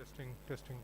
Testing, testing.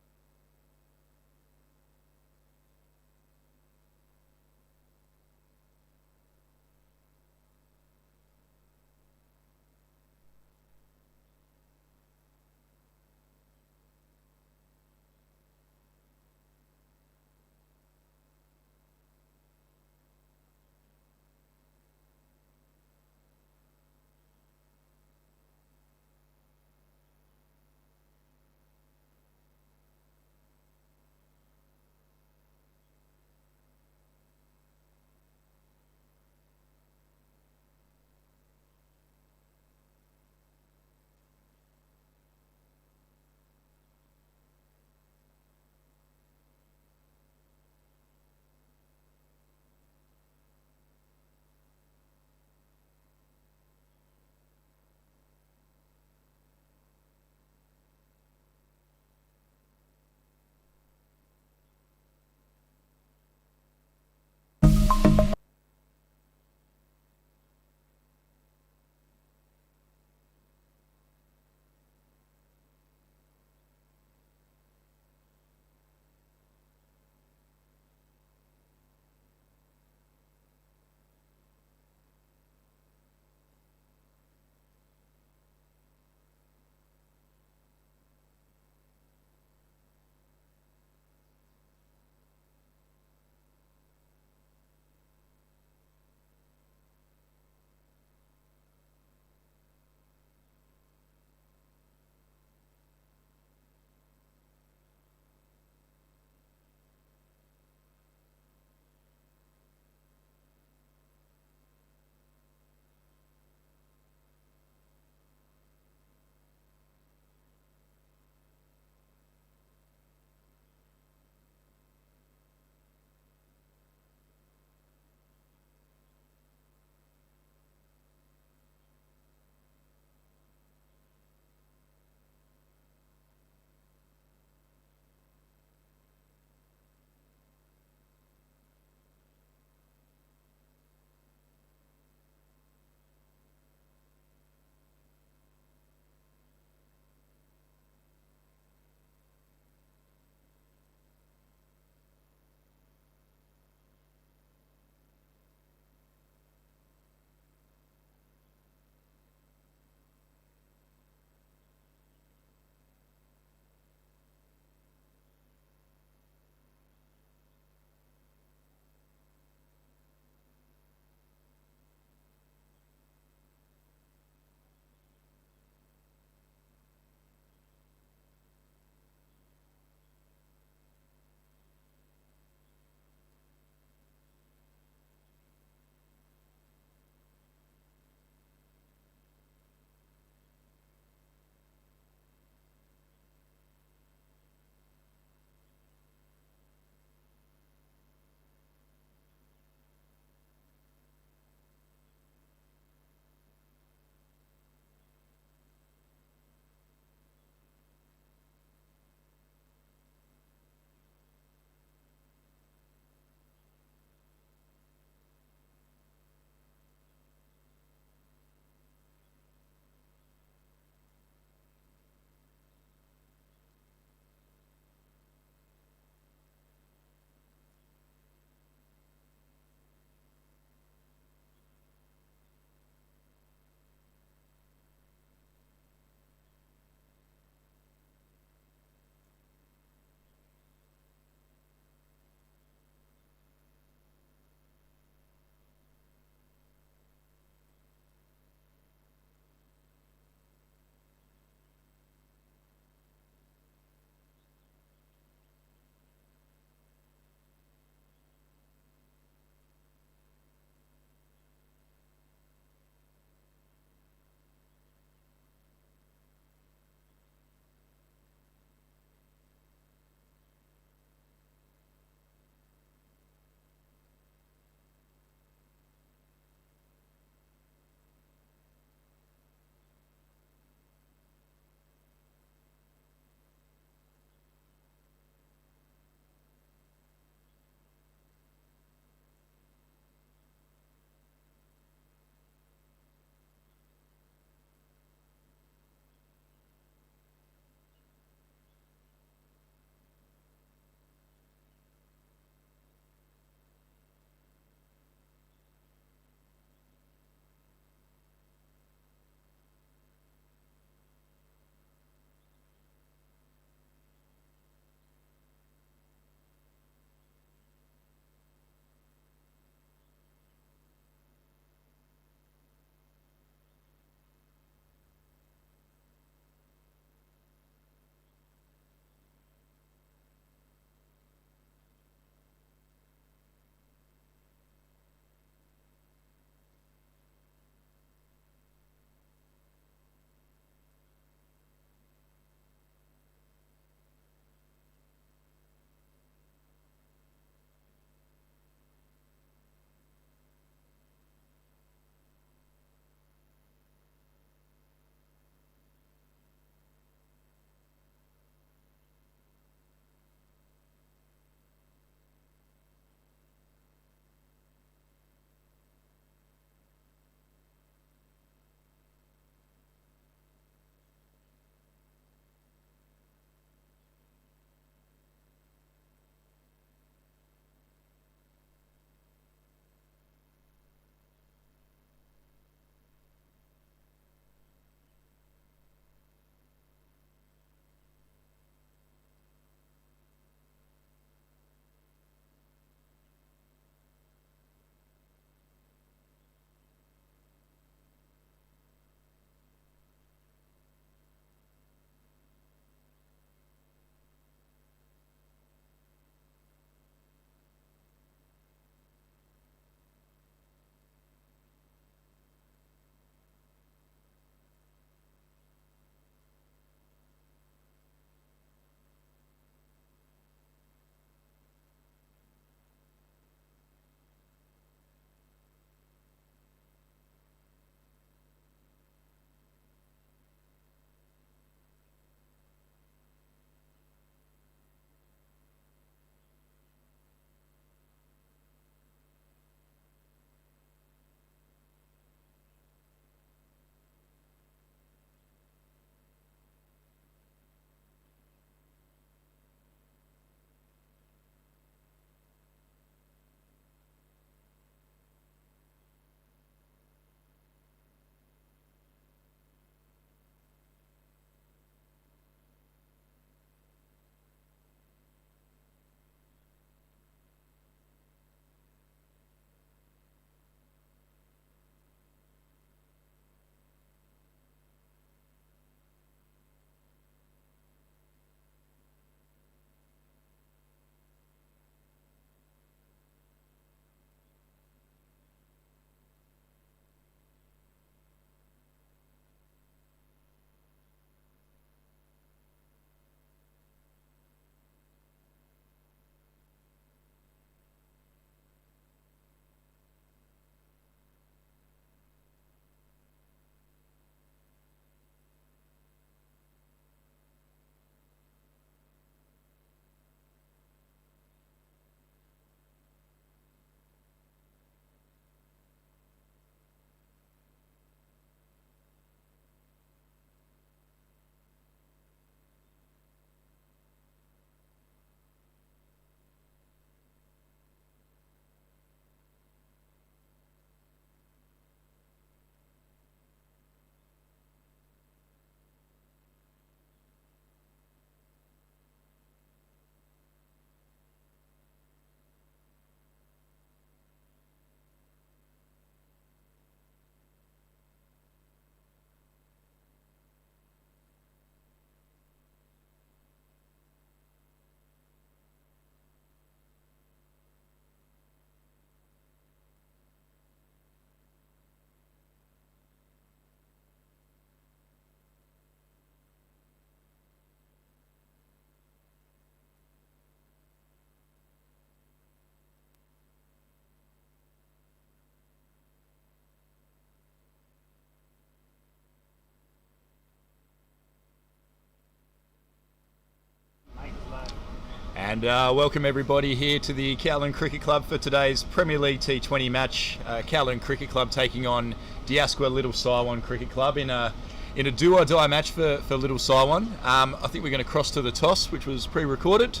And welcome everybody here to the Kowloon Cricket Club for today's Premier League T20 match. Kowloon Cricket Club taking on Diasqua Little Saiwan Cricket Club in a do-or-die match for Little Saiwan. I think we're going to cross to the toss, which was pre-recorded.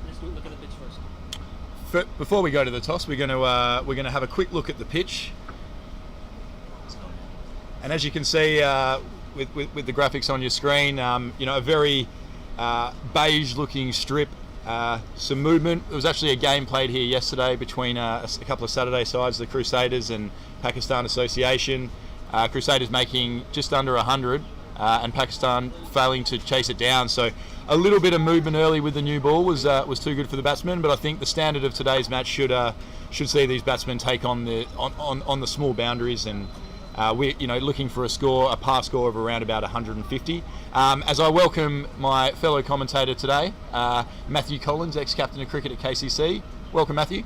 Let's look at the pitch first. Before we go to the toss, we're going to have a quick look at the pitch. And as you can see with the graphics on your screen, a very beige-looking strip. Some movement. There was actually a game played here yesterday between a couple of Saturday sides, the Crusaders and Pakistan Association. Crusaders making just under 100 and Pakistan failing to chase it down. So a little bit of movement early with the new ball was too good for the batsmen. But I think the standard of today's match should see these batsmen take on the small boundaries, and we're looking for a par score of around about 150. As I welcome my fellow commentator today, Matthew Collins, ex-captain of cricket at KCC. Welcome, Matthew.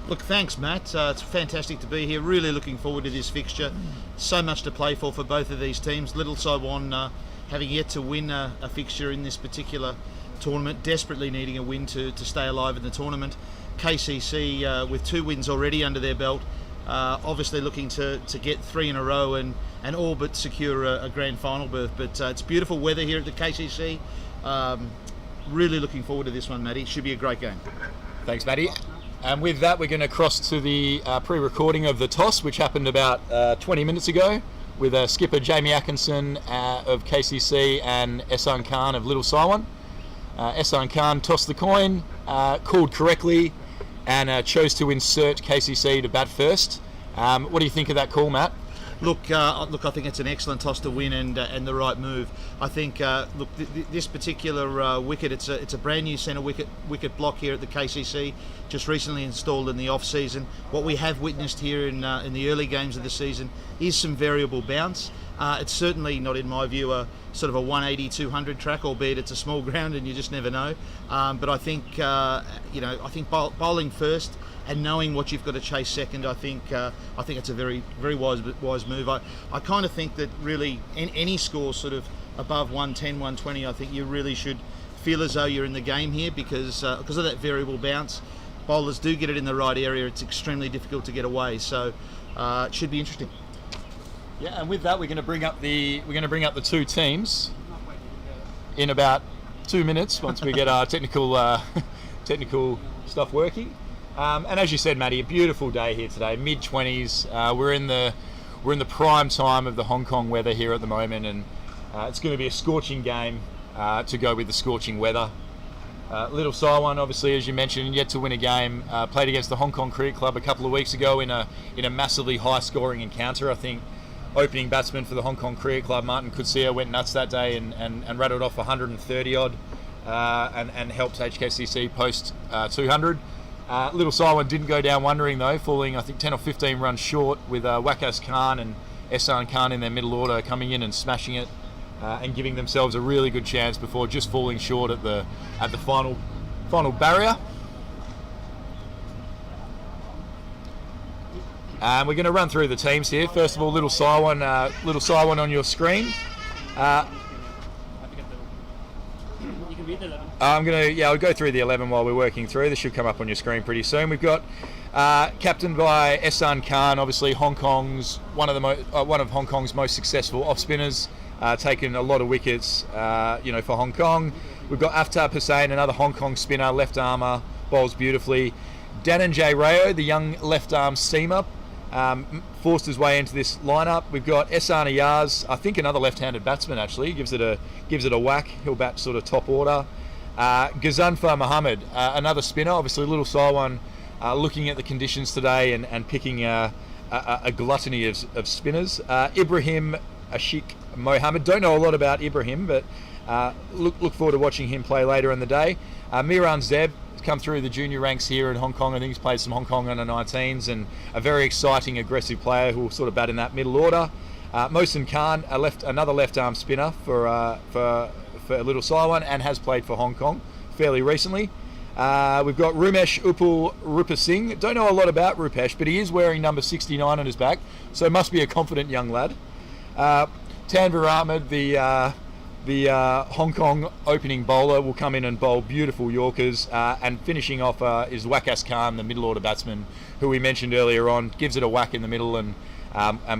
Look, thanks, Matt. It's fantastic to be here. Really looking forward to this fixture. So much to play for both of these teams. Little Saiwan having yet to win a fixture in this particular tournament, desperately needing a win to stay alive in the tournament. KCC with 2 wins already under their belt. Obviously looking to get 3 in a row and all but secure a grand final berth. But it's beautiful weather here at the KCC. Really looking forward to this one, Matty. Should be a great game. Thanks, Matty. And with that, we're going to cross to the pre-recording of the toss, which happened about 20 minutes ago, with skipper Jamie Atkinson of KCC and Ehsan Khan of Little Saiwan. Ehsan Khan tossed the coin, called correctly, and chose to insert KCC to bat first. What do you think of that call, Matt? Look, I think it's an excellent toss to win and the right move. I think, this particular wicket, it's a brand new centre wicket block here at the KCC, just recently installed in the off season. What we have witnessed here in the early games of the season is some variable bounce. It's certainly not, in my view, a sort of a 180-200 track, albeit it's a small ground and you just never know. But I think bowling first and knowing what you've got to chase second, I think it's a very, very wise move. I kind of think that really any score sort of above 110, 120, I think you really should feel as though you're in the game here because of that variable bounce. Bowlers do get it in the right area. It's extremely difficult to get away. So it should be interesting. Yeah, and with that, we're going to bring up the 2 teams in about 2 minutes once we get our technical stuff working. And as you said, Matty, a beautiful day here today, mid-20s. We're in the prime time of the Hong Kong weather here at the moment, and it's going to be a scorching game to go with the scorching weather. Little Saiwan, obviously, as you mentioned, yet to win a game. Played against the Hong Kong Cricket Club a couple of weeks ago in a massively high-scoring encounter. I think opening batsman for the Hong Kong Cricket Club, Martin Kutsia, went nuts that day and rattled off 130 odd and helped HKCC post 200. Little Saiwan didn't go down wondering though, falling I think 10 or 15 runs short with Waqas Khan and Ehsan Khan in their middle order coming in and smashing it and giving themselves a really good chance before just falling short at the final barrier. And we're going to run through the teams here. First of all, Little Saiwan on your screen. You can read the 11. I'll go through the 11 while we're working through. This should come up on your screen pretty soon. We've got captained by Ehsan Khan, obviously one of Hong Kong's most successful off spinners, taken a lot of wickets, for Hong Kong. We've got Aftab Hussain, another Hong Kong spinner, left armour, bowls beautifully. Dananjay Rayo, the young left arm seamer, forced his way into this lineup. We've got Ehsan Ayaz, I think another left-handed batsman actually, gives it a whack. He'll bat sort of top order. Ghazanfar Mohammed, another spinner. Obviously Little Saiwan looking at the conditions today and picking a gluttony of spinners. Ibrahim Ashik Mohammed, don't know a lot about Ibrahim, but look forward to watching him play later in the day. Miran Zeb come through the junior ranks here in Hong Kong. I think he's played some Hong Kong under-19s and a very exciting, aggressive player who will sort of bat in that middle order. Mohsin Khan, another left-arm spinner for Little Saiwan and has played for Hong Kong fairly recently. We've got Rumesh Upul Rupasinghe. Don't know a lot about Rupesh, but he is wearing number 69 on his back, so must be a confident young lad. Tanvir Ahmed, the The Hong Kong opening bowler will come in and bowl beautiful Yorkers, and finishing off is Wakas Khan, the middle order batsman, who we mentioned earlier on, gives it a whack in the middle, and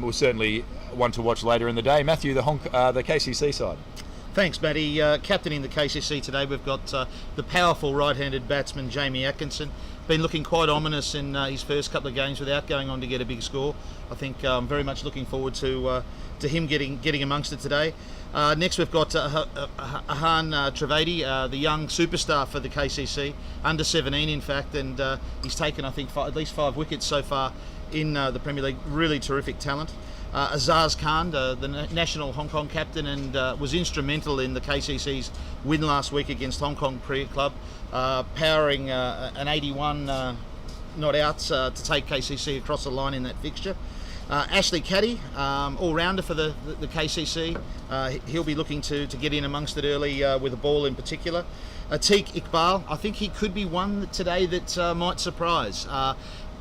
was certainly one to watch later in the day. Matthew, the KCC side. Thanks, Matty. Captaining the KCC today, we've got the powerful right-handed batsman Jamie Atkinson. Been looking quite ominous in his first couple of games without going on to get a big score. I think I'm very much looking forward to him getting amongst it today. Next, we've got Ahan Trivadi, the young superstar for the KCC, under 17 in fact, and he's taken I think at least 5 wickets so far in the Premier League. Really terrific talent. Azaz Khan, the national Hong Kong captain, and was instrumental in the KCC's win last week against Hong Kong Cricket Club, powering an 81 not outs to take KCC across the line in that fixture. Ashley Caddy, all-rounder for the KCC. He'll be looking to get in amongst it early with a ball in particular. Ateek Iqbal, I think he could be one today that might surprise.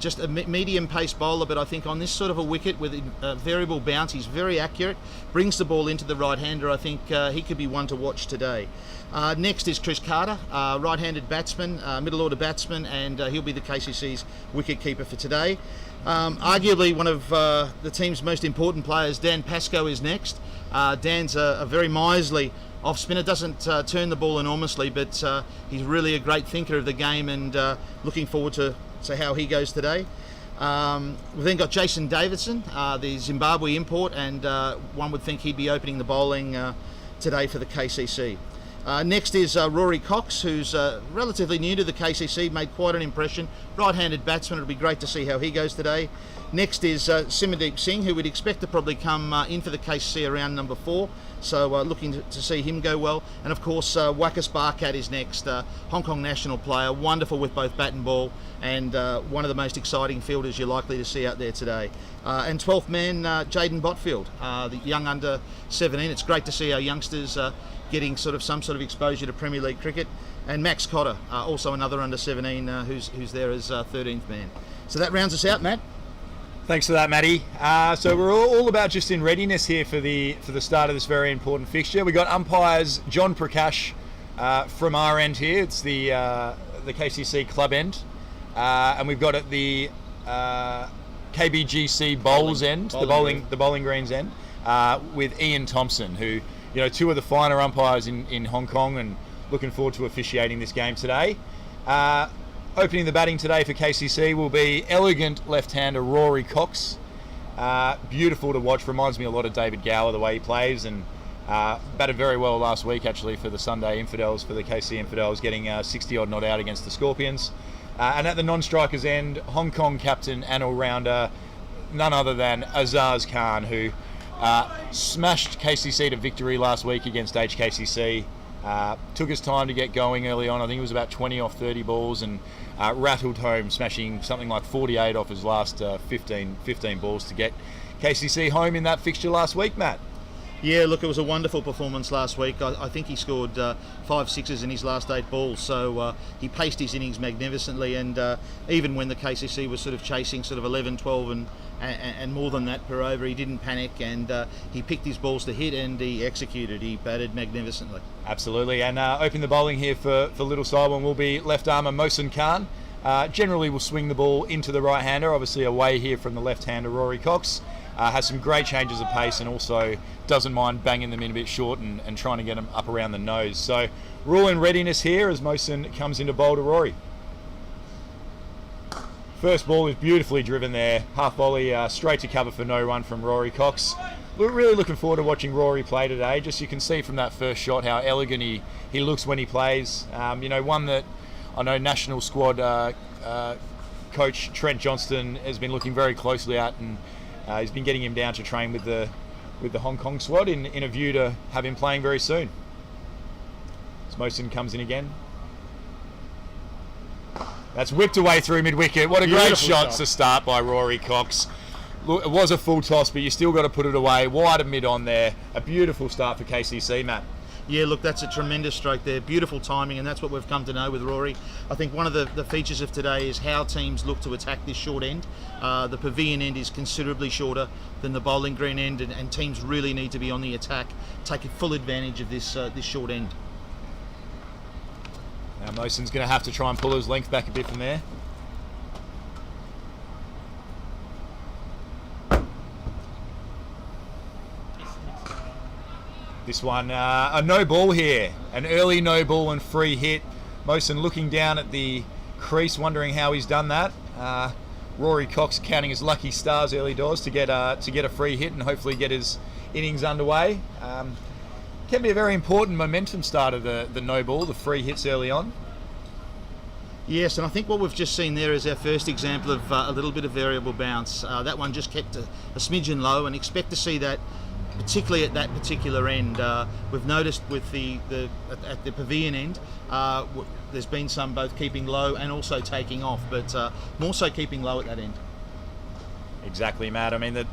Just a medium-paced bowler, but I think on this sort of a wicket with a variable bounce, he's very accurate, brings the ball into the right-hander. I think he could be one to watch today. Next is Chris Carter, right-handed batsman, middle-order batsman, and he'll be the KCC's wicket-keeper for today. Arguably one of the team's most important players, Dan Pascoe, is next. Dan's a very miserly off-spinner, doesn't turn the ball enormously, but he's really a great thinker of the game, and looking forward to how he goes today. We've then got Jason Davidson, the Zimbabwe import, and one would think he'd be opening the bowling today for the KCC. Next is Rory Cox, who's relatively new to the KCC, made quite an impression. Right-handed batsman, it'll be great to see how he goes today. Next is Simadeep Singh, who we'd expect to probably come in for the KCC around number 4. So looking to see him go well. And of course, Wakas Barkat is next, Hong Kong national player, wonderful with both bat and ball, and one of the most exciting fielders you're likely to see out there today. And 12th man, Jaden Botfield, the young under 17. It's great to see our youngsters getting some sort of exposure to Premier League cricket. And Max Cotter, also another under 17, who's there as 13th man. So that rounds us out, Matt. Thanks for that, Matty. So we're all about just in readiness here for the start of this very important fixture. We got umpires John Prakash from our end here. It's the KCC club end, and we've got at the KBGC bowls end, the bowling greens end, with Ian Thompson, who, you know, 2 of the finer umpires in Hong Kong, and looking forward to officiating this game today. Opening the batting today for KCC will be elegant left-hander Rory Cox. Beautiful to watch, reminds me a lot of David Gower, the way he plays, and batted very well last week actually for the Sunday Infidels, for the KC Infidels, getting 60-odd not out against the Scorpions. And at the non-strikers end, Hong Kong captain and all-rounder, none other than Azaz Khan, who smashed KCC to victory last week against HKCC. Took his time to get going early on. I think it was about 20 off 30 balls, and rattled home, smashing something like 48 off his last 15 balls to get KCC home in that fixture last week, Matt. Yeah, look, it was a wonderful performance last week. I think he scored 5 sixes in his last 8 balls, so he paced his innings magnificently, and even when the KCC was sort of chasing sort of 11, 12 and more than that per over, he didn't panic, and he picked his balls to hit, and he executed. He batted magnificently. Absolutely, and opening the bowling here for Little Sidewind will be left armer Mohsin Khan. Generally will swing the ball into the right-hander, obviously away here from the left-hander Rory Cox. Has some great changes of pace, and also doesn't mind banging them in a bit short and trying to get them up around the nose. So we're all in readiness here as Mohsin comes into bowl to Rory. First ball is beautifully driven there, half volley straight to cover for no run from Rory Cox. We're really looking forward to watching Rory play today. Just you can see from that first shot how elegant he looks when he plays. You know, one that I know national squad coach Trent Johnston has been looking very closely at, and he's been getting him down to train with the Hong Kong squad in a view to have him playing very soon. As Mohsin comes in again. That's whipped away through mid-wicket. What a great shot to start by Rory Cox. Look, it was a full toss, but you still got to put it away. Wide of mid-on there. A beautiful start for KCC, Matt. Yeah, look, that's a tremendous stroke there. Beautiful timing, and that's what we've come to know with Rory. I think one of the features of today is how teams look to attack this short end. The pavilion end is considerably shorter than the bowling green end, and teams really need to be on the attack, taking full advantage of this short end. Now Moson's going to have to try and pull his length back a bit from there. This one, a no ball here, an early no ball and free hit. Moson looking down at the crease, wondering how he's done that. Rory Cox counting his lucky stars early doors to get a free hit and hopefully get his innings underway. Can be a very important momentum start of the no ball, the free hits early on. Yes, and I think what we've just seen there is our first example of a little bit of variable bounce. That one just kept a smidgen low, and expect to see that particularly at that particular end. We've noticed with at the pavilion end, there's been some both keeping low and also taking off, but more so keeping low at that end. Exactly, Matt. I mean, the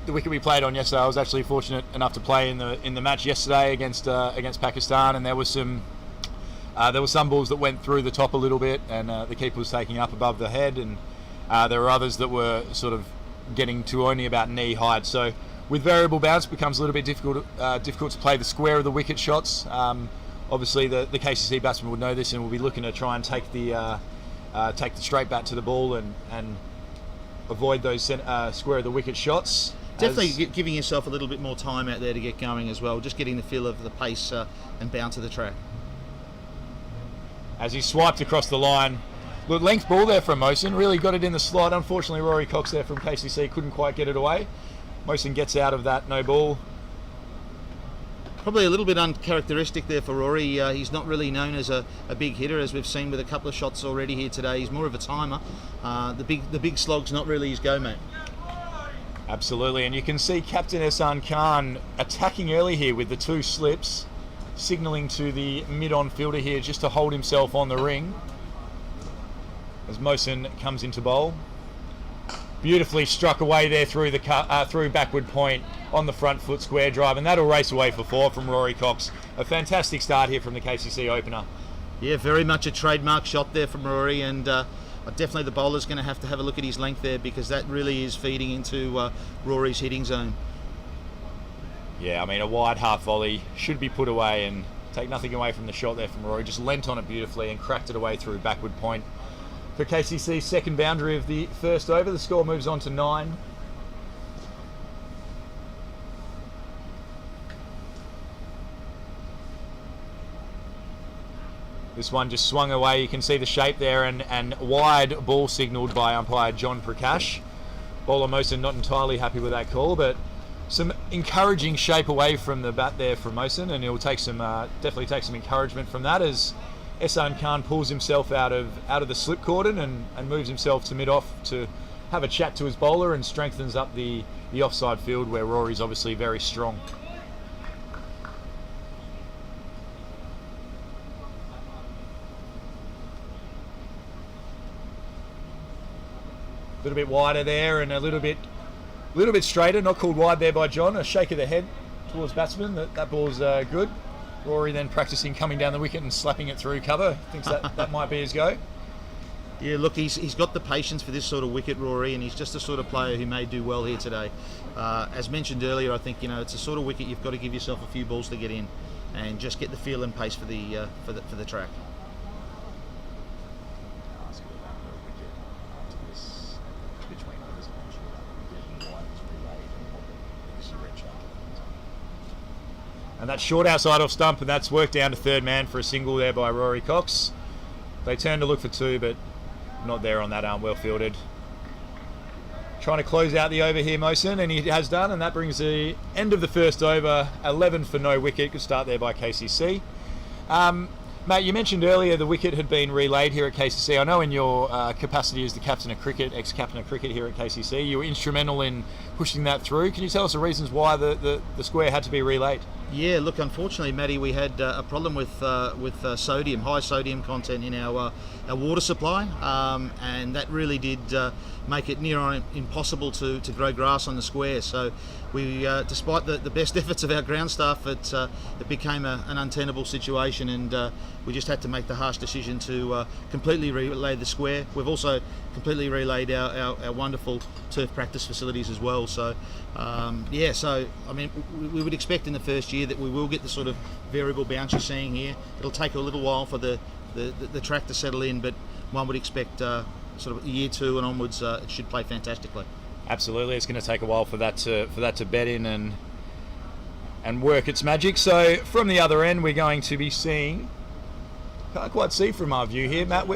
wicket we played on yesterday, I was actually fortunate enough to play in the match yesterday against Pakistan, and there were some balls that went through the top a little bit, and the keeper was taking up above the head, and there were others that were sort of getting to only about knee height. So with variable bounce, it becomes a little bit difficult to play the square of the wicket shots. Obviously, the KCC batsman would know this, and will be looking to try and take the straight bat to the ball and avoid those square of the wicket shots. Definitely giving yourself a little bit more time out there to get going as well, just getting the feel of the pace and bounce of the track. As he swiped across the line, look, length ball there from Moson, really got it in the slot. Unfortunately, Rory Cox there from KCC couldn't quite get it away. Moson gets out of that no ball. Probably a little bit uncharacteristic there for Rory. He's not really known as a big hitter, as we've seen with a couple of shots already here today. He's more of a timer. The big slog's not really his go, mate. Absolutely, and you can see Captain Ehsan Khan attacking early here with the two slips, signalling to the mid-on fielder here just to hold himself on the ring as Moson comes into bowl. Beautifully struck away there through through backward point on the front foot square drive, and that'll race away for 4 from Rory Cox. A fantastic start here from the KCC opener. Yeah, very much a trademark shot there from Rory, and definitely the bowler's going to have a look at his length there, because that really is feeding into Rory's hitting zone. Yeah, I mean, a wide half volley should be put away, and take nothing away from the shot there from Rory. Just leant on it beautifully and cracked it away through backward point. For KCC's second boundary of the first over, the score moves on to 9. This one just swung away. You can see the shape there, and wide ball signalled by umpire John Prakash. Bowler Moson not entirely happy with that call, but some encouraging shape away from the bat there from Moson, and he'll take some definitely take some encouragement from that as Ehsan Khan pulls himself out of the slip cordon and moves himself to mid-off to have a chat to his bowler and strengthens up the offside field, where Rory's obviously very strong. A little bit wider there and a little bit straighter, not called wide there by John. A shake of the head towards batsman. That ball's good. Rory then practicing coming down the wicket and slapping it through cover. Thinks that might be his go. Yeah, look, he's got the patience for this sort of wicket, Rory, and he's just the sort of player who may do well here today. As mentioned earlier, I think it's a sort of wicket you've got to give yourself a few balls to get in, and just get the feel and pace for the track. And that's short outside off stump, and that's worked down to third man for a single there by Rory Cox. They turn to look for 2, but not there on that arm, well fielded. Trying to close out the over here, Moson, and he has done, and that brings the end of the first over, 11 for no wicket. Good start there by KCC. Matt, you mentioned earlier the wicket had been relayed here at KCC. I know in your capacity as the captain of cricket, ex-captain of cricket here at KCC, you were instrumental in pushing that through. Can you tell us the reasons why the square had to be relayed? Yeah, look, unfortunately, Matty, we had a problem with sodium, high sodium content in our water supply, and that really did make it near on impossible to grow grass on the square. So we, despite the best efforts of our ground staff, it became an untenable situation, and we just had to make the harsh decision to completely relay the square. We've also completely relayed our wonderful turf practice facilities as well. So so I mean, we would expect in the first year that we will get the sort of variable bounce you're seeing here. It'll take a little while for the track to settle in, but one would expect sort of year 2 and onwards it should play fantastically. Absolutely, it's going to take a while for that to bed in and work its magic. So from the other end, we're going to be seeing. Can't quite see from our view here, Matt.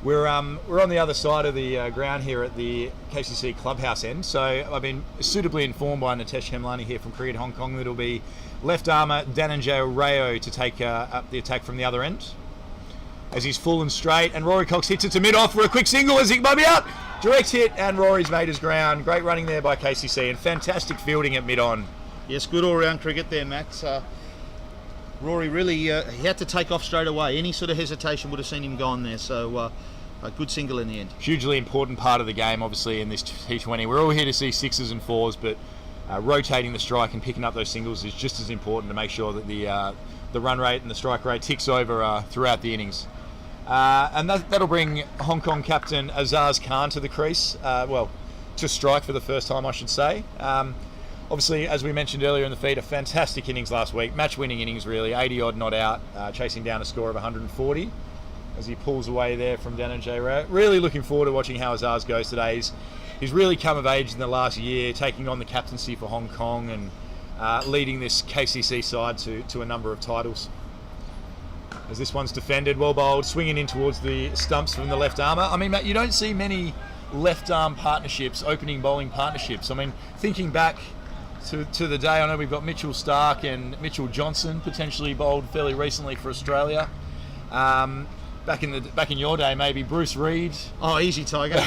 We're on the other side of the ground here at the KCC clubhouse end. So I've been suitably informed by Nitesh Hemlani here from Korea, Hong Kong, that it'll be left armour Dhananjay Rayo to take up the attack from the other end. As he's full and straight, and Rory Cox hits it to mid-off for a quick single as he might be out. Direct hit, and Rory's made his ground. Great running there by KCC, and fantastic fielding at mid-on. Yes, good all-round cricket there, Matt. Rory really, he had to take off straight away. Any sort of hesitation would have seen him gone there, so a good single in the end. Hugely important part of the game, obviously, in this T20. We're all here to see 6s and 4s, but rotating the strike and picking up those singles is just as important to make sure that the run rate and the strike rate ticks over throughout the innings. And that'll bring Hong Kong captain Azaz Khan to the crease, to strike for the first time, I should say. Obviously, as we mentioned earlier in the feed, a fantastic innings last week, match-winning innings really, 80-odd not out, chasing down a score of 140 as he pulls away there from Dhananjay Rayo. Really looking forward to watching how Azaz goes today. He's really come of age in the last year, taking on the captaincy for Hong Kong and leading this KCC side to a number of titles. As this one's defended, well bowled, swinging in towards the stumps from the left armour. I mean, Matt, you don't see many left arm partnerships, opening bowling partnerships. I mean, thinking back to the day, I know we've got Mitchell Starc and Mitchell Johnson potentially bowled fairly recently for Australia. Back in your day, maybe Bruce Reid. Oh, easy, Tiger.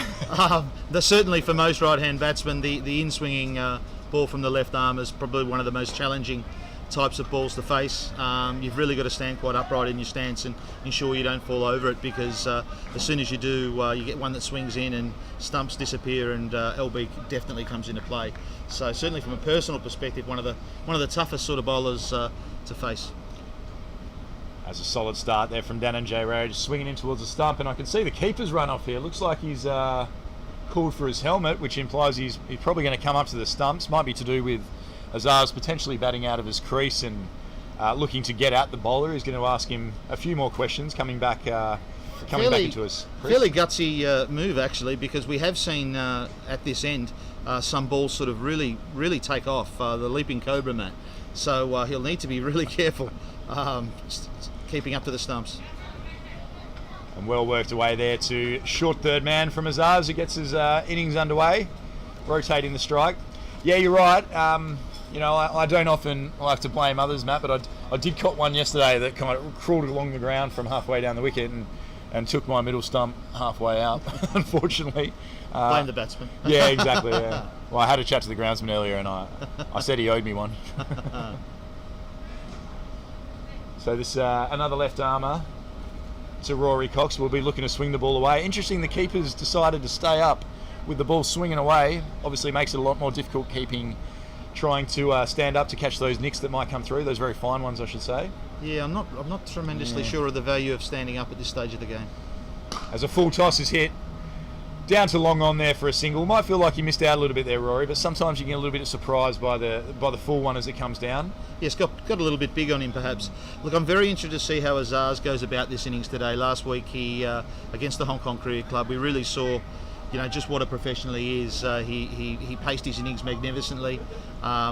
Certainly for most right-hand batsmen, the in-swinging ball from the left arm is probably one of the most challenging types of balls to face. You've really got to stand quite upright in your stance and ensure you don't fall over it, because as soon as you do, you get one that swings in and stumps disappear, and LB definitely comes into play. So certainly from a personal perspective, one of the toughest sort of bowlers to face. As a solid start there from Dhananjay Rayo, just swinging in towards the stump, and I can see the keeper's run off here. Looks like he's called for his helmet, which implies he's probably going to come up to the stumps. Might be to do with Azaz potentially batting out of his crease and looking to get out the bowler. He's going to ask him a few more questions coming back into his crease. Fairly gutsy move, actually, because we have seen at this end some balls sort of really take off, the leaping cobra, Matt. So he'll need to be really careful keeping up to the stumps. And well worked away there to short third man from Azaz, who gets his innings underway, rotating the strike. Yeah, you're right. I don't often like to blame others, Matt, but I did caught one yesterday that kind of crawled along the ground from halfway down the wicket and took my middle stump halfway out, unfortunately. Blame the batsman. Yeah, exactly. Yeah. Well, I had a chat to the groundsman earlier, and I said he owed me one. So this another left armour to Rory Cox. Will be looking to swing the ball away. Interesting, the keeper's decided to stay up with the ball swinging away. Obviously makes it a lot more difficult trying to stand up to catch those nicks that might come through, those very fine ones, I should say. Yeah, I'm not tremendously sure of the value of standing up at this stage of the game. As a full toss is hit, down to long on there for a single. Might feel like you missed out a little bit there, Rory, but sometimes you get a little bit of surprise by the full one as it comes down. Yes, got a little bit big on him perhaps. Look, I'm very interested to see how Azaz goes about this innings today. Last week he against the Hong Kong Cricket Club, we really saw just what a professional he is. He paced his innings magnificently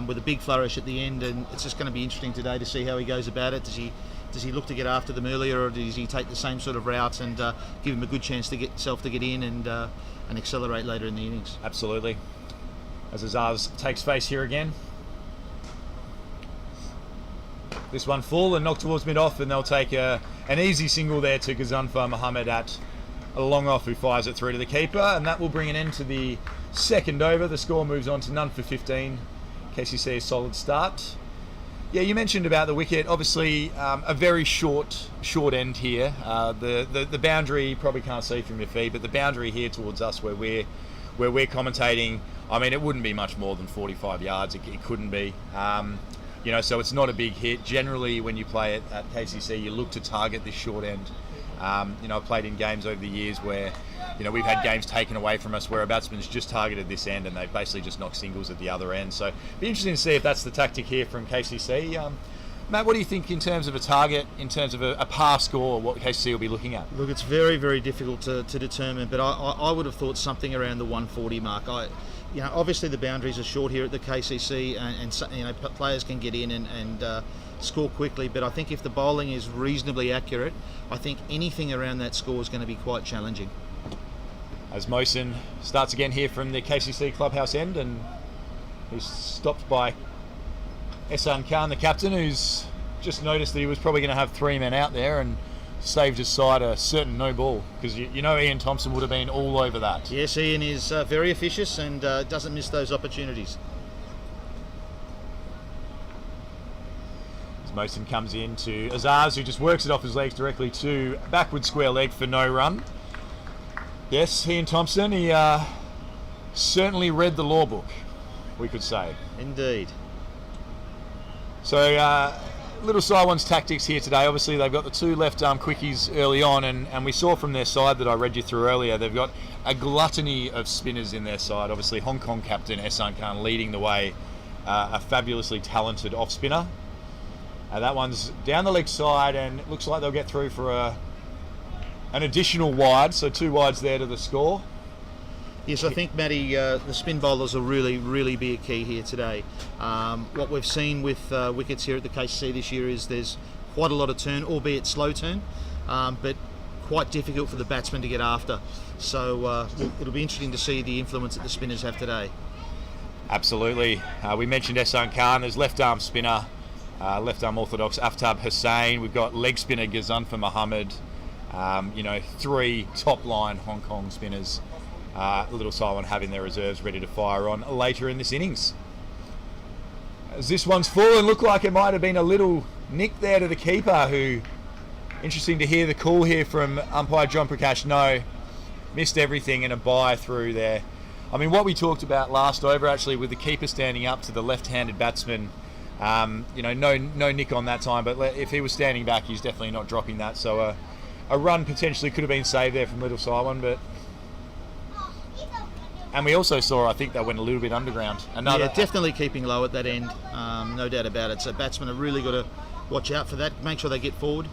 with a big flourish at the end, and it's just going to be interesting today to see how he goes about it. Does he look to get after them earlier, or does he take the same sort of route and give him a good chance to get in and accelerate later in the innings? Absolutely. As Azaz takes face here again. This one full and knocked towards mid-off, and they'll take an easy single there to Ghazanfar Mohammed at a long off, who fires it through to the keeper, and that will bring an end to the second over. The score moves on to none for 15. KCC a solid start. Yeah, you mentioned about the wicket. Obviously, a very short end here. The boundary you probably can't see from your feed, but the boundary here towards us where we're commentating, I mean, it wouldn't be much more than 45 yards. It couldn't be. So it's not a big hit. Generally, when you play it at KCC, you look to target this short end. I've played in games over the years where, we've had games taken away from us where a batsman's just targeted this end and they've basically just knocked singles at the other end. So it'd be interesting to see if that's the tactic here from KCC. Matt, what do you think in terms of a target, in terms of a par score, what KCC will be looking at? Look, it's very, very difficult to determine, but I would have thought something around the 140 mark. Obviously the boundaries are short here at the KCC, and players can get in and score quickly. But I think if the bowling is reasonably accurate, I think anything around that score is going to be quite challenging. As Mohsin starts again here from the KCC clubhouse end, and he's stopped by Ehsan Khan, the captain, who's just noticed that he was probably going to have 3 men out there and saved his side a certain no ball, because Ian Thompson would have been all over that. Yes, Ian is very officious and doesn't miss those opportunities. As Mohsin comes in to Azaz, who just works it off his legs directly to backward square leg for no run. Yes, Ian Thompson, he certainly read the law book, we could say. Indeed. So Little Saiwan's tactics here today, obviously they've got the 2 left arm quickies early on, and we saw from their side that I read you through earlier, they've got a gluttony of spinners in their side. Obviously Hong Kong captain Ehsan Khan leading the way, a fabulously talented off spinner. That one's down the leg side, and it looks like they'll get through for an additional wide, so 2 wides there to the score. Yes, I think, Matty, the spin bowlers will really, really be a key here today. What we've seen with wickets here at the KCC this year is there's quite a lot of turn, albeit slow turn, but quite difficult for the batsmen to get after. So it'll be interesting to see the influence that the spinners have today. Absolutely. We mentioned Ehsan Khan. There's left arm spinner, left arm orthodox Aftab Hussain. We've got leg spinner Ghazanfar Mohammed. 3 top line Hong Kong spinners. Little Saiwan having their reserves ready to fire on later in this innings. As this one's fallen, looked like it might have been a little nick there to the keeper, who, interesting to hear the call here from umpire John Prakash. No, missed everything, and a bye through there. I mean, what we talked about last over, actually, with the keeper standing up to the left-handed batsman, no nick on that time, but if he was standing back, he's definitely not dropping that. So a run potentially could have been saved there from Little Saiwan, but... And we also saw, I think, that went a little bit underground. Definitely keeping low at that end, no doubt about it. So batsmen have really got to watch out for that, make sure they get forward.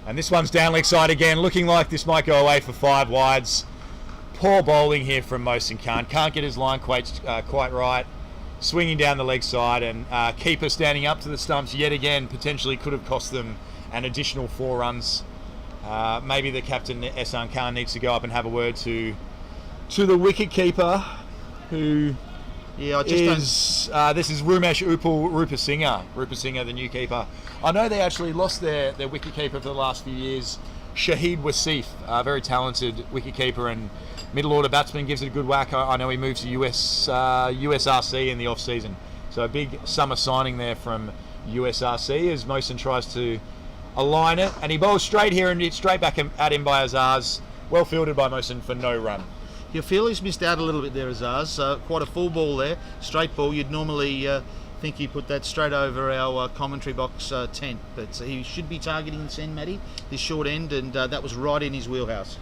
And this one's down leg side again, looking like this might go away for 5 wides. Poor bowling here from Mohsin Khan. Can't get his line quite right. Swinging down the leg side, and keeper standing up to the stumps yet again, potentially could have cost them an additional 4 runs. Maybe the captain Ehsan Khan needs to go up and have a word to the wicket keeper, who this is Rumesh Rupasinghe, the new keeper. I know they actually lost their wicket keeper for the last few years, Shahid Wasif, a very talented wicket keeper and middle order batsman, gives it a good whack. I know he moved to USRC in the off season, so a big summer signing there from USRC as Mohsin tries to align it, and he bowls straight here and it's straight back at him by Azaz. Well fielded by Mohsin for no run. You feel he's missed out a little bit there, Azaz. Quite a full ball there, straight ball. You'd normally think he put that straight over our commentary box tent, but he should be targeting this end, Matty, this short end, and that was right in his wheelhouse.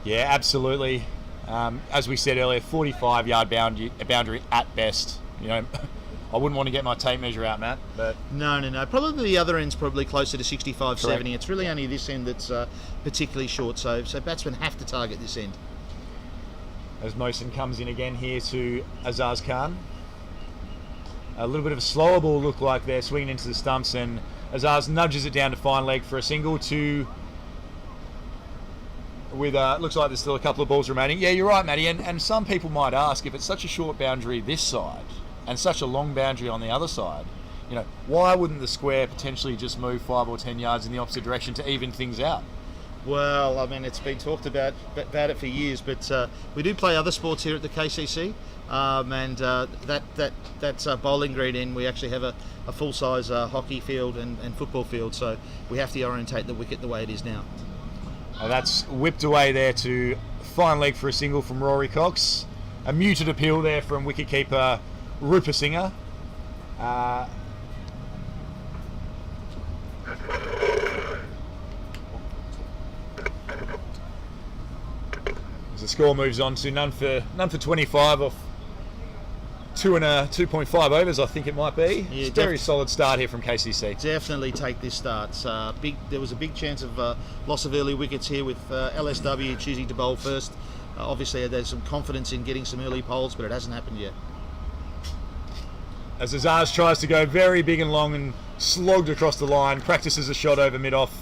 Yeah, absolutely. As we said earlier, 45-yard boundary at best. I wouldn't want to get my tape measure out, Matt. But No. Probably the other end's probably closer to 65, correct. 70. It's really only this end that's particularly short, so batsmen have to target this end. As Mohsin comes in again here to Azaz Khan. A little bit of a slower ball look like there, swinging into the stumps, and Azaz nudges it down to fine leg for a single looks like there's still a couple of balls remaining. Yeah, you're right, Matty, and some people might ask, if it's such a short boundary this side and such a long boundary on the other side, why wouldn't the square potentially just move 5 or 10 yards in the opposite direction to even things out? Well, I mean, it's been talked about it for years, but we do play other sports here at the KCC, and that bowling green end, we actually have a full-size hockey field and football field, so we have to orientate the wicket the way it is now. That's whipped away there to fine leg for a single from Rory Cox. A muted appeal there from wicketkeeper Rupa Singer. As the score moves on to none for 25 off 2.5 overs, I think it might be. Yeah, it's a very solid start here from KCC. Definitely take this start. There was a big chance of loss of early wickets here with LSW choosing to bowl first. Obviously, there's some confidence in getting some early poles, but it hasn't happened yet. As Azaz tries to go very big and long and slogged across the line, practices a shot over mid-off,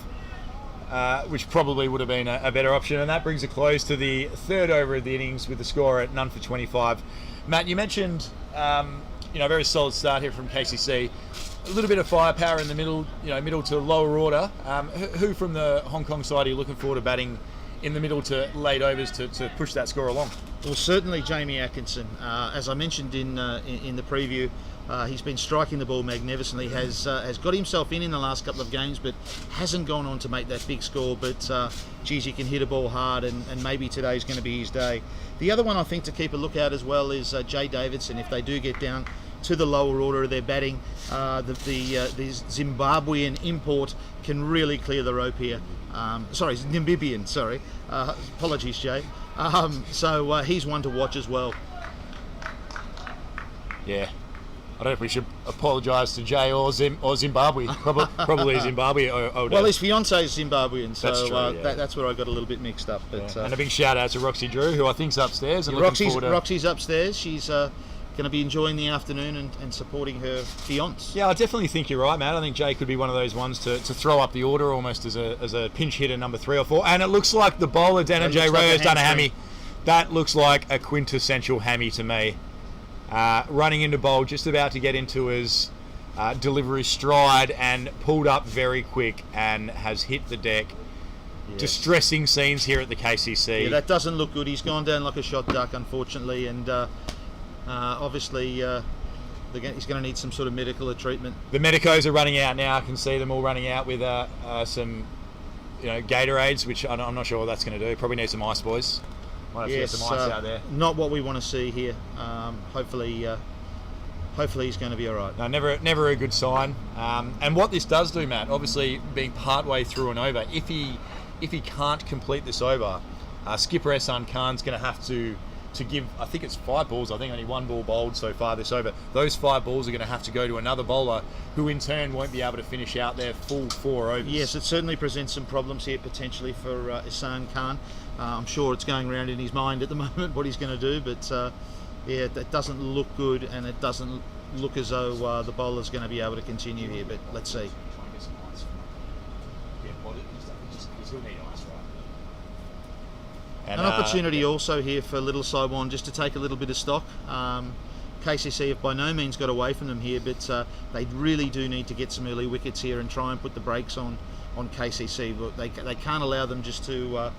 which probably would have been a better option, and that brings a close to the third over of the innings with the score at none for 25. Matt, you mentioned very solid start here from KCC. A little bit of firepower in the middle, middle to lower order. Who from the Hong Kong side are you looking forward to batting in the middle to late overs to push that score along? Well, certainly Jamie Atkinson. As I mentioned in the preview, he's been striking the ball magnificently. Has got himself in the last couple of games, but hasn't gone on to make that big score. But geez, he can hit a ball hard, and maybe today's going to be his day. The other one I think to keep a look out as well is Jay Davidson. If they do get down to the lower order of their batting, the Zimbabwean import can really clear the rope here. Namibian. Sorry, apologies, Jay. So he's one to watch as well. Yeah. I don't know if we should apologise to Jay or Zimbabwe. Probably Zimbabwe. Well, his fiancée is Zimbabwean, so that's, true, yeah. That's where I got a little bit mixed up. But, and a big shout out to Roxy Drew, who I think's upstairs. And Roxy's upstairs. She's going to be enjoying the afternoon and supporting her fiance. Yeah, I definitely think you're right, Matt. I think Jay could be one of those ones to throw up the order almost as a pinch hitter number 3 or 4. And it looks like the bowler, Danajay Rayo's done a hammy. That looks like a quintessential hammy to me. Running into bowl, just about to get into his delivery stride, and pulled up very quick and has hit the deck. Yes. Distressing scenes here at the KCC. Yeah, that doesn't look good. He's gone down like a shot duck, unfortunately, and obviously he's going to need some sort of medical treatment. The medicos are running out now. I can see them all running out with some Gatorades, which I'm not sure what that's going to do. Probably need some ice, boys. Might have to get some ice out there. Not what we want to see here. Hopefully he's going to be all right. No, never a good sign. And what this does do, Matt, obviously being partway through an over, if he can't complete this over, skipper Ehsan Khan's going to have to give, I think it's 5 balls. I think only 1 ball bowled so far this over. Those 5 balls are going to have to go to another bowler, who in turn won't be able to finish out their full 4 overs. Yes, it certainly presents some problems here potentially for Ehsan Khan. I'm sure it's going around in his mind at the moment what he's going to do, but that doesn't look good, and it doesn't look as though the bowler's going to be able to continue here, but let's see. An opportunity also here for Little Saiwan just to take a little bit of stock. KCC have by no means got away from them here, but they really do need to get some early wickets here and try and put the brakes on KCC. But they can't allow them just to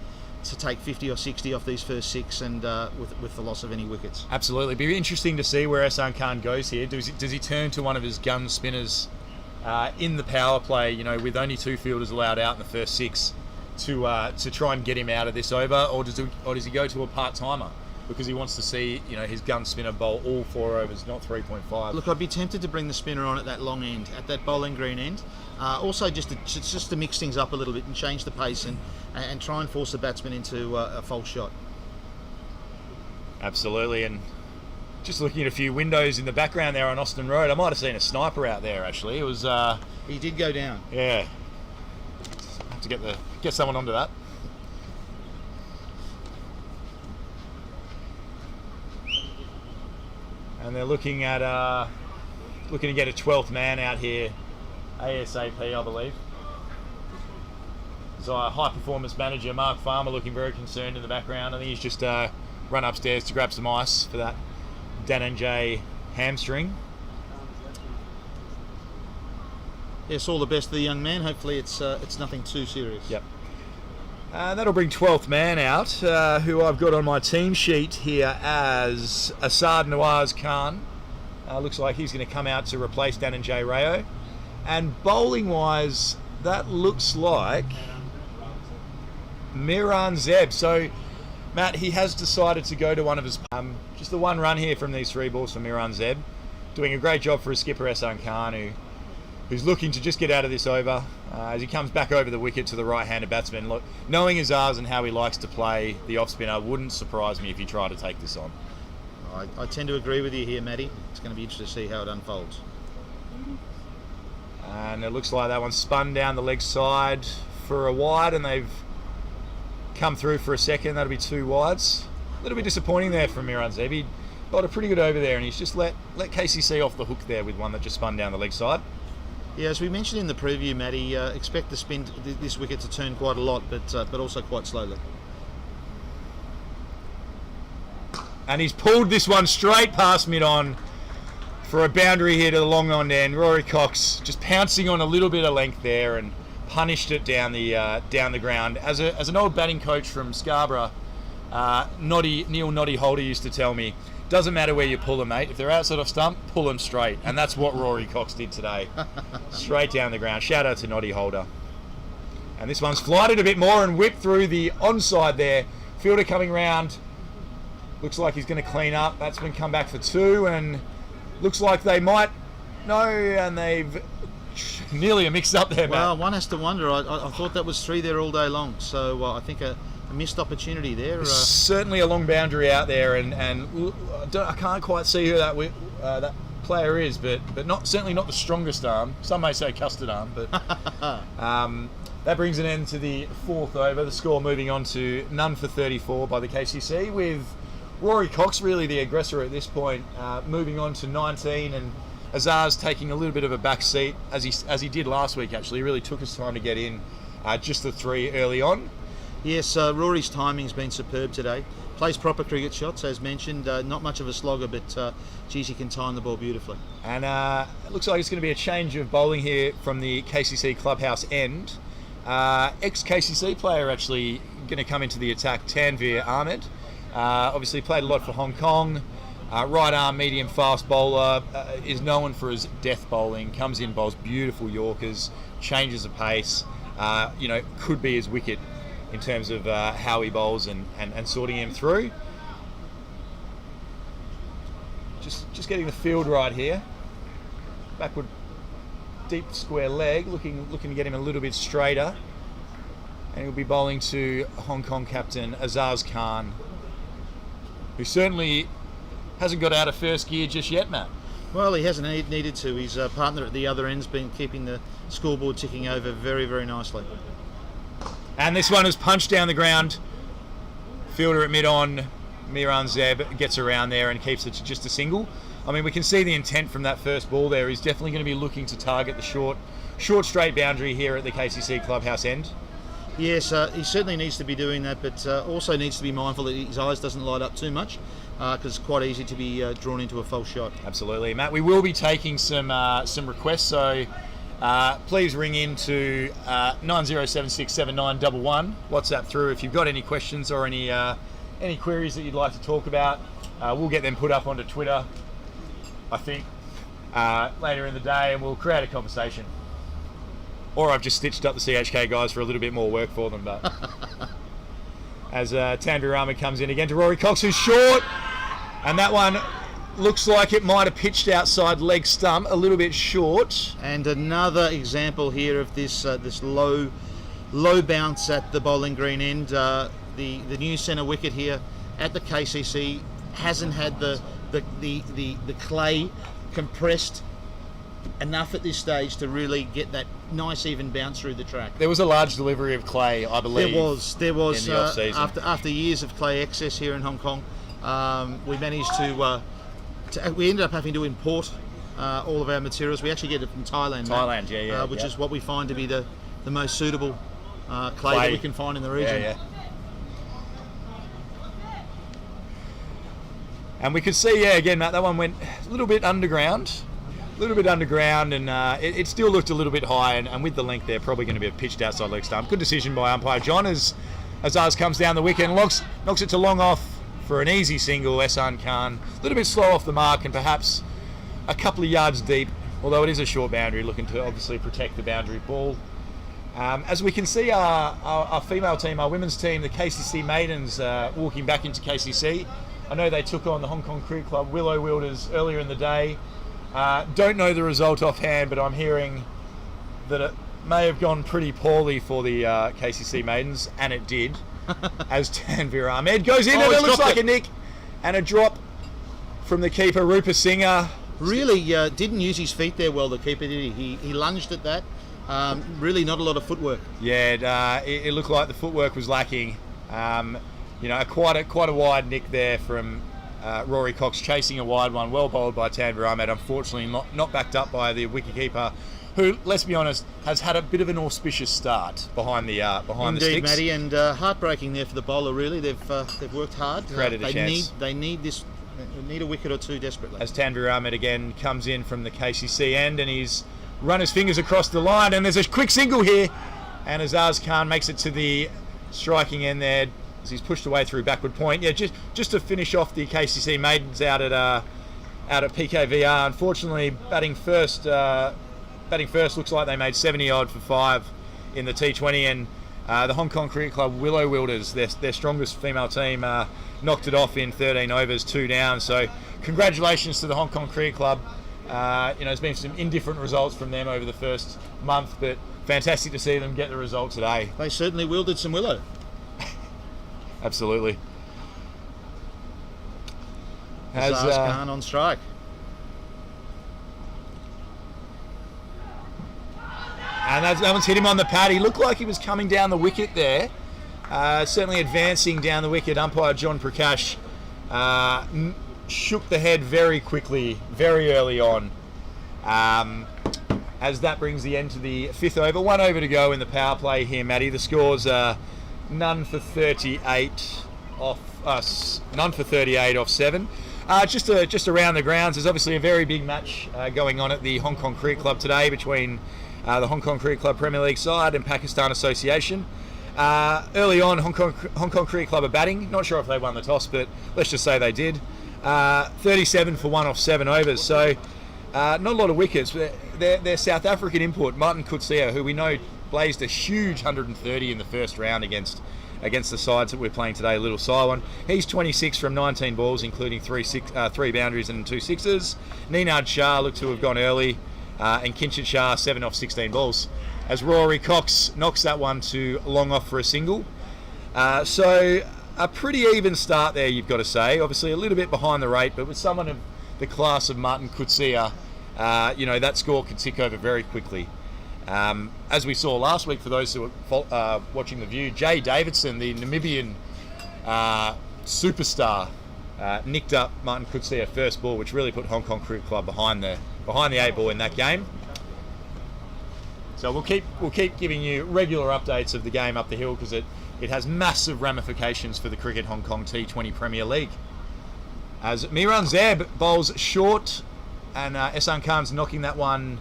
take 50 or 60 off these first 6 and with the loss of any wickets. Absolutely. It'd be interesting to see where Ehsan Khan goes here. Does he turn to one of his gun spinners in the power play, with only 2 fielders allowed out in the first 6 to try and get him out of this over, or does he go to a part-timer because he wants to see his gun spinner bowl all 4 overs, not 3.5? Look, I'd be tempted to bring the spinner on at that long end, at that bowling green end. Also, just to mix things up a little bit and change the pace and try and force the batsman into a false shot. Absolutely, and just looking at a few windows in the background there on Austin Road, I might have seen a sniper out there. Actually, it was. He did go down. Yeah. Have to get someone onto that. And they're looking to get a 12th man out here ASAP, I believe. So high performance manager Mark Farmer looking very concerned in the background. I think he's just run upstairs to grab some ice for that Danajay hamstring. Yes, all the best to the young man. Hopefully it's nothing too serious. Yep. That'll bring 12th man out, who I've got on my team sheet here as Asad Nawaz Khan. Looks like he's going to come out to replace Dhananjay Rayo. And bowling-wise, that looks like Miran Zeb. So, Matt, he has decided to go to one of his... just the one run here from these 3 balls for Miran Zeb. Doing a great job for his skipper, Ehsan Khan, who's looking to just get out of this over as he comes back over the wicket to the right-handed batsman. Look, knowing Azaz and how he likes to play the off-spinner, wouldn't surprise me if he tried to take this on. I tend to agree with you here, Matty. It's going to be interesting to see how it unfolds. And it looks like that one spun down the leg side for a wide, and they've come through for a second. That'll be 2 wides. A little bit disappointing there from Miran Zeb. He got a pretty good over there, and he's just let KCC off the hook there with one that just spun down the leg side. Yeah, as we mentioned in the preview, Matty, expect the spin this wicket to turn quite a lot, but also quite slowly. And he's pulled this one straight past mid-on for a boundary here to the long on end. Rory Cox just pouncing on a little bit of length there and punished it down the ground. As an old batting coach from Scarborough, Neil Noddy Holder used to tell me, doesn't matter where you pull them, mate. If they're outside of stump, pull them straight. And that's what Rory Cox did today. Straight down the ground. Shout out to Noddy Holder. And this one's flighted a bit more and whipped through the onside there. Fielder coming round. Looks like he's going to clean up. Batsman come back for 2, and looks like they might no, and they've nearly a mix-up there, Matt. Well, one has to wonder. I thought that was 3 there all day long, so I think a missed opportunity there. Certainly a long boundary out there, and I can't quite see who that player is, but certainly not the strongest arm. Some may say custard arm, but that brings an end to the 4th over. The score moving on to none for 34 by the KCC, with Rory Cox really the aggressor at this point, moving on to 19, and Azaz taking a little bit of a back seat as he did last week. Actually, he really took his time to get in, just the 3 early on. Yes, Rory's timing's been superb today. Plays proper cricket shots, as mentioned. Not much of a slogger, but geez, he can time the ball beautifully. And it looks like it's going to be a change of bowling here from the KCC clubhouse end. Ex-KCC player actually going to come into the attack, Tanveer Ahmed. Obviously played a lot for Hong Kong. Right arm, medium fast bowler, is known for his death bowling. Comes in, bowls beautiful Yorkers, changes of pace. Could be his wicket in terms of how he bowls and sorting him through. Just getting the field right here. Backward, deep square leg, looking to get him a little bit straighter. And he'll be bowling to Hong Kong captain Azaz Khan, who certainly hasn't got out of first gear just yet, Matt. Well, he hasn't needed to. His partner at the other end's been keeping the scoreboard ticking over very, very nicely. And this one is punched down the ground. Fielder at mid-on, Miran Zeb gets around there and keeps it to just a single. I mean, we can see the intent from that first ball there. He's definitely going to be looking to target the short straight boundary here at the KCC clubhouse end. Yes, he certainly needs to be doing that, but also needs to be mindful that his eyes doesn't light up too much, because it's quite easy to be drawn into a false shot. Absolutely, Matt. We will be taking some requests, so please ring in to 90767911. WhatsApp through if you've got any questions or any queries that you'd like to talk about. We'll get them put up onto Twitter, I think, later in the day, and we'll create a conversation. Or I've just stitched up the CHK guys for a little bit more work for them. But as Tanveer Ahmed comes in again to Rory Cox, who's short, and that one looks like it might have pitched outside leg stump, a little bit short. And another example here of this low bounce at the bowling green end. The new centre wicket here at the KCC hasn't had the clay compressed enough at this stage to really get that nice even bounce through the track. There was a large delivery of clay, I believe. There was in the off-season. after years of clay excess here in Hong Kong, we managed to we ended up having to import all of our materials. We actually get it from Thailand. Which is what we find to be the most suitable clay that we can find in the region. Yeah. And we could see, again, Matt, that one went a little bit underground, and it still looked a little bit high, and with the length there, probably going to be pitched outside leg stump. Good decision by umpire John, as Azaz comes down the wicket and knocks it to long off for an easy single. Ehsan Khan, a little bit slow off the mark and perhaps a couple of yards deep, although it is a short boundary, looking to obviously protect the boundary ball. As we can see, our female team, our women's team, the KCC Maidens, walking back into KCC. I know they took on the Hong Kong Cricket Club Willow Wilders earlier in the day. Don't know the result offhand, but I'm hearing that it may have gone pretty poorly for the KCC Maidens, and it did. As Tanvir Ahmed goes in, and it looks like a nick and a drop from the keeper, Rupa Singer. Really didn't use his feet there well, the keeper, did he? He lunged at that. Really not a lot of footwork. Yeah, it looked like the footwork was lacking. Quite a wide nick there from Rory Cox, chasing a wide one, well bowled by Tanvir Ahmed. Unfortunately, not backed up by the wicketkeeper, who, let's be honest, has had a bit of an auspicious start behind the Indeed, the sticks. Matty, and heartbreaking there for the bowler. Really, they've worked hard. Created a chance. They need a wicket or two desperately. As Tanvir Ahmed again comes in from the KCC end, and he's run his fingers across the line, and there's a quick single here, and Azaz Khan makes it to the striking end there as he's pushed away through backward point. Yeah, just to finish off the KCC Maidens out at PKVR. Unfortunately, batting first looks like they made 70 odd for 5 in the T20, and the Hong Kong Cricket Club Willow Wilders, their strongest female team, knocked it off in 13 overs, 2 down. So congratulations to the Hong Kong Cricket Club. There's been some indifferent results from them over the first month, but fantastic to see them get the result today. They certainly wielded some willow. Absolutely. Azaz Khan on strike. And that one's hit him on the pad. He looked like he was coming down the wicket there. Certainly advancing down the wicket. Umpire John Prakash shook the head very quickly, very early on. As that brings the end to the 5th over. 1 over to go in the power play here, Matty. The scores are none for 38 off 7. Just around the grounds, there's obviously a very big match going on at the Hong Kong Cricket Club today between the Hong Kong Cricket Club Premier League side and Pakistan Association. Early on, Hong Kong Cricket Club are batting. Not sure if they won the toss, but let's just say they did. 37 for 1 off 7 overs. So not a lot of wickets. Their South African import, Martin Coetzee, who we know blazed a huge 130 in the first round against the sides that we're playing today, Little Siwan. He's 26 from 19 balls, including 3 boundaries and 2 sixes. Ninad Shah looked to have gone early, and Kinchin Shah 7 off 16 balls. As Rory Cox knocks that one to long off for a single. So a pretty even start there, you've got to say. Obviously a little bit behind the rate, but with someone of the class of Martin Coetzee, that score could tick over very quickly. As we saw last week, for those who are watching The View, Jay Davidson, the Namibian superstar, nicked up Martin Coetzee first ball, which really put Hong Kong Cricket Club behind the 8 ball in that game. So we'll keep giving you regular updates of the game up the hill, because it has massive ramifications for the Cricket Hong Kong T20 Premier League. As Miran Zeb bowls short, and Ehsan Khan's knocking that one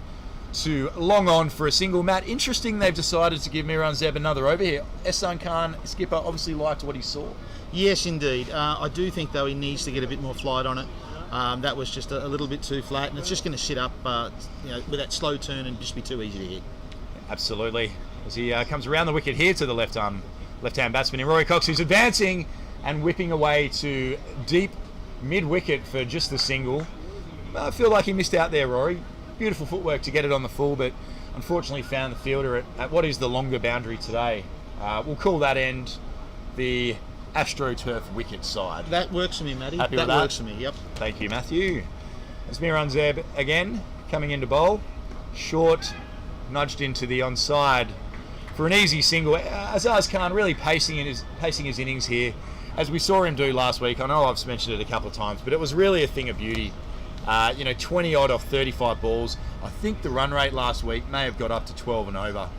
to long on for a single. Matt, interesting they've decided to give Miran Zeb another over here. Ehsan Khan, skipper, obviously liked what he saw. Yes, indeed. I do think, though, he needs to get a bit more flight on it. That was just a little bit too flat, and it's just going to sit up with that slow turn and just be too easy to hit. Absolutely. As he comes around the wicket here to the left-hand batsman in Rory Cox, who's advancing and whipping away to deep mid-wicket for just the single. I feel like he missed out there, Rory. Beautiful footwork to get it on the full, but unfortunately found the fielder at what is the longer boundary today. We'll call that end the AstroTurf wicket side. That works for me, Matty. Happy with that? Works for me, yep. Thank you, Matthew. As Miran Zeb again coming into bowl. Short, nudged into the onside for an easy single. Azaz Khan really pacing his innings here, as we saw him do last week. I know I've mentioned it a couple of times, but it was really a thing of beauty. 20 odd off 35 balls. I think the run rate last week may have got up to 12 and over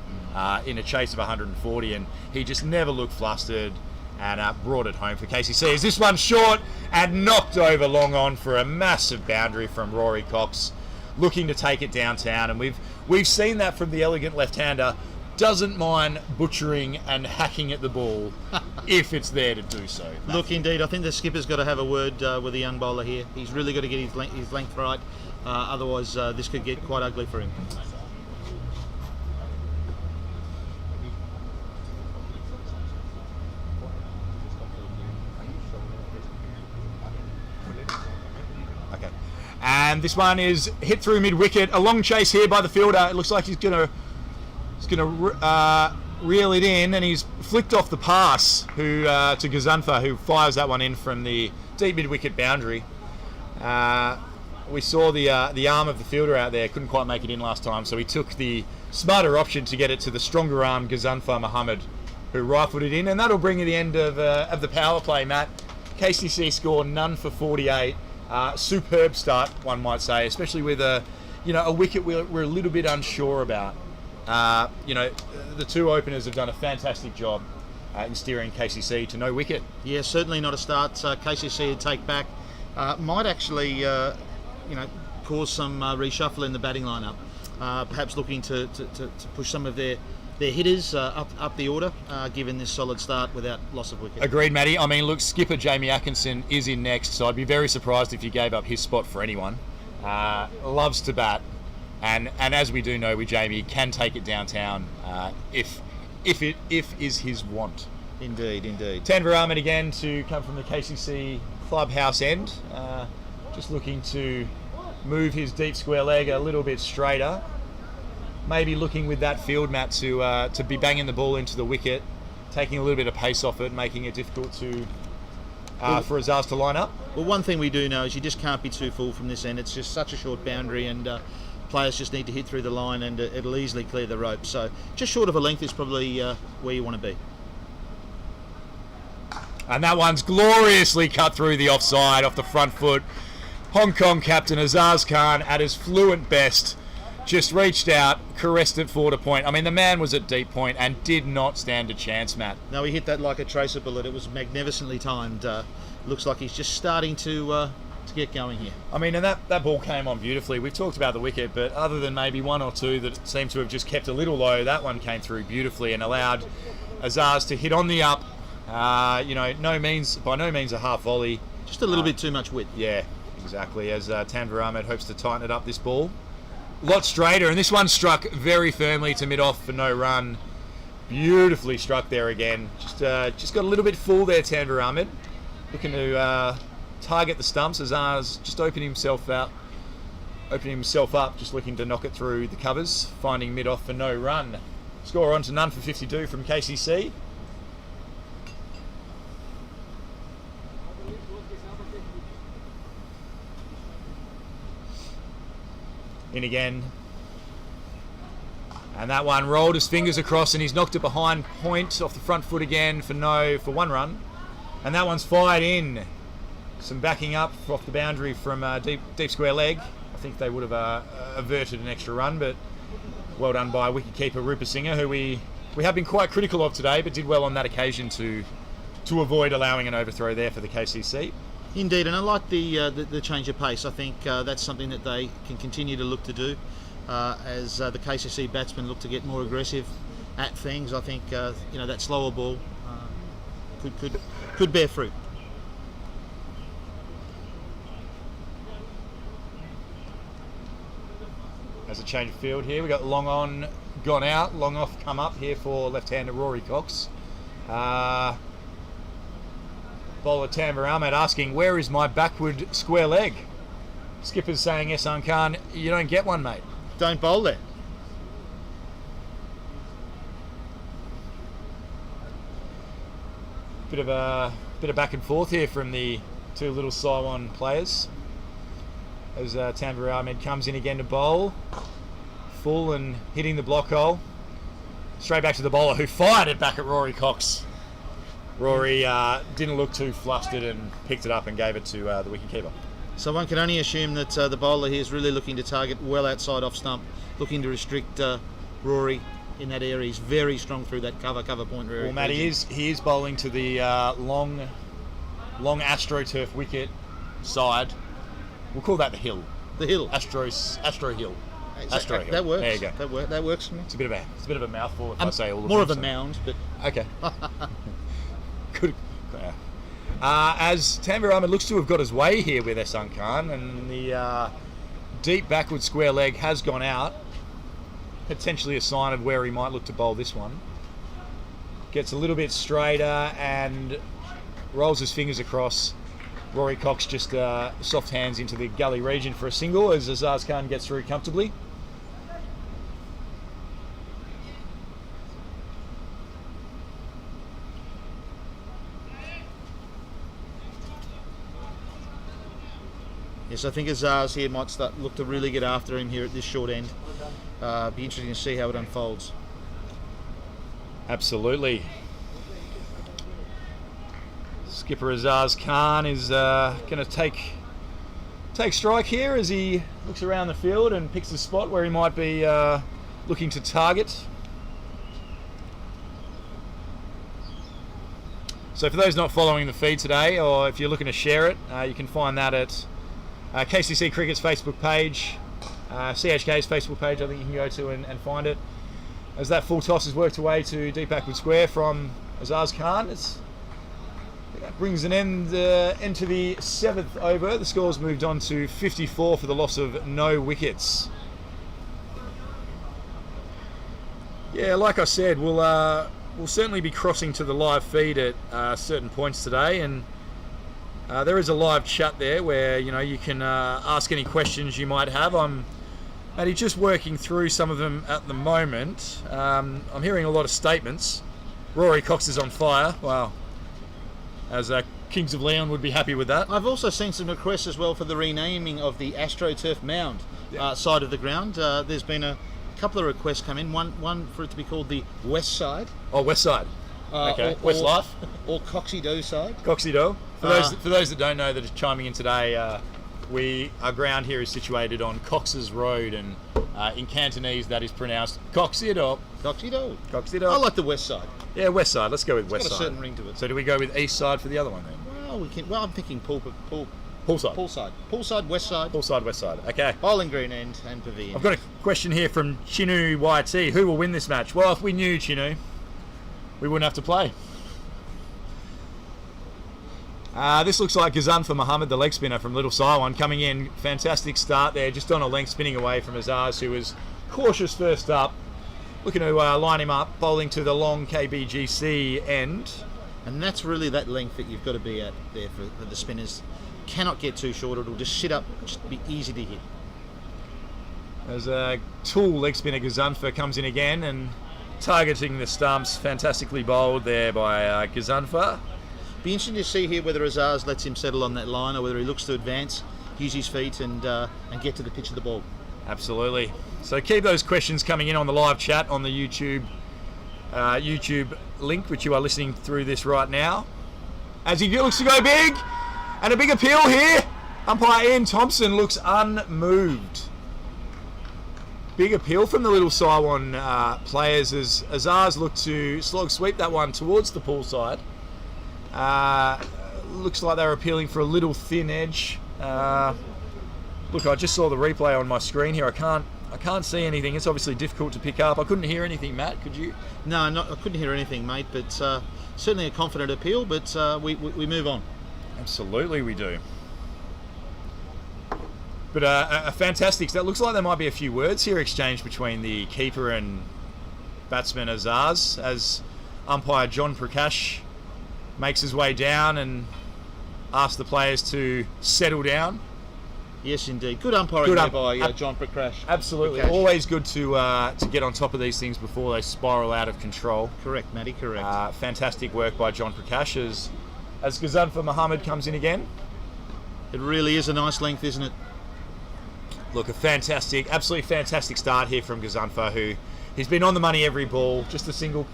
in a chase of 140, and he just never looked flustered and brought it home for KCC. As this one short and knocked over long on for a massive boundary from Rory Cox, looking to take it downtown. And we've seen that from the elegant left-hander doesn't mind butchering and hacking at the ball if it's there to do so. Look, indeed, I think the skipper's got to have a word with the young bowler here. He's really got to get his length right, otherwise this could get quite ugly for him. Okay, and this one is hit through mid-wicket. A long chase here by the fielder. It looks like he's going to reel it in, and he's flicked off the pass to Gazantha, who fires that one in from the deep mid-wicket boundary. We saw the arm of the fielder out there, couldn't quite make it in last time, so he took the smarter option to get it to the stronger arm, Gazantha Muhammad, who rifled it in, and that'll bring you the end of the power play, Matt. KCC score none for 48. Superb start, one might say, especially with a wicket we're a little bit unsure about. The two openers have done a fantastic job in steering KCC to no wicket. Yeah, certainly not a start. KCC to take back might actually, cause some reshuffle in the batting lineup. Perhaps looking to push some of their hitters up the order, given this solid start without loss of wicket. Agreed, Matty. I mean, look, skipper Jamie Atkinson is in next, so I'd be very surprised if you gave up his spot for anyone. Loves to bat. And as we do know with Jamie, can take it downtown if is his want. Indeed. Tanvir Ahmed again to come from the KCC clubhouse end, just looking to move his deep square leg a little bit straighter. Maybe looking with that field, Matt, to be banging the ball into the wicket, taking a little bit of pace off it, making it difficult for Azaz to line up. Well, one thing we do know is you just can't be too full from this end. It's just such a short boundary, and players just need to hit through the line, and it'll easily clear the rope. So just short of a length is probably where you want to be. And that one's gloriously cut through the offside off the front foot. Hong Kong captain Azaz Khan at his fluent best just reached out, caressed it forward to point. I mean, the man was at deep point and did not stand a chance, Matt. No, he hit that like a tracer bullet. It was magnificently timed. Looks like he's just starting to get going here. I mean, and that ball came on beautifully. We've talked about the wicket, but other than maybe one or two that seemed to have just kept a little low, that one came through beautifully and allowed Azaz to hit on the up. By no means a half volley. Just a little bit too much width. Yeah, exactly. As Tanvir Ahmed hopes to tighten it up this ball. A lot straighter, and this one struck very firmly to mid-off for no run. Beautifully struck there again. Just got a little bit full there, Tanvir Ahmed. Looking to target the stumps. Azaz just opening himself up, just looking to knock it through the covers, finding mid-off for no run. Score on to none for 52 from KCC. In again, and that one rolled his fingers across, and he's knocked it behind point off the front foot again for one run, and that one's fired in. Some backing up off the boundary from deep square leg. I think they would have averted an extra run, but well done by wicketkeeper Rupa Singha, who we have been quite critical of today, but did well on that occasion to avoid allowing an overthrow there for the KCC. Indeed, and I like the change of pace. I think that's something that they can continue to look to do as the KCC batsmen look to get more aggressive at things. I think that slower ball could bear fruit. As a change of field here, we got long on, gone out, long off, come up here for left-hander Rory Cox. Bowler Tanvir Ahmed asking, where is my backward square leg? Skipper's saying, Ehsan Khan, you don't get one, mate. Don't bowl there. Bit of back and forth here from the two little Saiwan players. As Tanvir Ahmed comes in again to bowl. Full and hitting the block hole. Straight back to the bowler, who fired it back at Rory Cox. Rory didn't look too flustered and picked it up and gave it to the wicketkeeper. So one can only assume that the bowler here is really looking to target well outside off stump, looking to restrict Rory in that area. He's very strong through that cover point. Well, Matt, he is bowling to the long AstroTurf wicket side. We'll call that the hill. The hill. Astro Hill. Astro Hill. That works. There you go. That works for me. It's a bit of a mouthful if I say all of More them, of a mound, but Okay. Good. As Tanvir Ahmed looks to have got his way here with Ehsan Khan, and the deep backward square leg has gone out. Potentially a sign of where he might look to bowl this one. Gets a little bit straighter and rolls his fingers across. Rory Cox just soft hands into the gully region for a single as Azaz Khan gets through comfortably. yes, I think Azaz here might look to really get after him here at this short end. Be interesting to see how it unfolds. Absolutely. Skipper Azaz Khan is going to take strike here as he looks around the field and picks a spot where he might be looking to target. So for those not following the feed today, or if you're looking to share it, you can find that at KCC Cricket's Facebook page, CHK's Facebook page. I think you can go to and find it. As that full toss has worked away to deep backward square from Azaz Khan, that brings an end to the 7th over. The score's moved on to 54 for the loss of no wickets. Yeah, like I said, we'll certainly be crossing to the live feed at certain points today, and there is a live chat there where you can ask any questions you might have. I'm just working through some of them at the moment. I'm hearing a lot of statements. Rory Cox is on fire. Wow. As Kings of Leon would be happy with that. I've also seen some requests as well for the renaming of the AstroTurf mound side of the ground. There's been a couple of requests come in. One for it to be called the West Side. Oh, West Side. Okay. West Life. Or Coxie Doe Side. Coxie Doe. For those that don't know that are chiming in today, our ground here is situated on Cox's Road, and in Cantonese that is pronounced Coxie Doe. Coxie Doe. Coxie Doe. I like the West Side. Yeah, West Side. Let's go with West Side. It's got a certain ring to it. So do we go with East Side for the other one then? Well, I'm thinking poolside. Poolside, West Side. Poolside, West Side. Okay. Bowling Green and Pavilion. I've got a question here from Chinu YT. Who will win this match? Well, if we knew, Chinu, we wouldn't have to play. This looks like Ghazanfar Mohammed, the leg spinner from Little Saiwan, coming in. Fantastic start there, just on a length, spinning away from Azaz, who was cautious first up. Looking to line him up, bowling to the long KBGC end. And that's really that length that you've got to be at there for the spinners. Cannot get too short, it'll just sit up, just be easy to hit. As a tall leg spinner, Ghazanfar comes in again and targeting the stumps. Fantastically bowled there by Ghazanfar. Be interesting to see here whether Azaz lets him settle on that line or whether he looks to advance, use his feet and get to the pitch of the ball. Absolutely. So keep those questions coming in on the live chat on the YouTube link, which you are listening through this right now. As he looks to go big, and a big appeal here. Umpire Ian Thompson looks unmoved. Big appeal from the Little Saiwan players as Azaz look to slog sweep that one towards the pool side. Looks like they were appealing for a little thin edge. Look, I just saw the replay on my screen here. I can't see anything. It's obviously difficult to pick up. I couldn't hear anything, Matt. Could you? No, I couldn't hear anything, mate. But certainly a confident appeal. But we move on. Absolutely, we do. But a fantastic. That looks like there might be a few words here exchanged between the keeper and batsman Azaz as umpire John Prakash makes his way down and asks the players to settle down. Yes, indeed. Good umpiring there by John Prakash. Absolutely. Prakash. Always good to get on top of these things before they spiral out of control. Correct, Matty, correct. Fantastic work by John Prakash as Ghazanfar Mohammed comes in again. It really is a nice length, isn't it? Look, absolutely fantastic start here from Ghazanfar, who he's been on the money every ball. Just a single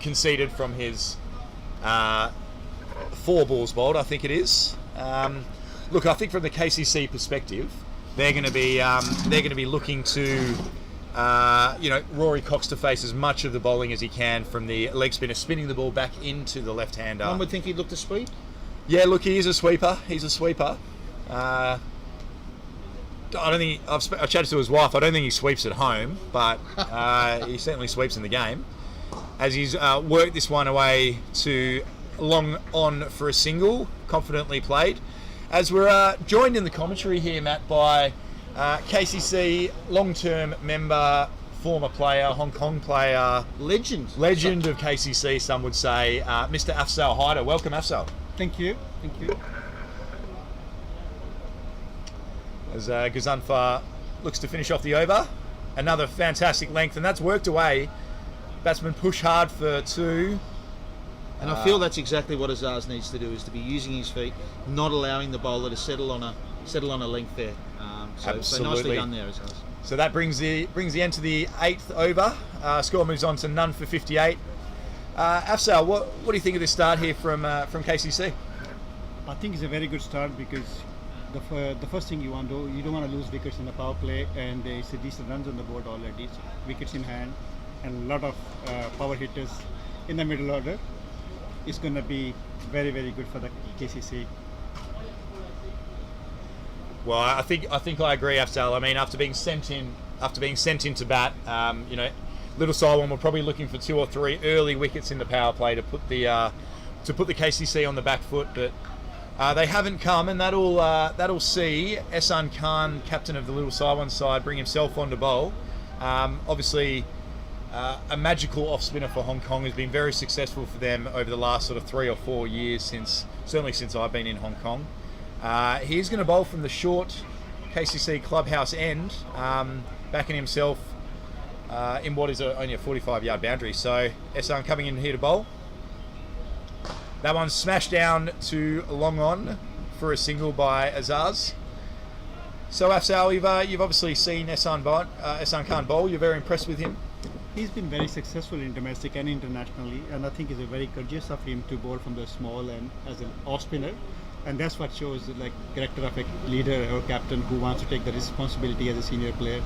conceded from his 4 balls bowled, I think it is. Look, I think from the KCC perspective, they're going to be looking to Rory Cox to face as much of the bowling as he can from the leg spinner, spinning the ball back into the left-hander. One would think he'd look to sweep. Yeah, look, he is a sweeper. He's a sweeper. I don't think I've chatted to his wife. I don't think he sweeps at home, but he certainly sweeps in the game. As he's worked this one away to long on for a single, confidently played. As we're joined in the commentary here, Matt, by KCC long-term member, former player, Hong Kong player, legend of KCC, some would say, Mr. Afzal Haider. Welcome, Afzal. Thank you. As Gazanfa looks to finish off the over. Another fantastic length, and that's worked away. Batsman push hard for 2. And I feel that's exactly what Azaz needs to do, is to be using his feet, not allowing the bowler to settle on a length there. So nicely done there, Azaz. So that brings the end to the 8th over. Score moves on to none for 58. Afzal, what do you think of this start here from KCC? I think it's a very good start because the first thing you don't want to lose wickets in the power play, and it's a decent runs on the board already. So wickets in hand, and a lot of power hitters in the middle order. It's going to be very, very good for the KCC. Well, I think I agree, Afzal. I mean, after being sent in to bat, Little Siwan were probably looking for 2 or 3 early wickets in the power play to put the KCC on the back foot, but they haven't come, and that'll see Ehsan Khan, captain of the Little Siwan side, bring himself on to bowl. Obviously, a magical off-spinner for Hong Kong, has been very successful for them over the last sort of 3 or 4 years, certainly since I've been in Hong Kong. He's going to bowl from the short KCC clubhouse end, backing himself in what is only a 45-yard boundary. So Ehsan coming in here to bowl. That one's smashed down to long on for a single by Azaz. So Afzal, you've obviously seen Ehsan Khan bowl. You're very impressed with him. He's been very successful in domestic and internationally, and I think it's a very courteous of him to bowl from the small and as an off spinner, and that's what shows like character of a leader or captain who wants to take the responsibility as a senior player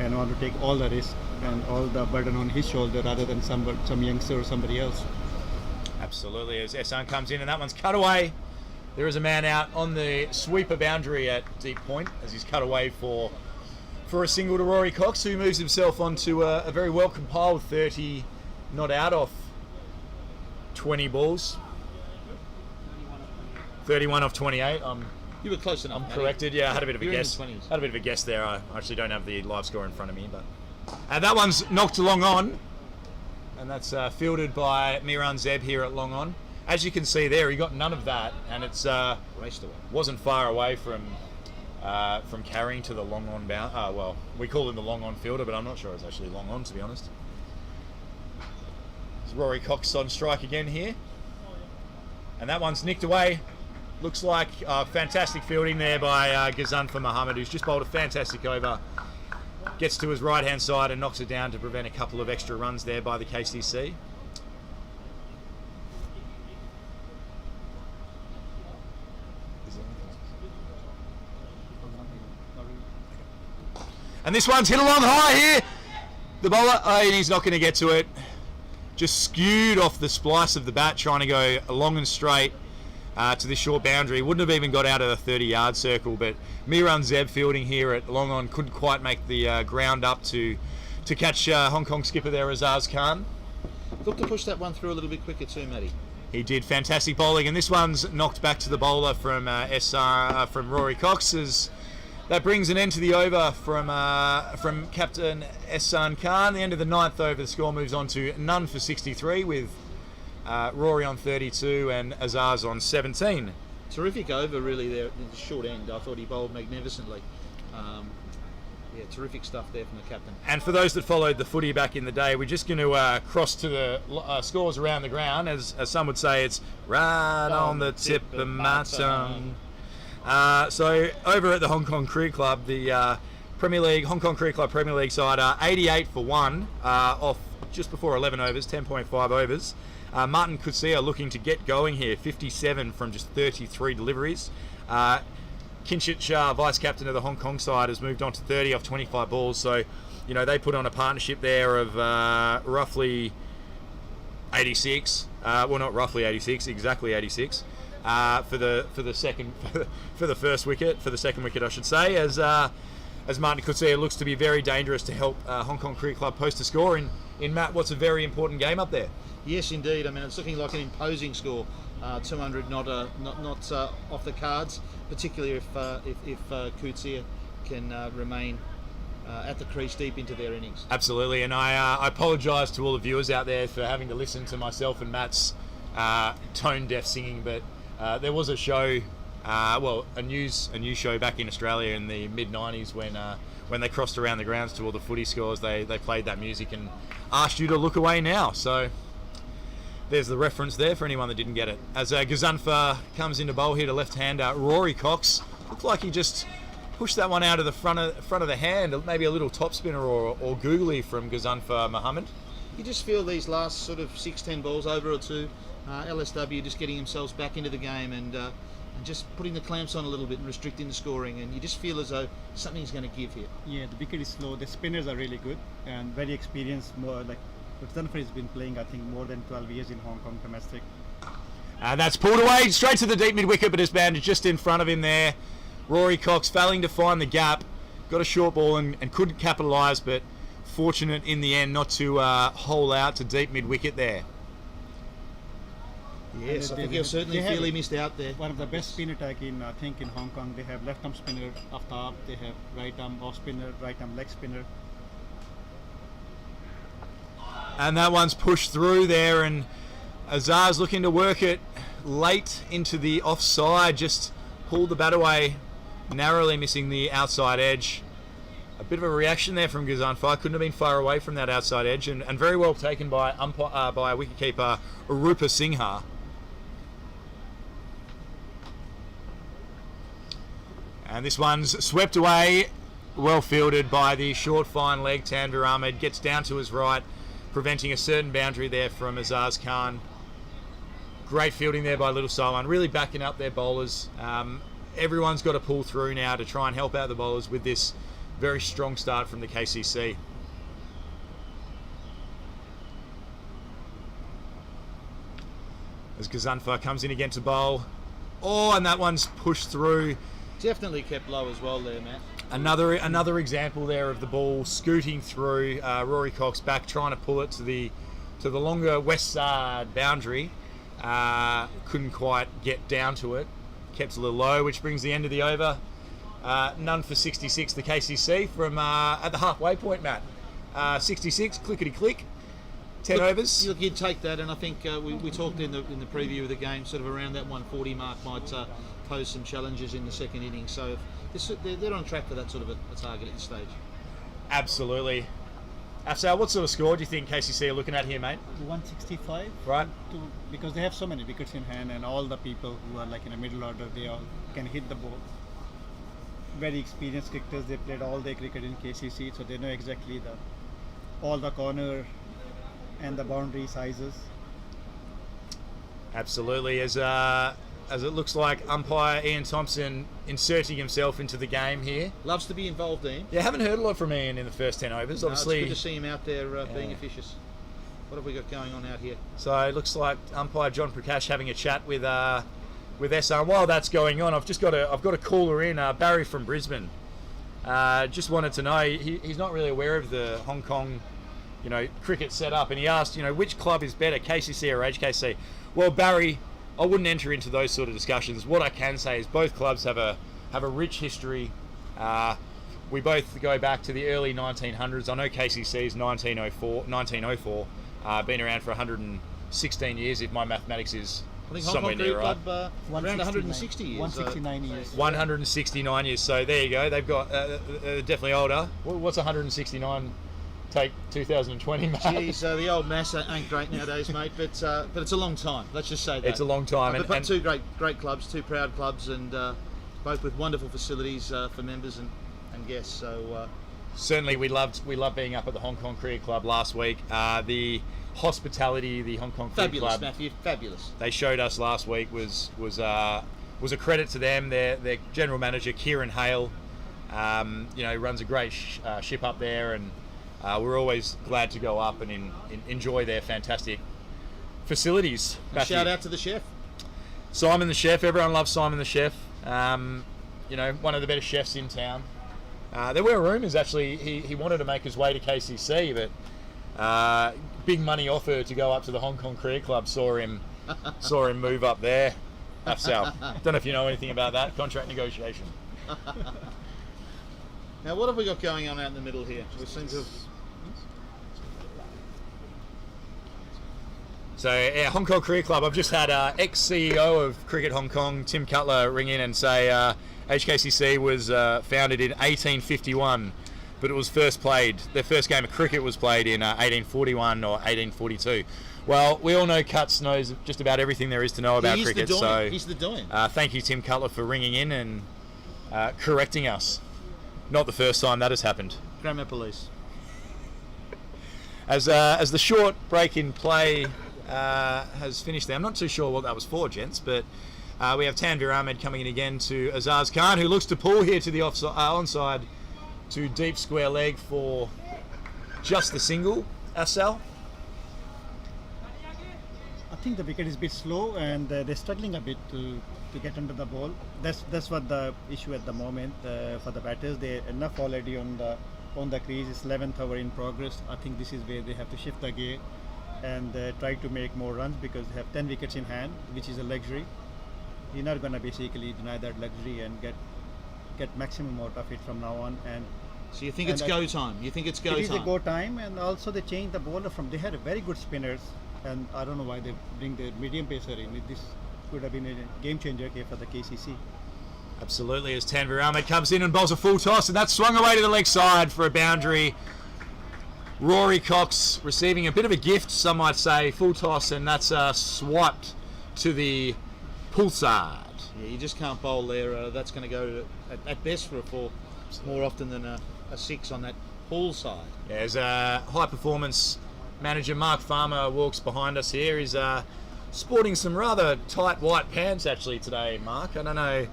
and want to take all the risk and all the burden on his shoulder rather than some youngster or somebody else. Absolutely, as Ehsan comes in, and that one's cut away. There is a man out on the sweeper boundary at deep point as he's cut away for a single to Rory Cox, who moves himself onto a very well compiled 30, not out off 20 balls. 31 off 28. You were close enough. I'm corrected. Yeah, I had a bit of a You're in guess. the 20s. Had a bit of a guess there. I actually don't have the live score in front of me, but that one's knocked to long on, and that's fielded by Miran Zeb here at long on. As you can see there, he got none of that, and it's Raced away. wasn't far away from carrying to the long on bound. Well, we call him the long on fielder, but I'm not sure it's actually long on, to be honest. It's Rory Cox on strike again here, and that one's nicked away. Looks like fantastic fielding there by Gazanfa Mohammed, who's just bowled a fantastic over. Gets to his right hand side and knocks it down to prevent a couple of extra runs there by the KCC. And this one's hit along high here. The bowler, he's not going to get to it. Just skewed off the splice of the bat, trying to go long and straight to this short boundary. Wouldn't have even got out of the 30-yard circle, but Miran Zeb fielding here at long on couldn't quite make the ground up to catch Hong Kong skipper there, Azaz Khan. Look to push that one through a little bit quicker too, Matty. He did fantastic bowling, and this one's knocked back to the bowler from from Rory Cox. That brings an end to the over from Captain Ehsan Khan. The end of the 9th over, the score moves on to none for 63 with Rory on 32 and Azaz on 17. Terrific over really there at the short end. I thought he bowled magnificently. Terrific stuff there from the captain. And for those that followed the footy back in the day, we're just going to cross to the scores around the ground. As some would say, it's right on the tip of my tongue. So over at the Hong Kong Cricket Club, the Hong Kong Cricket Club Premier League side are 88 for 1 off just before 11 overs, 10.5 overs. Martin Kutsia looking to get going here, 57 from just 33 deliveries. Kinshit Shah, vice captain of the Hong Kong side, has moved on to 30 off 25 balls. So, they put on a partnership there of roughly 86. Well, not roughly 86, exactly 86. for the second wicket, I should say, as Martin Coetzee looks to be very dangerous to help Hong Kong Cricket Club post a score in Matt, what's a very important game up there. Yes, indeed. I mean, it's looking like an imposing score. 200 not off the cards, particularly if Coetzee can remain at the crease deep into their innings. Absolutely, and I apologise to all the viewers out there for having to listen to myself and Matt's tone-deaf singing, but there was a show, a news show back in Australia in the mid-90s when they crossed around the grounds to all the footy scores. They played that music and asked you to look away now. So there's the reference there for anyone that didn't get it. As Gazanfa comes into bowl here to left-hander Rory Cox, looked like he just pushed that one out of the front of the hand, maybe a little top spinner or googly from Gazanfa Mohammed. You just feel these last sort of 6-10 balls, over or two, LSW just getting themselves back into the game and just putting the clamps on a little bit and restricting the scoring, and you just feel as though something's going to give here. Yeah, the wicket is slow. The spinners are really good and very experienced. More like Zanfar has been playing, I think, more than 12 years in Hong Kong domestic. And that's pulled away straight to the deep mid wicket, but it's banded just in front of him there. Rory Cox failing to find the gap, got a short ball and couldn't capitalise, but fortunate in the end not to hole out to deep mid wicket there. Yes, I think he'll certainly feel he missed out there. One of the best spin attack in Hong Kong. They have left arm spinner Aftab, they have right arm off spinner, right arm leg spinner. And that one's pushed through there, and Azar's looking to work it late into the offside, just pulled the bat away, narrowly missing the outside edge. A bit of a reaction there from Gazanfa. Couldn't have been far away from that outside edge, and very well taken by wicketkeeper Arupa Singha. And this one's swept away, well fielded by the short fine leg Tanvir Ahmed. Gets down to his right, preventing a certain boundary there from Azaz Khan. Great fielding there by Little Solon, really backing up their bowlers. Everyone's got to pull through now to try and help out the bowlers with this very strong start from the KCC. As Gazanfa comes in again to bowl. Oh, and that one's pushed through. Definitely kept low as well there, Matt. Another example there of the ball scooting through. Rory Cox back trying to pull it to the longer west side boundary. Couldn't quite get down to it. Kept a little low, which brings the end of the over. None for 66, the KCC from at the halfway point, Matt. 66, clickety-click. 10 overs. Look, you'd take that, and I think we talked in the preview of the game, sort of around that 140 mark might pose some challenges in the second innings. So they're on track for that sort of a target at this stage. Absolutely. Afsal, what sort of score do you think KCC are looking at here, mate? 165. Right. Because they have so many wickets in hand, and all the people who are like in a middle order, they all can hit the ball. Very experienced cricketers. They played all their cricket in KCC, so they know exactly all the corner and the boundary sizes. Absolutely. As it looks like umpire Ian Thompson inserting himself into the game here. Loves to be involved, Ian. Yeah, haven't heard a lot from Ian in the first 10 overs. No, obviously, it's good to see him out there being officious. What have we got going on out here? So it looks like umpire John Prakash having a chat with SR. While that's going on, I've got a caller in, Barry from Brisbane. Just wanted to know, he's not really aware of the Hong Kong, cricket setup, and he asked, which club is better, KCC or HKC? Well, Barry, I wouldn't enter into those sort of discussions. What I can say is both clubs have a rich history. We both go back to the early 1900s. I know KCC's 1904. Been around for 116 years, if my mathematics is I think somewhere Hong Kong near right. Club around 160 years. 169 years. 169 years. So there you go. They've got definitely older. What's 169? Take 2020, mate. Geez, the old maths ain't great nowadays, mate. But it's a long time. Let's just say that it's a long time. But two great clubs, two proud clubs, and both with wonderful facilities for members and guests. So certainly, we loved being up at the Hong Kong Cricket Club last week. The hospitality, the Hong Kong Cricket Club, Matthew, fabulous. They showed us last week was a credit to them. Their general manager Kieran Hale, runs a great ship up there, and we're always glad to go up and enjoy their fantastic facilities. Shout out to the chef. Simon the chef. Everyone loves Simon the chef. You know, one of the better chefs in town. There were rumours actually he wanted to make his way to KCC, but big money offer to go up to the Hong Kong Cricket Club saw him move up there. Afsal. Don't know if you know anything about that contract negotiation. Now, what have we got going on out in the middle here? We seem to have... So, yeah, Hong Kong Cricket Club. I've just had ex-CEO of Cricket Hong Kong, Tim Cutler, ring in and say HKCC was founded in 1851, but it was first played. Their first game of cricket was played in 1841 or 1842. Well, we all know Cuts knows just about everything there is to know about cricket. So he's the doyen. Thank you, Tim Cutler, for ringing in and correcting us. Not the first time that has happened. Grammar police. As the short break in play has finished there, I'm not too sure what that was for, gents, but we have Tanvir Ahmed coming in again to Azaz Khan, who looks to pull here to the onside to deep square leg for just the single. Asal? I think the wicket is a bit slow and they're struggling a bit to get under the ball. That's what the issue at the moment for the batters. They're enough already on the crease. It's 11th over in progress. I think this is where they have to shift the gear and try to make more runs because they have 10 wickets in hand, which is a luxury. You're not going to basically deny that luxury and get maximum out of it from now on. And so you think it's go time? You think it's go time? It is a go time, and also they changed the bowler from. They had a very good spinners, and I don't know why they bring the medium pacer in. This could have been a game changer here for the KCC. Absolutely, as Tanvir Ahmed comes in and bowls a full toss, and that's swung away to the leg side for a boundary. Rory Cox receiving a bit of a gift, some might say, full toss, and that's swiped to the pull side. Yeah, you just can't bowl there. That's going to go at best for a 4, more often than a 6 on that pull side. Yeah, as high performance manager Mark Farmer walks behind us here, he's sporting some rather tight white pants actually today, Mark. I don't know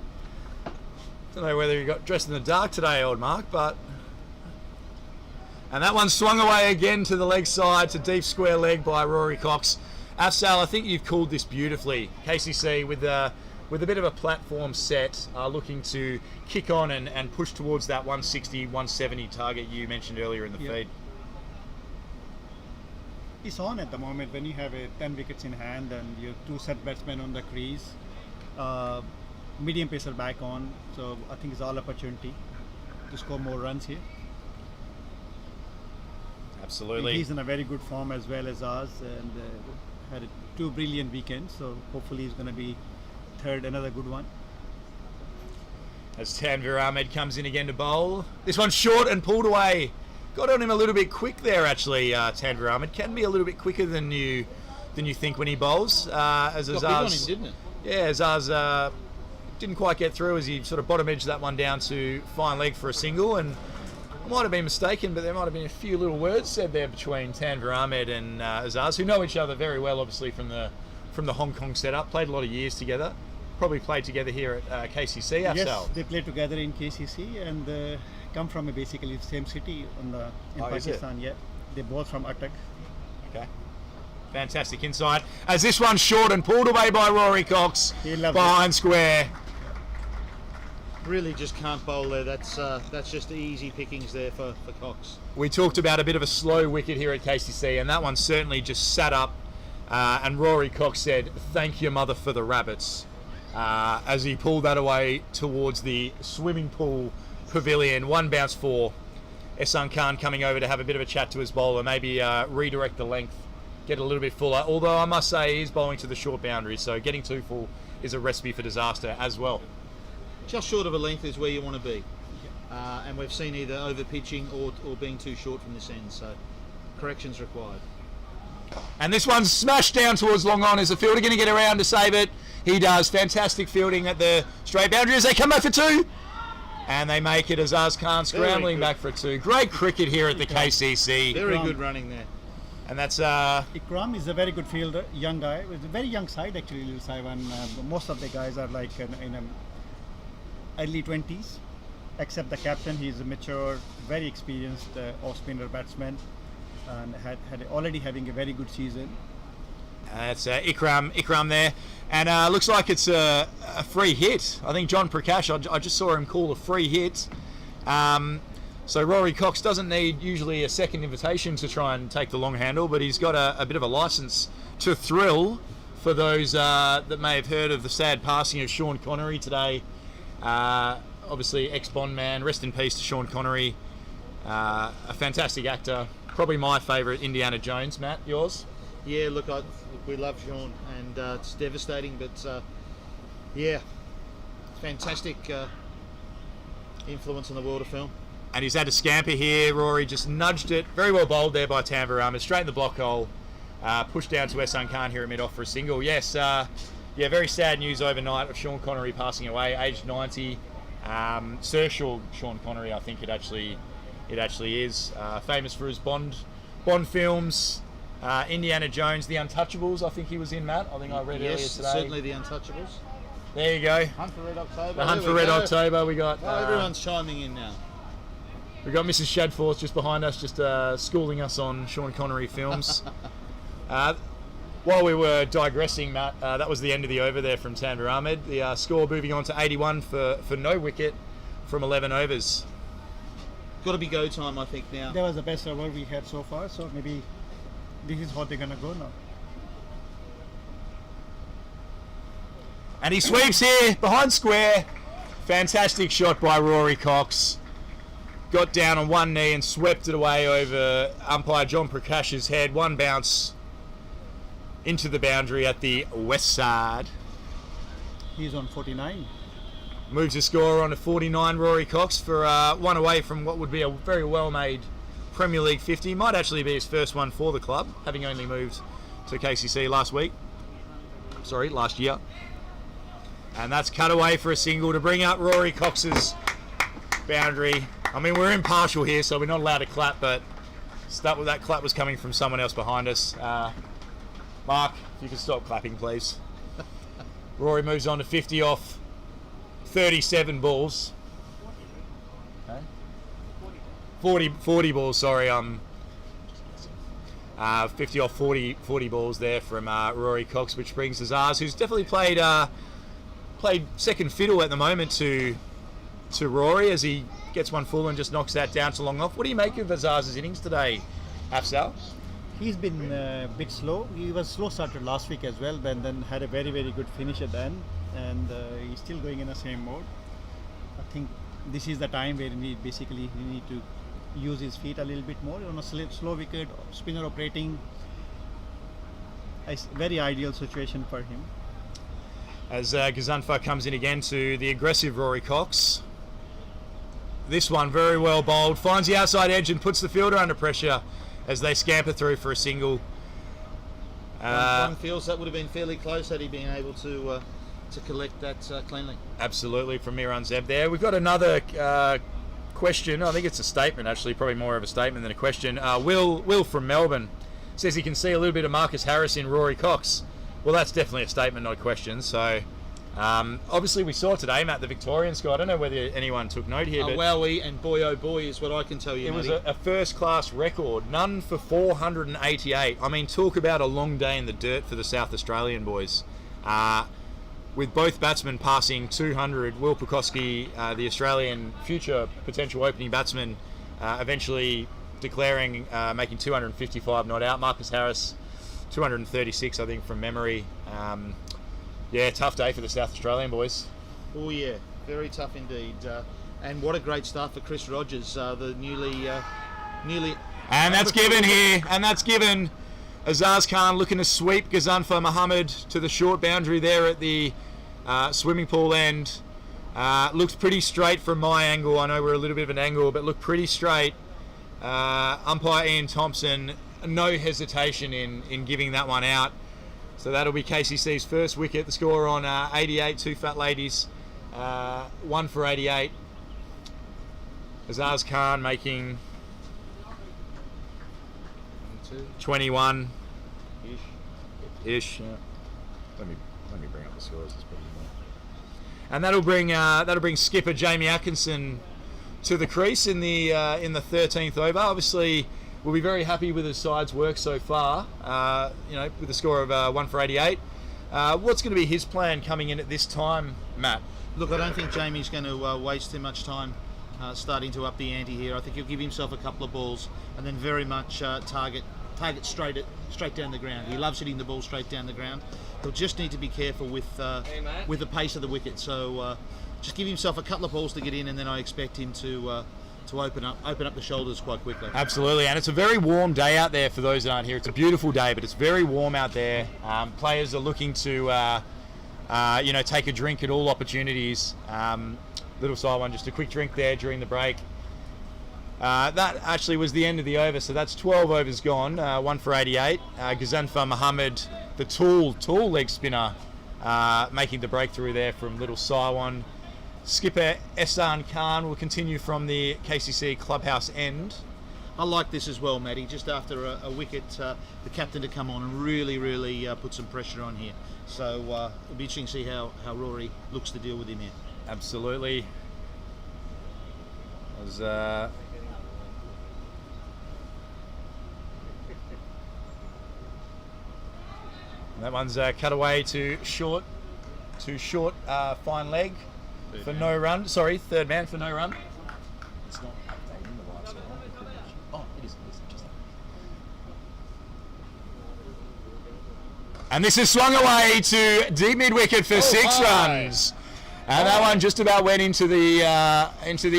whether you got dressed in the dark today, old Mark, but... And that one swung away again to the leg side to deep square leg by Rory Cox. Afsal, I think you've called this beautifully. KCC with a bit of a platform set, are looking to kick on and push towards that 160, 170 target you mentioned earlier in the feed. It's on at the moment when you have 10 wickets in hand and you have 2 set batsmen on the crease. Medium pacer back on, so I think it's all opportunity to score more runs here. Absolutely. He's in a very good form as well as ours, and had 2 brilliant weekends, so hopefully he's going to be another good one. As Tanvir Ahmed comes in again to bowl. This one's short and pulled away. Got on him a little bit quick there actually, Tanvir Ahmed. Can be a little bit quicker than you think when he bowls. As Got big on him, didn't it? Yeah, Azaz didn't quite get through as he sort of bottom edged that one down to fine leg for a single, and I might have been mistaken, but there might have been a few little words said there between Tanvir Ahmed and Azaz, who know each other very well, obviously from the Hong Kong setup. Played a lot of years together. Probably played together here at KCC. Yes, Afsal. they played together in KCC and come from basically the same city in Pakistan. Yeah, they're both from Atkinson. Okay. Fantastic insight. As this one's short and pulled away by Rory Cox behind square. Really just can't bowl there. That's just easy pickings there for Cox. We talked about a bit of a slow wicket here at KCC, and that one certainly just sat up. And Rory Cox said, "Thank your mother for the rabbits," as he pulled that away towards the swimming pool pavilion. One bounce for Ehsan Khan coming over to have a bit of a chat to his bowler, maybe redirect the length, get a little bit fuller. Although I must say he's bowling to the short boundary, so getting too full is a recipe for disaster as well. Just short of a length is where you want to be. And we've seen either over pitching or being too short from this end, so corrections required. And this one's smashed down towards long on. Is the fielder going to get around to save it? He does. Fantastic fielding at the straight boundary as they come back for 2. And they make it. Azaz Khan scrambling back for 2. Great cricket here at the KCC. Very good running there. And that's... Ikram is a very good fielder, young guy. With a very young side actually, Lil Saiwan. Most of the guys are like in early 20s, except the captain. He's a mature, very experienced off-spinner batsman, and had already having a very good season. That's Ikram there. And looks like it's a free hit. I think John Prakash, I just saw him call a free hit. So Rory Cox doesn't need usually a second invitation to try and take the long handle, but he's got a bit of a license to thrill for those that may have heard of the sad passing of Sean Connery today. Obviously ex-Bond man, rest in peace to Sean Connery. A fantastic actor, probably my favourite Indiana Jones. Matt, yours? Yeah, look, we love Sean, and it's devastating, but yeah, fantastic influence in the world of film. And he's had a scamper here. Rory just nudged it. Very well bowled there by Tamvarama. Straight in the block hole. Pushed down to Ehsan Khan here at mid-off for a single. Yes, yeah, very sad news overnight of Sean Connery passing away, aged 90. Sir Sean Connery, I think it actually is. Famous for his Bond films. Indiana Jones, The Untouchables, I think he was in, Matt. I think I read earlier today. Certainly The Untouchables. There you go. Hunt for Red October. The Hunt for Red October. We got. Oh, everyone's chiming in now. We've got Mrs. Shadforth just behind us, just schooling us on Sean Connery films. While we were digressing, Matt, that was the end of the over there from Tanvir Ahmed. The score moving on to 81 for no wicket from 11 overs. Got to be go time, I think, now. That was the best over we had so far, so maybe this is how they're going to go now. And he sweeps here, behind square. Fantastic shot by Rory Cox. Got down on one knee and swept it away over umpire John Prakash's head. One bounce into the boundary at the west side. He's on 49. Moves the score on to 49, Rory Cox, for one away from what would be a very well-made Premier League 50. Might actually be his first one for the club, having only moved to KCC last year. And that's cut away for a single to bring up Rory Cox's boundary. I mean, we're impartial here, so we're not allowed to clap, but that clap was coming from someone else behind us. Mark, if you could stop clapping, please. Rory moves on to 50 off 37 balls. Okay. 40 balls, sorry. 50 off 40 balls there from Rory Cox, which brings Azaz, who's definitely played second fiddle at the moment to Rory as he gets one full and just knocks that down to long off. What do you make of Azaz's innings today, Afzal? He's been a bit slow. He was slow started last week as well, but then had a very, very good finish at the end, and he's still going in the same mode. I think this is the time where he need to use his feet a little bit more on a slow wicket, spinner operating. A very ideal situation for him. As Gazanfa comes in again to the aggressive Rory Cox. This one very well bowled, finds the outside edge and puts the fielder under pressure as they scamper through for a single. One feels that would have been fairly close had he been able to collect that cleanly. Absolutely, from Miran Zeb there. We've got another question. I think it's a statement, actually, probably more of a statement than a question. Will from Melbourne says he can see a little bit of Marcus Harris in Rory Cox. Well, that's definitely a statement, not a question. So, obviously, we saw today, Matt, the Victorian score. I don't know whether anyone took note here. But wowie and boy oh boy is what I can tell you. It was a first-class record. None for 488. I mean, talk about a long day in the dirt for the South Australian boys. With both batsmen passing 200, Will Pukoski, the Australian future potential opening batsman, eventually declaring, making 255 not out. Marcus Harris, 236, I think, from memory. Yeah, tough day for the South Australian boys. Oh yeah, very tough indeed. And what a great start for Chris Rogers, the newly. And that's given here, and that's given. Azaz Khan looking to sweep Gazanfa Muhammad to the short boundary there at the swimming pool end. Looks pretty straight from my angle. I know we're a little bit of an angle, but looked pretty straight. Umpire Ian Thompson, no hesitation in giving that one out. So that'll be KCC's first wicket. The score on 88, two fat ladies, 1 for 88. Azaz Khan making 21 ish. Yeah. Let me bring up the scores. And that'll bring skipper Jamie Atkinson to the crease in the 13th over. Obviously, will be very happy with his side's work so far. With a score of 1 for 88. What's going to be his plan coming in at this time, Matt? Look, I don't think Jamie's going to waste too much time starting to up the ante here. I think he'll give himself a couple of balls and then very much target straight down the ground. He loves hitting the ball straight down the ground. He'll just need to be careful with the pace of the wicket. So just give himself a couple of balls to get in, and then I expect him to open up the shoulders quite quickly. Absolutely, and it's a very warm day out there for those that aren't here. It's a beautiful day, but it's very warm out there. Players are looking to take a drink at all opportunities. Little side one, just a quick drink there during the break. That actually was the end of the over, so that's 12 overs gone, 1 for 88. Ghazanfar Mohammed, the tall leg spinner, making the breakthrough there from Little Saiwan. Skipper Ehsan Khan will continue from the KCC clubhouse end. I like this as well, Matty. Just after a wicket, the captain to come on and really put some pressure on here. So it'll be interesting to see how Rory looks to deal with him here. Absolutely. That one's cut away to short, fine leg for no run. Sorry, third man for no run. It's not updating the live score. Oh, it is. Just and this is swung away to deep mid wicket for 6 runs. And that one just about went into the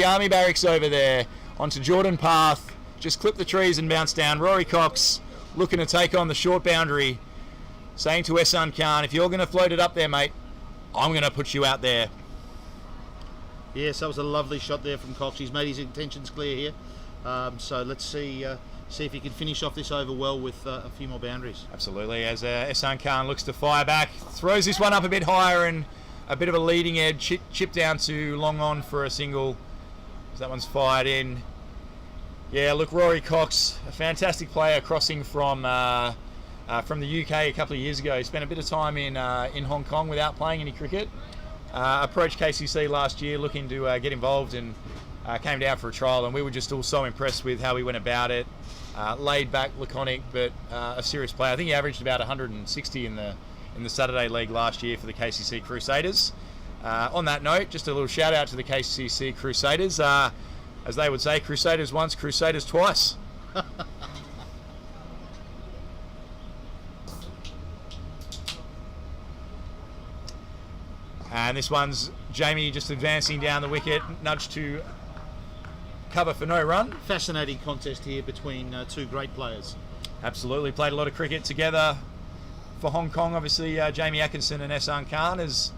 army barracks over there, onto Jordan Path. Just clipped the trees and bounced down. Rory Cox looking to take on the short boundary, saying to Ehsan Khan, if you're going to float it up there, mate, I'm going to put you out there. Yes, that was a lovely shot there from Cox. He's made his intentions clear here. So let's see if he can finish off this over well with a few more boundaries. Absolutely, as Ehsan Khan looks to fire back, throws this one up a bit higher and a bit of a leading edge, chip down to long on for a single. That one's fired in. Yeah, look, Rory Cox, a fantastic player, crossing from the UK a couple of years ago. He spent a bit of time in Hong Kong without playing any cricket. Approached KCC last year looking to get involved, and came down for a trial, and we were just all so impressed with how he went about it. Laid back, laconic, but a serious player. I think he averaged about 160 in the Saturday League last year for the KCC Crusaders. On that note, just a little shout out to the KCC Crusaders. As they would say, Crusaders once, Crusaders twice. And this one's Jamie just advancing down the wicket, nudge to cover for no run. Fascinating contest here between two great players. Absolutely, played a lot of cricket together for Hong Kong. Obviously, Jamie Atkinson and Ehsan Khan, as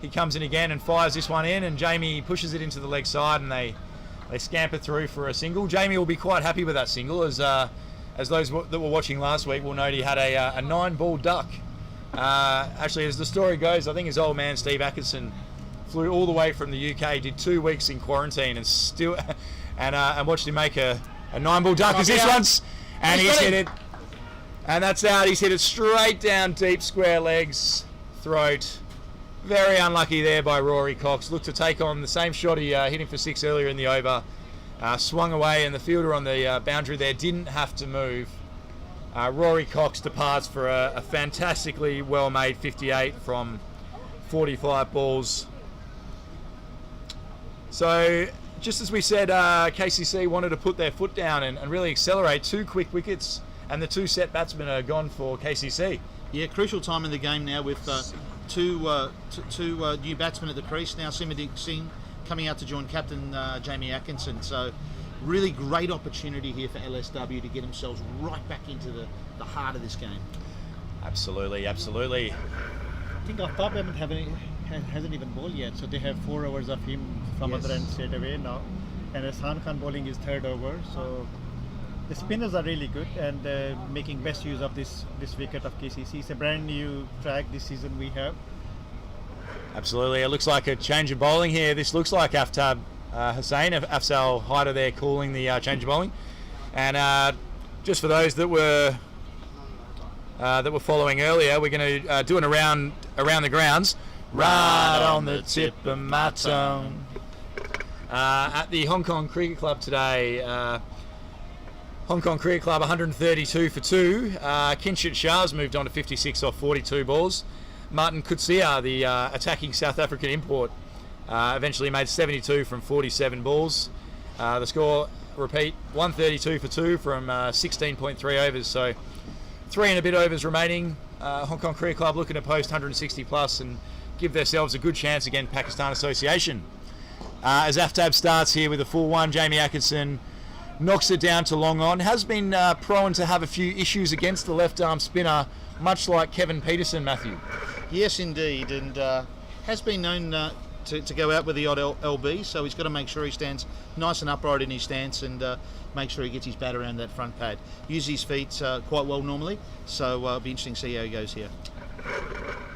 he comes in again and fires this one in, and Jamie pushes it into the leg side, and they scamper through for a single. Jamie will be quite happy with that single, as those that were watching last week will note he had a 9-ball duck. Actually, as the story goes, I think his old man Steve Atkinson flew all the way from the UK, did 2 weeks in quarantine, and still and watched him make a 9-ball duck as this one's, and he's hit it, and that's out. He's hit it straight down deep square legs, throat. Very unlucky there by Rory Cox. Looked to take on the same shot he hit him for 6 earlier in the over. Swung away, and the fielder on the boundary there didn't have to move. Rory Cox departs for a fantastically well-made 58 from 45 balls. So, just as we said, KCC wanted to put their foot down and really accelerate. 2 quick wickets, and the 2 set batsmen are gone for KCC. Yeah, crucial time in the game now with two new batsmen at the crease. Now Simrandeep Singh coming out to join captain Jamie Atkinson. So really great opportunity here for LSW to get themselves right back into the heart of this game. Absolutely, absolutely. I think Aftab hasn't even bowled yet, so they have 4 overs of him from other end straight away now. And Ehsan Khan bowling his 3rd over, so the spinners are really good and making best use of this wicket of KCC. It's a brand new track this season we have. Absolutely, it looks like a change of bowling here. This looks like Aftab Hussain, Afzal Haider there calling the change of bowling. And just for those that were following earlier, we're going to do an around the grounds. Right on the tip of my tongue. At the Hong Kong Cricket Club today, Hong Kong Cricket Club 132 for 2. Kinshit Shah's moved on to 56 off 42 balls. Martin Kutsia, the attacking South African import, eventually made 72 from 47 balls. The score, repeat, 132 for 2 from 16.3 overs. So 3 and a bit overs remaining. Hong Kong Cricket Club looking to post 160 plus and give themselves a good chance against Pakistan Association. As Aftab starts here with a full one, Jamie Atkinson knocks it down to long on. Has been prone to have a few issues against the left arm spinner, much like Kevin Peterson, Matthew. Yes, indeed, and has been known to go out with the odd LB, so he's got to make sure he stands nice and upright in his stance and make sure he gets his bat around that front pad. Uses his feet quite well normally, so it'll be interesting to see how he goes here.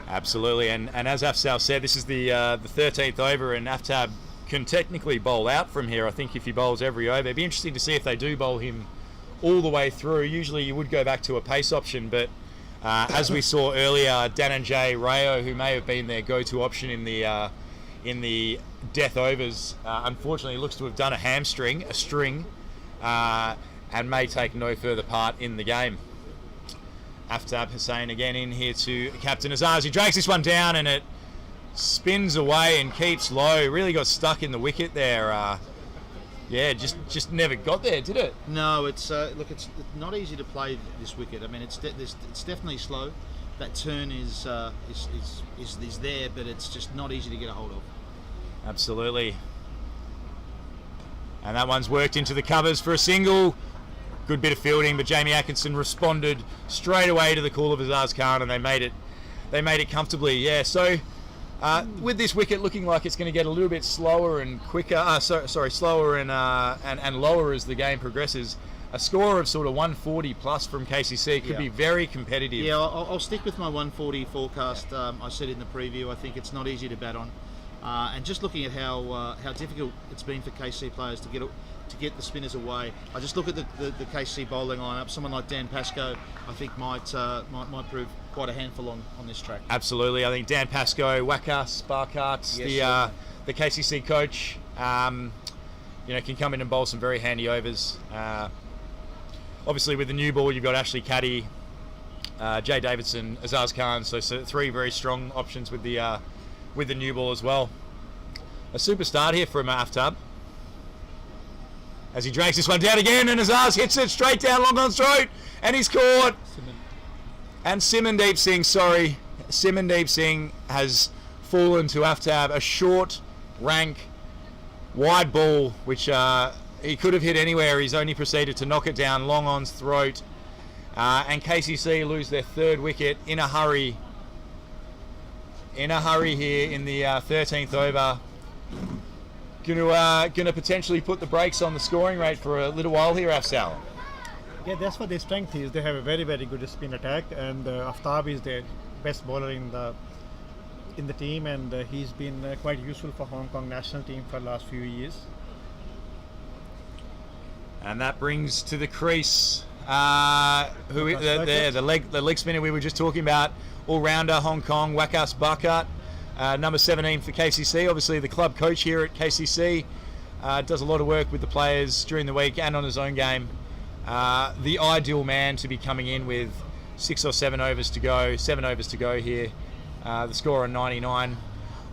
Absolutely, and as Afsal said, this is the 13th over, and Aftab can technically bowl out from here. I think if he bowls every over, it'd be interesting to see if they do bowl him all the way through. Usually you would go back to a pace option, but as we saw earlier, Dhananjay Rayo, who may have been their go-to option in the death overs, unfortunately looks to have done a string, and may take no further part in the game. Aftab Hussain again in here to Captain Azaz. He drags this one down and it spins away and keeps low. Really got stuck in the wicket there. Yeah, just never got there, did it? No, it's look, it's not easy to play this wicket. I mean, it's definitely slow. That turn is there, but it's just not easy to get a hold of. Absolutely. And that one's worked into the covers for a single. Good bit of fielding, but Jamie Atkinson responded straight away to the call of Azaz Khan, and they made it comfortably. Yeah, so with this wicket looking like it's going to get a little bit slower and quicker, slower and lower as the game progresses, a score of sort of 140 plus from KCC could be very competitive. Yeah, I'll stick with my 140 forecast. I said in the preview, I think it's not easy to bat on. And just looking at how difficult it's been for KCC players to get the spinners away. I just look at the KCC bowling lineup. Someone like Dan Pascoe, I think might prove quite a handful on this track. Absolutely, I think Dan Pascoe, Wakas Barkart, the KCC coach, can come in and bowl some very handy overs. Obviously, with the new ball, you've got Ashley Caddy, Jay Davidson, Azaz Khan, so 3 very strong options with the new ball as well. A super start here from Aftab. As he drags this one down again, and Azaz hits it straight down long on's throat, and he's caught. And Simandeep Singh has fallen to Aftab, a short, rank, wide ball, which he could have hit anywhere. He's only proceeded to knock it down long on's throat. And KCC lose their 3rd wicket in a hurry. Here in the 13th over. Gonna potentially put the brakes on the scoring rate for a little while here, Afsal. Yeah, that's what their strength is. They have a very, very good spin attack, and Aftab is their best bowler in the team, and he's been quite useful for Hong Kong national team for the last few years. And that brings to the crease the leg spinner we were just talking about, all-rounder Hong Kong, Wakas Barkart. Number 17 for KCC, obviously the club coach here at KCC, does a lot of work with the players during the week and on his own game. The ideal man to be coming in with 6 or 7 overs to go here. The score on 99.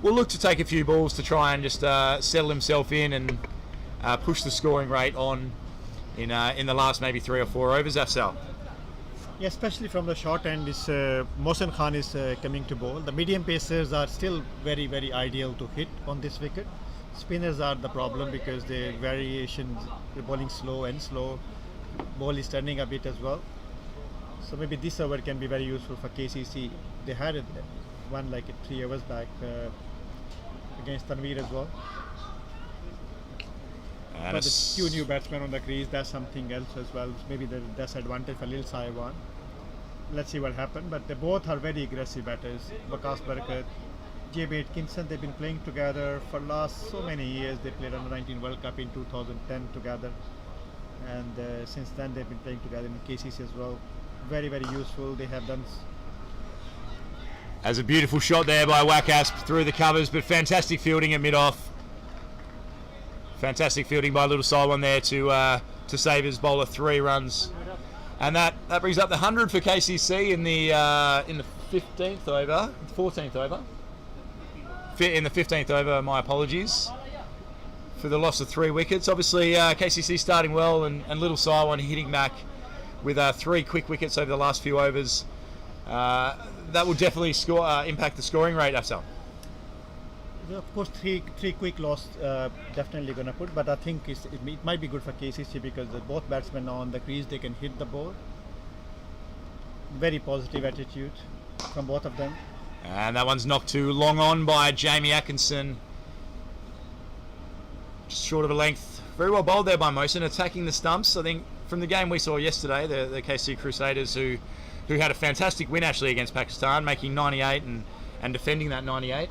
Will look to take a few balls to try and just settle himself in and push the scoring rate on in the last maybe 3 or 4 overs, Afsal. Yeah, especially from the short end, Mohsen Khan is coming to bowl. The medium pacers are still very, very ideal to hit on this wicket. Spinners are the problem because the variations, they're bowling slow and slow. Ball is turning a bit as well. So maybe this over can be very useful for KCC. They had one like 3 hours back against Tanveer as well. And but the 2 new batsmen on the crease, that's something else as well. Maybe that's advantage for Lil Saiwan. Let's see what happens. But they both are very aggressive batters. Wakas Barkart, J.B. Atkinson, they've been playing together for last so many years. They played under 19 World Cup in 2010 together. And since then they've been playing together in KCC as well. Very, very useful. They have done. As a beautiful shot there by Wakas through the covers, but fantastic fielding at mid-off. Fantastic fielding by Little Saiwan there to to save his bowler 3 runs. And that brings up the 100 for KCC in the 15th over, 14th over. In the 15th over, my apologies for the loss of 3 wickets. Obviously, KCC starting well, and Little Siwan hitting back with 3 quick wickets over the last few overs. That will definitely impact the scoring rate, Afsal. Of course, three quick loss definitely going to put, but I think it might be good for KCC because both batsmen are on the crease, they can hit the ball. Very positive attitude from both of them. And that one's knocked too long on by Jamie Atkinson. Just short of a length. Very well bowled there by Mosen, attacking the stumps. I think from the game we saw yesterday, the KC Crusaders who had a fantastic win actually against Pakistan, making 98 and defending that 98.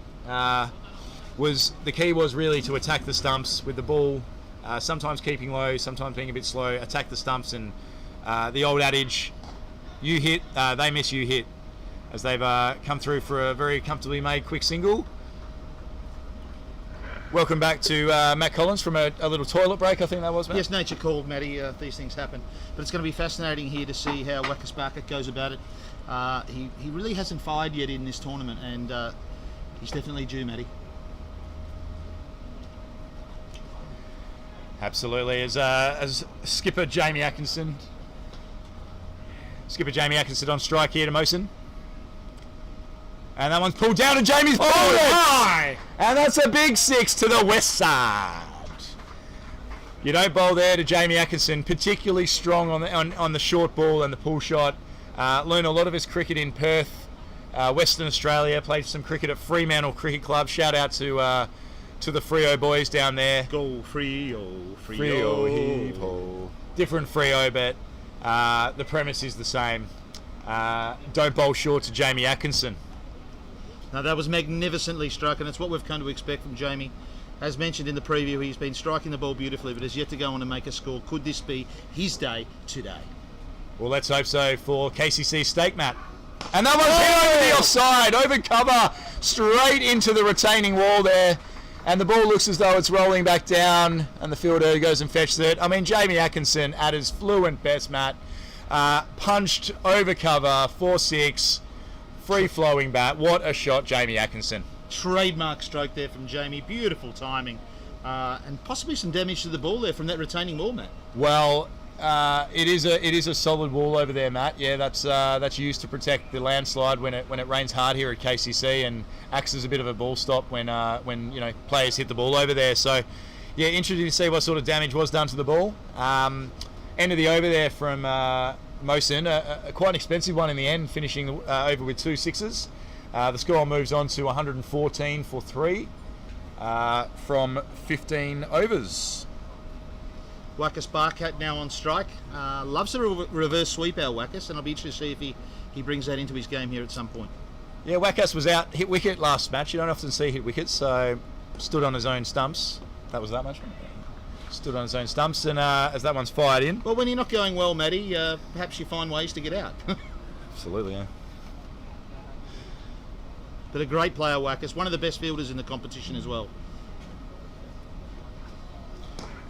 The key was really to attack the stumps with the ball, sometimes keeping low, sometimes being a bit slow, attack the stumps, and the old adage, you hit, they miss, you hit, as they've come through for a very comfortably made quick single. Welcome back to Matt Collins from a little toilet break, I think that was, Matt. Yes, nature called, Matty. These things happen. But it's going to be fascinating here to see how Waqas Barkat goes about it. He really hasn't fired yet in this tournament, and he's definitely due, Matty. Absolutely, as skipper Jamie Atkinson on strike here to Mosen. And that one's pulled down and Jamie's pulled it high! And that's a big 6 to the west side. You don't bowl there to Jamie Atkinson, particularly strong on the short ball and the pull shot. Learned a lot of his cricket in Perth, Western Australia, played some cricket at Fremantle Cricket Club. Shout out to the Freo boys down there. Go Freo, Freo, heave-ho. Different Freo, but the premise is the same. Don't bowl short to Jamie Atkinson. Now that was magnificently struck, and it's what we've come to expect from Jamie. As mentioned in the preview, he's been striking the ball beautifully, but has yet to go on and make a score. Could this be his day today? Well, let's hope so for KCC stake, Matt. And that one's hit over the offside, over cover, straight into the retaining wall there. And the ball looks as though it's rolling back down, and the fielder goes and fetches it. I mean, Jamie Atkinson at his fluent best, Matt. Punched over cover, 4-6, free-flowing bat. What a shot, Jamie Atkinson. Trademark stroke there from Jamie. Beautiful timing. And possibly some damage to the ball there from that retaining wall, Matt. Well, it is a solid wall over there, Matt. Yeah, that's used to protect the landslide when it rains hard here at KCC, and acts as a bit of a ball stop when players hit the ball over there. So, yeah, interesting to see what sort of damage was done to the ball. End of the over there from Mosen, quite an expensive one in the end, finishing the over with 2 6s. The score moves on to 114 for 3 from 15 overs. Waqas Barkat now on strike. Loves the reverse sweep, our Waqas, and I'll be interested to see if he brings that into his game here at some point. Yeah, Waqas was out, hit wicket last match. You don't often see hit wickets, so stood on his own stumps. That was that much. Stood on his own stumps, and as that one's fired in. Well, when you're not going well, Matty, perhaps you find ways to get out. Absolutely, yeah. But a great player, Waqas. One of the best fielders in the competition as well.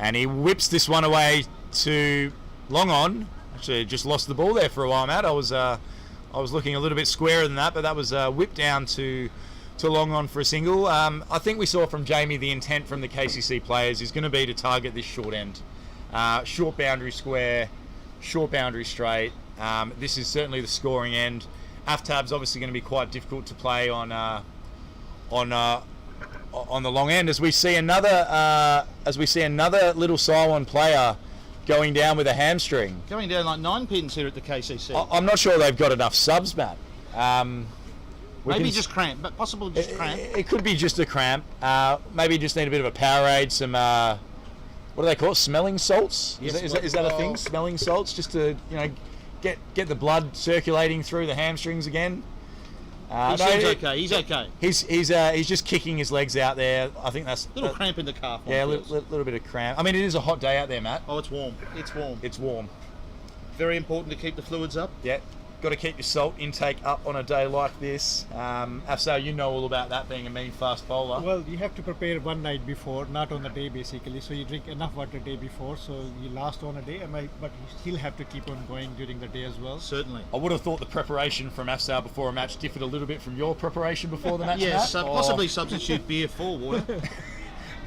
And he whips this one away to long on. Actually, just lost the ball there for a while, Matt. I was looking a little bit squarer than that, but that was whipped down to long on for a single. I think we saw from Jamie the intent from the KCC players is going to be to target this short end. Short boundary square, short boundary straight. This is certainly the scoring end. Aftab's obviously going to be quite difficult to play on the long end, as we see another Little Siwan player going down with a hamstring. Going down like 9 pins here at the KCC. I'm not sure they've got enough subs, Matt. Maybe just cramp, but possibly just cramp. It could be just a cramp. Maybe just need a bit of a Powerade, some what do they call it? Smelling salts? Yes, is that a thing? Smelling salts, just to get the blood circulating through the hamstrings again. He seems okay. He's okay. He's just kicking his legs out there. I think that's little cramp in the calf. Yeah, a little bit of cramp. I mean, it is a hot day out there, Matt. Oh, it's warm. It's warm. It's warm. Very important to keep the fluids up. Yeah. got to keep your salt intake up on a day like this. Afsal, you know all about that, being a mean fast bowler. Well, you have to prepare one night before, not on the day basically. So you drink enough water the day before, so you last on a day. But you still have to keep on going during the day as well. Certainly. I would have thought the preparation from Afsal before a match differed a little bit from your preparation before the match. Yes, Matt? possibly substitute beer for water.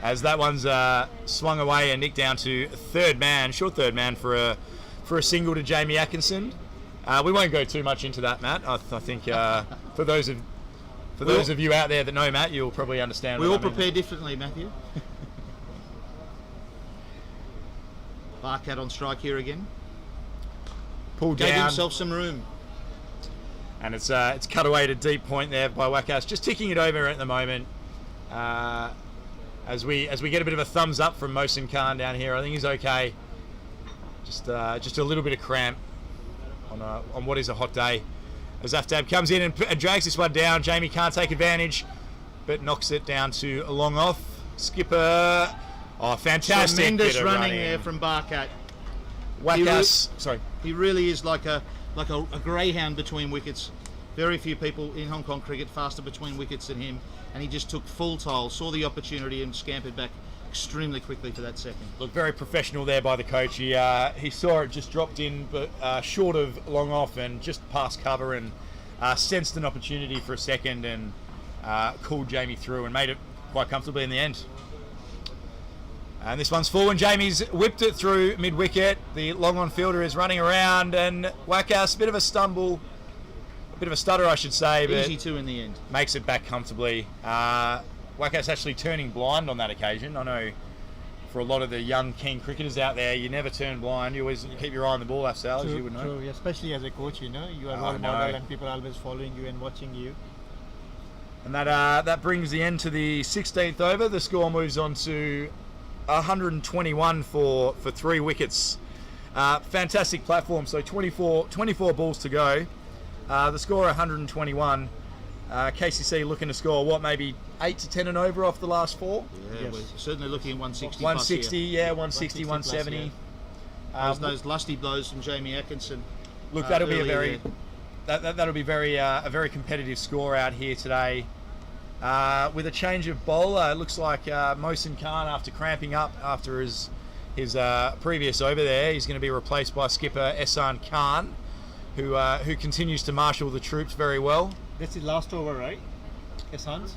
As that one's swung away and nicked down to short third man for a single to Jamie Atkinson. We won't go too much into that, Matt. I think for those of you out there that know Matt, you'll probably understand. We what all I mean. prepare differently, Matthew. Barcat on strike here again. Pulled Gave down, himself some room. and it's cut away to deep point there by Wakas, just ticking it over at the moment. As we get a bit of a thumbs up from Mohsin Khan down here, I think he's okay. Just a little bit of cramp on what is a hot day. As Aftab comes in and drags this one down, Jamie can't take advantage, but knocks it down to a long off. Skipper, fantastic! Tremendous bit of running there from Barcat. Wakas, He really is like a greyhound between wickets. Very few people in Hong Kong cricket faster between wickets than him, and he just took full toll, saw the opportunity and scampered back extremely quickly for that second. Look, very professional there by the coach. He saw it just dropped in, but short of long off and just past cover, and sensed an opportunity for a second and called Jamie through and made it quite comfortably in the end. And this one's full, and Jamie's whipped it through mid-wicket. The long-on fielder is running around, and Wakas, a bit of a stumble, a bit of a stutter, I should say, but Easy two in the end. makes it back comfortably. Wakas actually turning blind on that occasion. I know for a lot of the young, keen cricketers out there, you never turn blind. You always keep your eye on the ball, Afsal, as you would know. True, especially as a coach, you are Oh, role no. model and people are always following you and watching you. And that brings the end to the 16th over. The score moves on to 121 for 3 wickets. Fantastic platform. So 24 balls to go. The score 121. KCC looking to score maybe 8 to 10 and over off the last 4. Yeah, Yes. we're certainly looking at 160. 160, plus here. 160, 170. Those lusty blows from Jamie Atkinson. Look, that'll be a earlier very that'll be a very competitive score out here today. With a change of bowler, it looks like Mohsin Khan, after cramping up after his previous over there, he's going to be replaced by skipper Ehsan Khan, who continues to marshal the troops very well. This is last over, right? Ehsan's?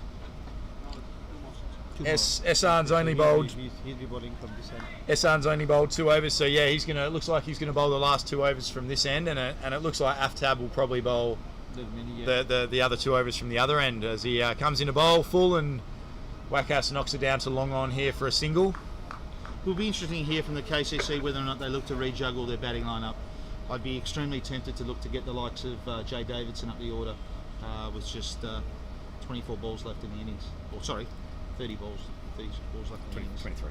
Ehsan's only bowled. He'll be bowling from this end. Ehsan's only bowled 2 overs, so yeah, it looks like he's going to bowl the last 2 overs from this end, and it looks like Aftab will probably bowl the other 2 overs from the other end as he comes in a bowl full, and Wakas knocks it down to long on here for a single. It will be interesting here from the KCC whether or not they look to rejuggle their batting lineup. I'd be extremely tempted to look to get the likes of Jay Davidson up the order with just 24 balls left in the innings. Or sorry, 30 balls left in the innings. 23.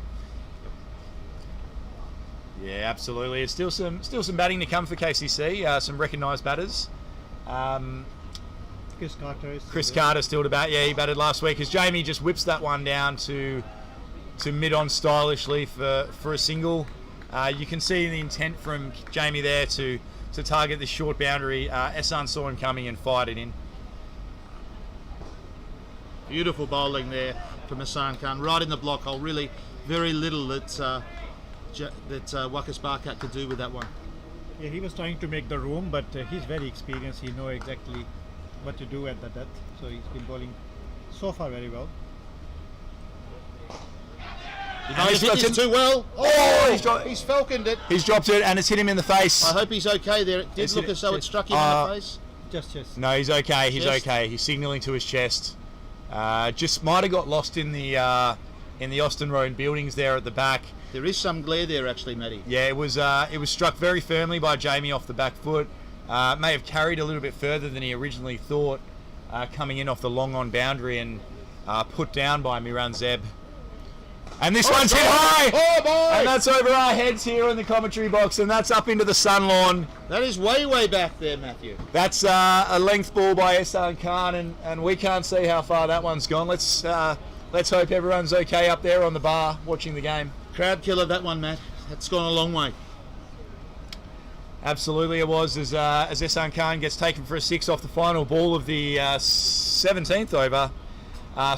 Yeah, absolutely. There's still some batting to come for KCC. Some recognised batters. Chris Carter still to bat. Yeah, he batted last week as Jamie just whips that one down to mid-on stylishly for a single. You can see the intent from Jamie there to target this short boundary. Ehsan saw him coming and fired it in. Beautiful bowling there from Ehsan Khan, right in the block hole. Really, very little that Wakas Barcat could do with that one. Yeah, he was trying to make the room, but he's very experienced. He knows exactly what to do at the depth. So he's been bowling so far very well. He's hit this too well. He's falconed it. He's dropped it and it's hit him in the face. I hope he's okay there. It did look as though it struck him in the face. Just. No, he's okay. He's Chest. okay. He's signalling to his chest. Just might have got lost in the Austin Road buildings there at the back. There is some glare there actually, Matty. Yeah, it was struck very firmly by Jamie off the back foot. May have carried a little bit further than he originally thought, coming in off the long on boundary and put down by Miran Zeb. And this one's hit high! Oh boy! And that's over our heads here in the commentary box, and that's up into the sun lawn. That is way back there, Matthew. That's a length ball by Ehsan Khan, and we can't see how far that one's gone. Let's hope everyone's okay up there on the bar watching the game. Crowd killer, that one, Matt. That's gone a long way. Absolutely, it was as Ehsan Khan gets taken for a 6 off the final ball of the 17th over.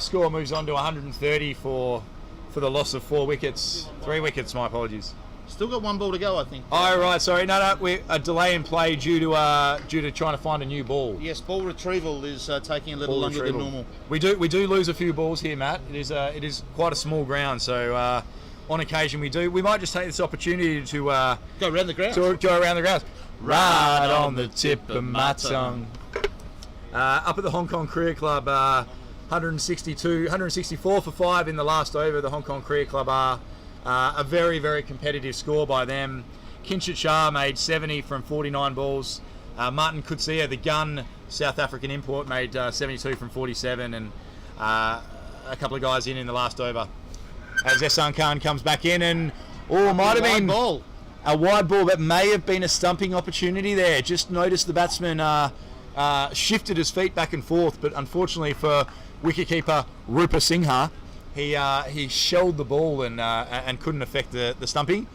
Score moves on to 130 for the loss of 4 wickets. 3 wickets, my apologies. Still got 1 ball to go, I think. Oh, right, sorry. No, a delay in play due to trying to find a new ball. Yes, ball retrieval is taking a little longer than normal. We do lose a few balls here, Matt. It is quite a small ground, so on occasion we might just take this opportunity to go around the grounds. Go around the grounds. Right on the tip of my tongue. Up at the Hong Kong Career Club, 164 for 5 in the last over. The Hong Kong Career Club are a very, very competitive score by them. Kinshit Shah made 70 from 49 balls. Martin Kutsia, the gun South African import, made 72 from 47, and a couple of guys in the last over. As Ehsan Khan comes back in, and might have been a wide ball, but may have been a stumping opportunity there. Just noticed the batsman shifted his feet back and forth, but unfortunately for wicketkeeper Rupa Singha, he shelled the ball and couldn't affect the stumping.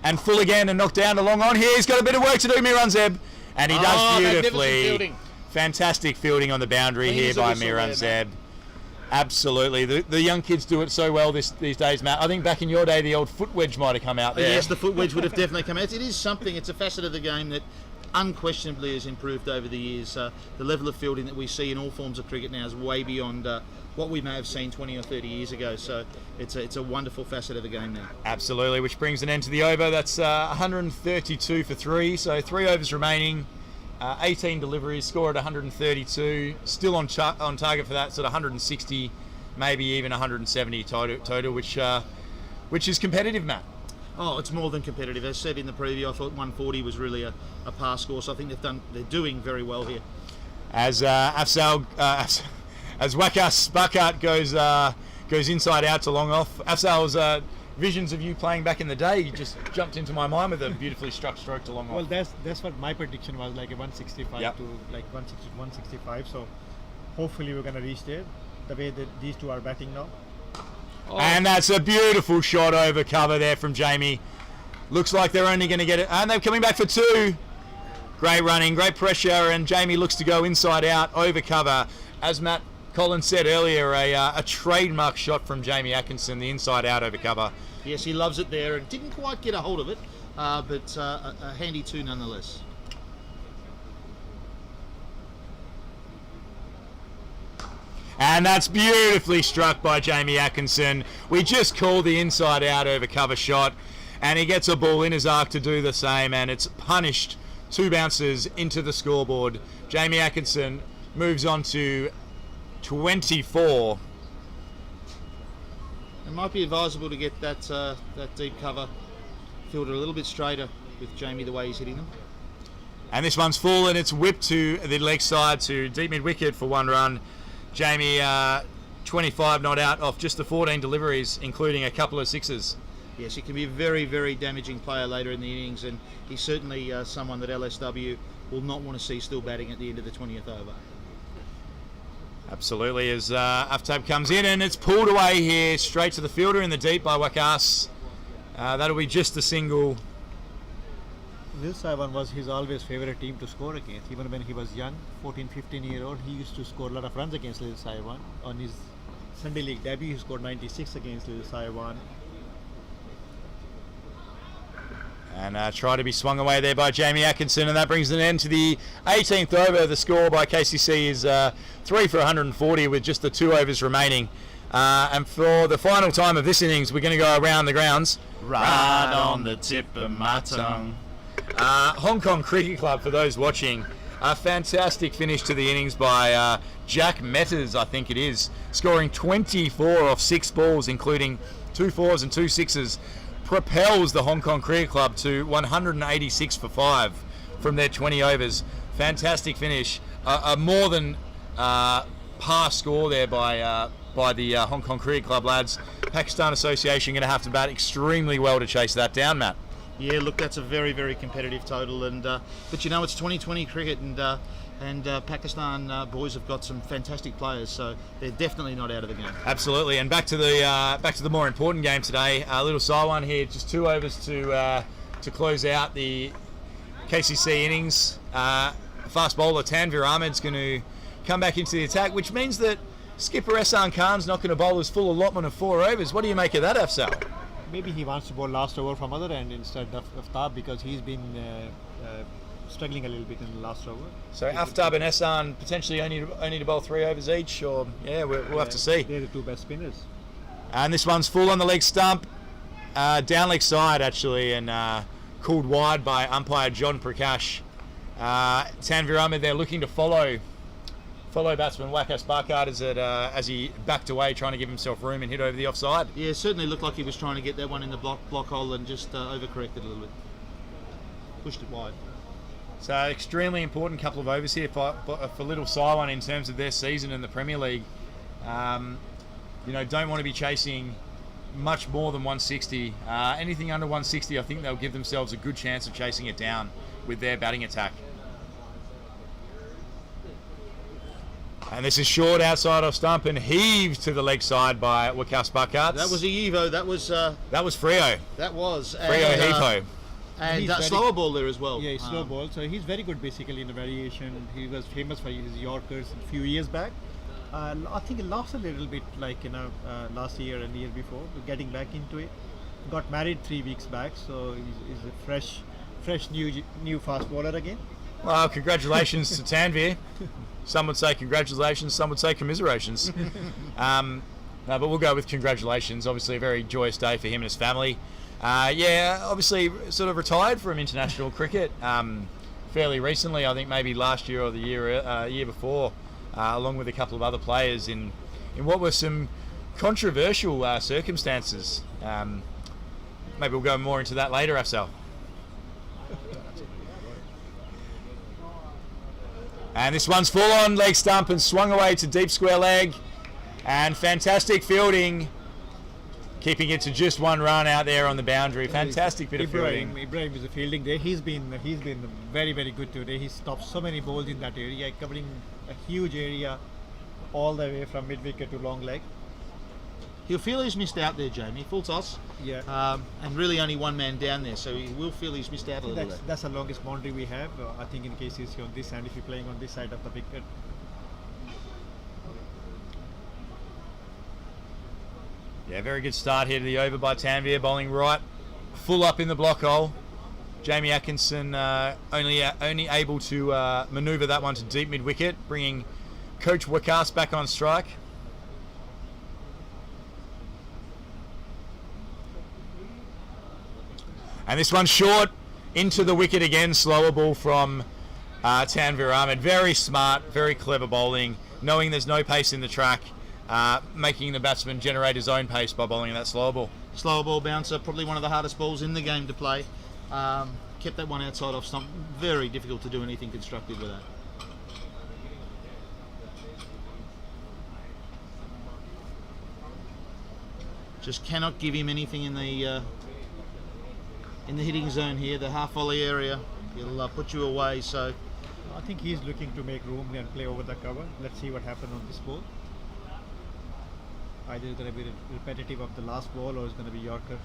And full again and knocked down to long on here. He's got a bit of work to do, Miran Zeb, and he does beautifully. Fantastic fielding on the boundary here by Miran Zeb. Absolutely, the young kids do it so well these days, Matt. I think back in your day, the old foot wedge might have come out there. Yes, the foot wedge would have definitely come out. It is something. It's a facet of the game that unquestionably has improved over the years. The level of fielding that we see in all forms of cricket now is way beyond what we may have seen 20 or 30 years ago. So it's a wonderful facet of the game now. Absolutely, which brings an end to the over. That's 132 for 3. So 3 overs remaining. 18 deliveries, score at 132, still on target for that, so at 160, maybe even 170 total, which is competitive, Matt. Oh, it's more than competitive. As said in the preview, I thought 140 was really a pass score, so I think they're doing very well here. As as Wakas Bakat goes inside out to long off, Afzal's visions of you playing back in the day, you just jumped into my mind with a beautifully struck stroke to long off. Well, that's what my prediction was, like a 165 to like 160 to 165. So hopefully we're going to reach there, the way that these two are batting now. And that's a beautiful shot over cover there from Jamie. Looks like they're only going to get it, and they're coming back for 2. Great running, great pressure, and Jamie looks to go inside out over cover. As Matt Collins said earlier, a trademark shot from Jamie Atkinson, the inside out over cover. Yes, he loves it there and didn't quite get a hold of it, but a handy 2 nonetheless. And that's beautifully struck by Jamie Atkinson. We just called the inside out over cover shot, and he gets a ball in his arc to do the same, and it's punished 2 bounces into the scoreboard. Jamie Atkinson moves on to 24. It might be advisable to get that deep cover fielded a little bit straighter with Jamie the way he's hitting them. And this one's full, and it's whipped to the leg side to deep mid wicket for 1 run. Jamie 25 not out off just the 14 deliveries, including a couple of sixes. Yes, he can be a very, very damaging player later in the innings, and he's certainly someone that LSW will not want to see still batting at the end of the 20th over. Absolutely, as Aftab comes in, and it's pulled away here straight to the fielder in the deep by Wakas. That'll be just a single. Lil Saiwan was his always favourite team to score against. Even when he was young, 14-15-year-old, he used to score a lot of runs against Lil Saiwan. On his Sunday League debut, he scored 96 against Lil Saiwan. And try to be swung away there by Jamie Atkinson, and that brings an end to the 18th over. The score by KCC is 3 for 140 with just the 2 overs remaining. And for the final time of this innings, we're going to go around the grounds. Right on the tip of my tongue. Hong Kong Cricket Club, for those watching, a fantastic finish to the innings by Jack Metters, I think it is, scoring 24 off 6 balls, including 2 4s and 2 6s. Propels the Hong Kong Cricket Club to 186 for 5 from their 20 overs. Fantastic finish. A more than par score there by the Hong Kong Cricket Club lads. Pakistan Association going to have to bat extremely well to chase that down, Matt. Yeah, look, that's a very, very competitive total, and but you know, it's 2020 cricket, and Pakistan boys have got some fantastic players, so they're definitely not out of the game. Absolutely, and back to the more important game today. Little Saiwan here, just 2 overs to close out the KCC innings. Fast bowler Tanvir Ahmed's going to come back into the attack, which means that skipper Ehsan Khan's not going to bowl his full allotment of 4 overs. What do you make of that, Afsal? Maybe he wants to bowl last over from other end instead of Aftab, because he's been struggling a little bit in the last over. So Aftab and Ehsan potentially only to bowl 3 overs each, or we'll have to see. They're the 2 best spinners. And this one's full on the leg stump, down leg side actually, and called wide by umpire John Prakash. Tanvir Ahmed there looking to follow batsman Wakas Barkard as he backed away, trying to give himself room and hit over the offside. Yeah, it certainly looked like he was trying to get that one in the block hole and just overcorrected a little bit. Pushed it wide. So extremely important couple of overs here for Little Siwan in terms of their season in the Premier League. Don't want to be chasing much more than 160. Anything under 160, I think they'll give themselves a good chance of chasing it down with their batting attack. And this is short outside off stump and heaved to the leg side by Wakas Barkard. That was a Evo. That was Freo. That was Freo Hepo. And that slower ball there as well. Yeah, he's slow ball. So he's very good basically in the variation. He was famous for his Yorkers a few years back. I think he lost a little bit last year and the year before, getting back into it. Got married 3 weeks back, so he's a fresh new fast bowler again. Well, congratulations to Tanvir. Some would say congratulations, some would say commiserations. No, but we'll go with congratulations. Obviously a very joyous day for him and his family. Obviously sort of retired from international cricket fairly recently, I think maybe last year or the year before, along with a couple of other players in what were some controversial circumstances. Maybe we'll go more into that later, Afsal. And this one's full on leg stump and swung away to deep square leg. And fantastic fielding, keeping it to just 1 run out there on the boundary. Fantastic bit of fielding. Ibrahim is a fielding there. He's been very, very good today. He stopped so many balls in that area, covering a huge area all the way from mid wicket to long leg. He'll feel he's missed out there, Jamie. Full toss. Yeah. And really only 1 man down there, so he will feel he's missed out a little bit. That's the longest boundary we have. I think in KCC on this end, if you're playing on this side of the wicket. Yeah, very good start here to the over by Tanvir, bowling right, full up in the block hole. Jamie Atkinson only able to manoeuvre that one to deep mid wicket, bringing Coach Wakas back on strike. And this one's short into the wicket again. Slower ball from Tanvir Ahmed. Very smart, very clever bowling, knowing there's no pace in the track, making the batsman generate his own pace by bowling that slower ball. Slower ball bouncer, probably one of the hardest balls in the game to play. Kept that one outside off stump. Very difficult to do anything constructive with that. Just cannot give him anything in the hitting zone here, the half volley area. He'll put you away. So I think he's looking to make room and play over the cover. Let's see what happens on this ball. Either it's going to be repetitive of the last ball or it's going to be Yorker.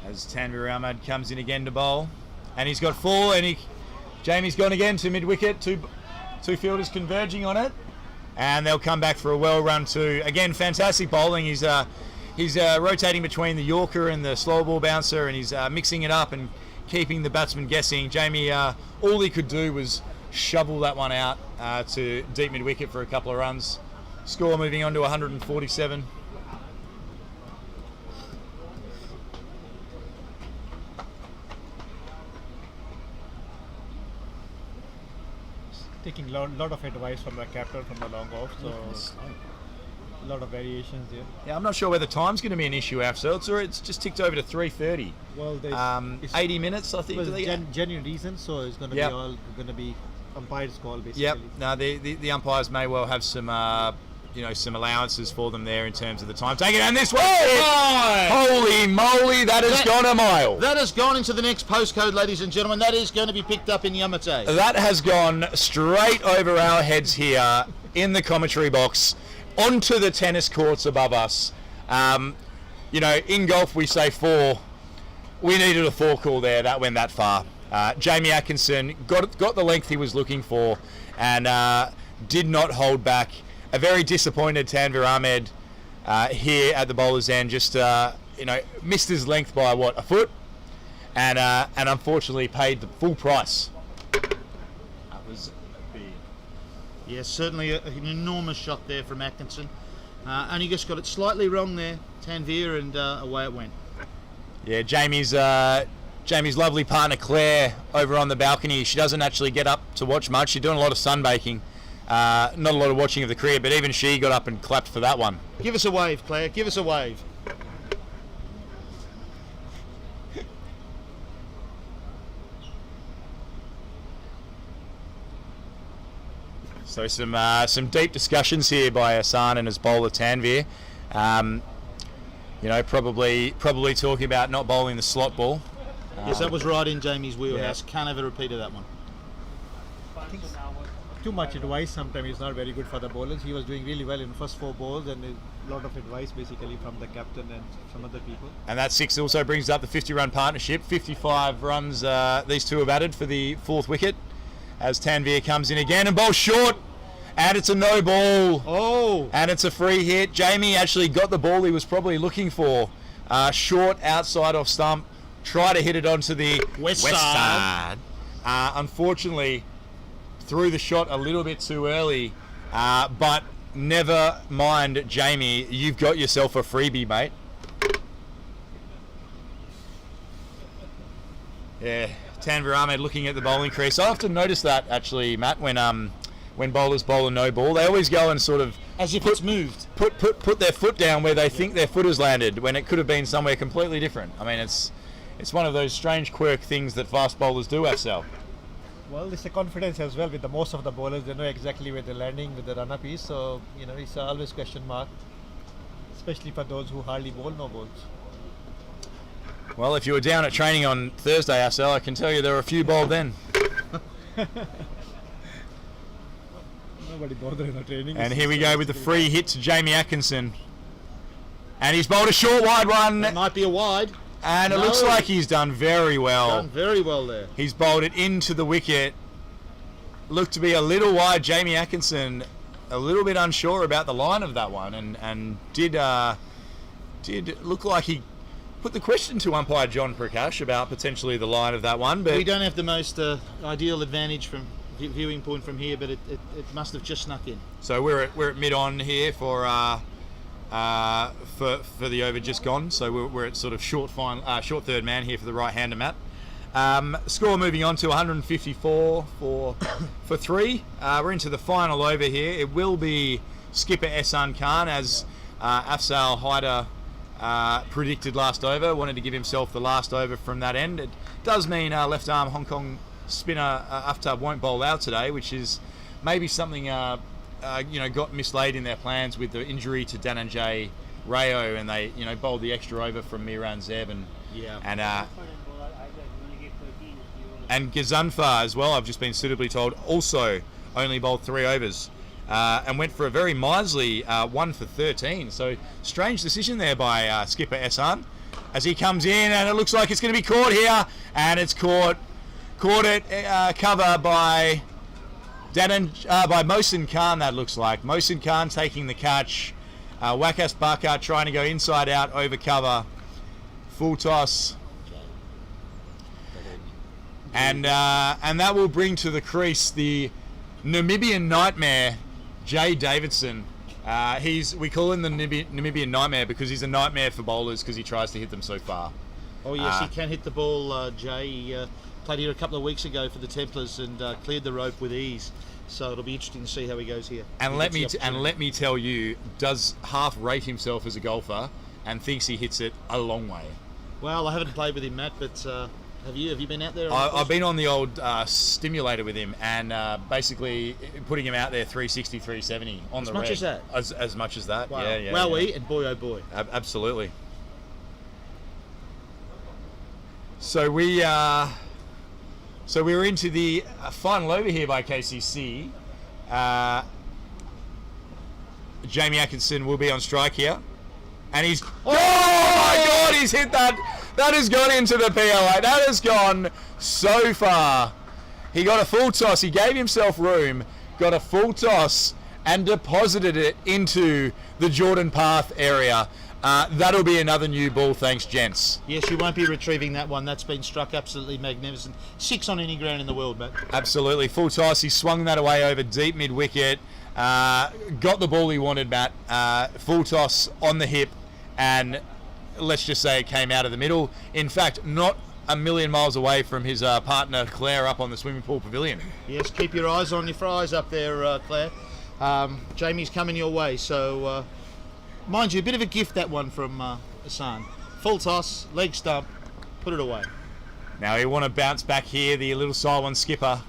As Tanvir Ahmed comes in again to bowl, and he's got 4, and Jamie's gone again to mid wicket. Two fielders converging on it, and they'll come back for a well run 2. Again, fantastic bowling. He's rotating between the Yorker and the slow ball bouncer, and he's mixing it up and keeping the batsman guessing. Jamie, all he could do was shovel that one out to deep mid wicket for a couple of runs. Score moving on to 147. Taking a lot of advice from the captain from the long off, so a lot of variations there. Yeah, I'm not sure whether time's going to be an issue, Afsal, or it's just ticked over to 3:30. Well, 80 minutes, I think. Genuine reasons, so it's going to be all going to be umpire's call basically. Yep. No, the umpires may well have some some allowances for them there in terms of the time taken. And this one, holy moly, that has gone a mile. That has gone into the next postcode, ladies and gentlemen. That is going to be picked up in Yamate. That has gone straight over our heads here in the commentary box, onto the tennis courts above us. In golf we say 4. We needed a 4 call there. That went that far. Jamie Atkinson got the length he was looking for and did not hold back. A very disappointed Tanvir Ahmed here at the bowler's end, just missed his length by a foot, and unfortunately paid the full price. That was big. Yeah, certainly an enormous shot there from Atkinson. Only just got it slightly wrong there, Tanvir, and away it went. Yeah, Jamie's lovely partner Claire over on the balcony. She doesn't actually get up to watch much. She's doing a lot of sunbaking. Not a lot of watching of the cricket, but even she got up and clapped for that one. Give us a wave, Claire. Give us a wave. So some deep discussions here by Hassan and his bowler Tanvir. Probably talking about not bowling the slot ball. Yes, that was right in Jamie's wheelhouse. Can't have a repeat of that one. Too much advice sometimes is not very good for the bowlers. He was doing really well in the first 4 balls, and a lot of advice basically from the captain and some other people. And that 6 also brings up the 50-run partnership. 55 runs these two have added for the 4th wicket as Tanvir comes in again and bowls short. And it's a no ball. Oh! And it's a free hit. Jamie actually got the ball he was probably looking for. Short, outside off stump. Try to hit it onto the West side. Unfortunately, threw the shot a little bit too early. But never mind, Jamie. You've got yourself a freebie, mate. Yeah, Tanvir Ahmed looking at the bowling crease. I often notice that, actually, Matt, when bowlers bowl a no ball, they always go and sort of as if it's moved. Put their foot down where they think their foot has landed when it could have been somewhere completely different. I mean, it's one of those strange quirk things that fast bowlers do, Afsal. Well, it's a confidence as well with the most of the bowlers. They know exactly where they're landing with the runner piece, so it's always question mark, especially for those who hardly bowl no balls. Well, if you were down at training on Thursday, Afsal, I can tell you there were a few bowled then. Nobody bothered in the training. And here we go with the free hit to Jamie Atkinson. And he's bowled a short wide one. That might be a wide. And it looks like he's done very well. Done very well there. He's bowled it into the wicket. Looked to be a little wide. Jamie Atkinson a little bit unsure about the line of that one, and did look like he put the question to umpire John Prakash about potentially the line of that one. But we don't have the most ideal advantage from viewing point from here, but it must have just snuck in. So we're at mid on here for the over just gone. So we're at sort of short third man here for the right hander, Matt. Score moving on to 154 for 3. We're into the final over here. It will be skipper Ehsan Khan, as Afsal Haider predicted last over. Wanted to give himself the last over from that end. It does mean left arm Hong Kong spinner Aftab won't bowl out today, which is maybe something got mislaid in their plans with the injury to Dhananjay Rayo, and they bowled the extra over from Miran Zeb and Gazanfar as well. I've just been suitably told also only bowled 3 overs and went for a very miserly 1 for 13. So strange decision there by skipper Ehsan as he comes in, and it looks like it's going to be caught here, and it's caught at cover by Mohsin Khan. That looks like Mohsin Khan taking the catch. Wakas Bakar trying to go inside out over cover, full toss, and that will bring to the crease the Namibian nightmare, Jay Davidson. We call him the Namibian nightmare because he's a nightmare for bowlers because he tries to hit them so far. Oh yes, he can hit the ball, Jay. He played here a couple of weeks ago for the Templars and cleared the rope with ease. So it'll be interesting to see how he goes here. And let me tell you, does half rate himself as a golfer and thinks he hits it a long way. Well, I haven't played with him, Matt, but have you been out there? I've been on the old stimulator with him, and basically putting him out there 360, 370 on the reg. As much as that. Wow. Yeah. Wowee, and boy oh boy. Absolutely. So we're into the final over here by KCC. Jamie Atkinson will be on strike here, and he's oh my God, he's hit that That has gone into the PLA. That has gone so far. He got a full toss. He gave himself room, got a full toss, and deposited it into the Jordan Path area. That'll be another new ball, thanks, gents. Yes, you won't be retrieving that one. That's been struck absolutely magnificent. 6 on any ground in the world, mate. Absolutely. Full toss. He swung that away over deep mid-wicket. Got the ball he wanted, Matt. Full toss on the hip, and let's just say it came out of the middle. In fact, not a million miles away from his partner Claire up on the swimming pool pavilion. Yes, keep your eyes on your fries up there, Claire. Jamie's coming your way, so mind you, a bit of a gift that one from Hassan. Full toss, leg stump, put it away. Now he want to bounce back here, the little silent skipper,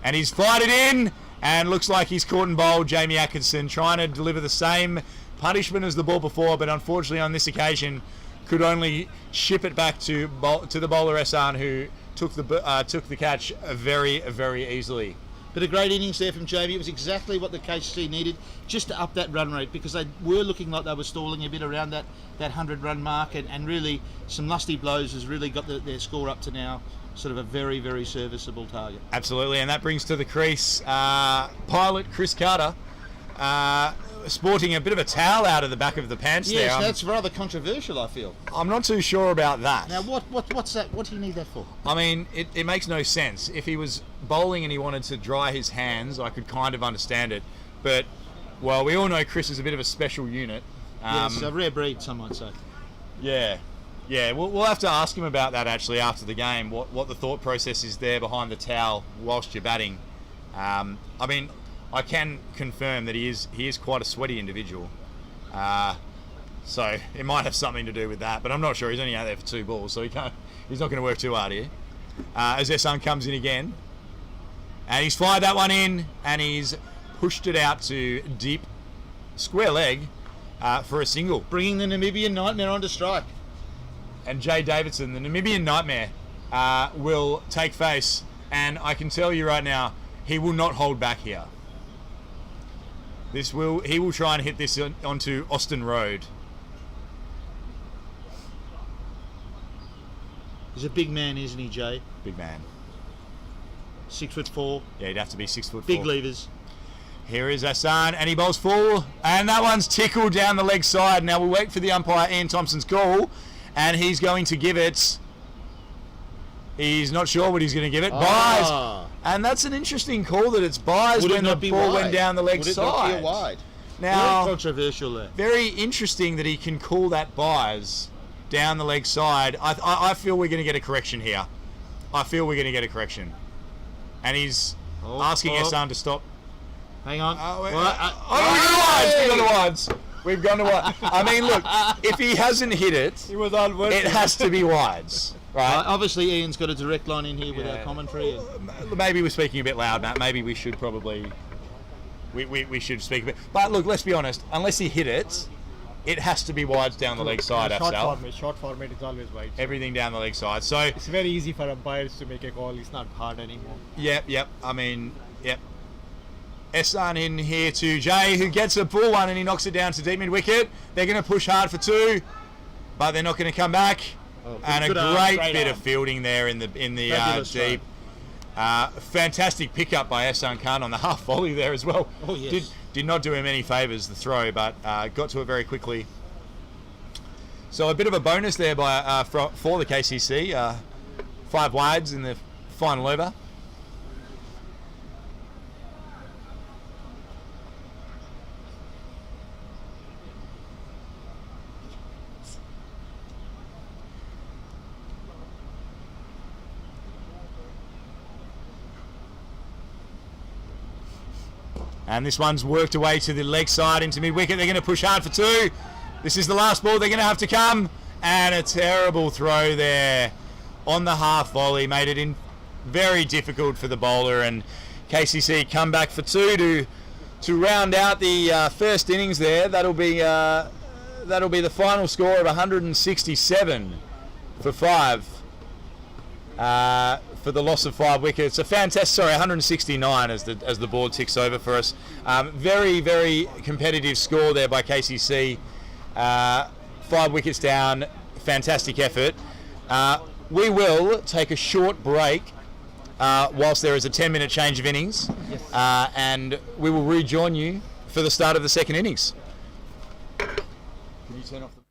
and he's fired it in, and looks like he's caught and bowled. Jamie Atkinson trying to deliver the same punishment as the ball before, but unfortunately on this occasion could only ship it back to the bowler Ehsan, who took the catch very, very easily. But a great innings there from Jamie. It was exactly what the KCC needed, just to up that run rate, because they were looking like they were stalling a bit around that 100-run mark, and really some lusty blows has really got their score up to now sort of a very, very serviceable target. Absolutely, and that brings to the crease pilot Chris Carter, sporting a bit of a towel out of the back of the pants there. Yes, that's rather controversial, I feel. I'm not too sure about that. Now, what's that? What do you need that for? I mean, it makes no sense. If he was bowling and he wanted to dry his hands, I could kind of understand it. But, well, we all know Chris is a bit of a special unit. Yes, a rare breed, some might say. Yeah. Yeah, we'll have to ask him about that actually after the game, what the thought process is there behind the towel whilst you're batting. I mean, I can confirm that he is quite a sweaty individual. So it might have something to do with that, but I'm not sure. He's only out there for 2 balls, so he's not going to work too hard here. As Ehsan comes in again, and he's fired that one in, and he's pushed it out to deep square leg for a single. Bringing the Namibian Nightmare onto strike. And Jay Davidson, the Namibian Nightmare, will take face, and I can tell you right now, he will not hold back here. He will try and hit this onto Austin Road. He's a big man, isn't he, Jay? Big man. 6'4". Yeah, he'd have to be 6'4". Big levers. Here is Ehsan, and he bowls full, and that one's tickled down the leg side. Now we'll wait for the umpire, Ian Thompson's call, and he's going to give it. He's not sure what he's going to give it. Buys. And that's an interesting call that it's buys when the ball went down the leg side. Would it not be a wide? Now, very controversial there. Very interesting that he can call that buys down the leg side. I feel we're going to get a correction here. I feel we're going to get a correction. And he's asking Ehsan to stop. Hang on. We've gone to wides. We've gone to wides. I mean, look, if he hasn't hit it, it has to be wides. Right. Obviously, Ian's got a direct line in here with our commentary. Maybe we're speaking a bit loud, Matt. Maybe we should probably... We should speak a bit. But look, let's be honest. Unless he hit it, it has to be wides down the leg side, Short format is always wide. Everything down the leg side. So it's very easy for umpires to make a call. It's not hard anymore. Yep. I mean, yep. Ehsan in here to Jay, who gets a full one and he knocks it down to deep mid wicket. They're going to push hard for 2, but they're not going to come back. And a great bit of fielding there in the deep. Fantastic pickup by Ehsan Khan on the half volley there as well. Oh, yes. Did not do him any favours, the throw, but got to it very quickly. So a bit of a bonus there for the KCC. 5 wides in the final over. And this one's worked away to the leg side into mid-wicket. They're going to push hard for 2. This is the last ball. They're going to have to come. And a terrible throw there on the half volley. Made it in very difficult for the bowler. And KCC come back for 2 to round out the first innings there. That'll be the final score of 167 for 5. For the loss of 5 wickets. A fantastic, 169 as the board ticks over for us. Very, very competitive score there by KCC. 5 wickets down, fantastic effort. We will take a short break whilst there is a 10-minute change of innings, and we will rejoin you for the start of the second innings. Can you turn off the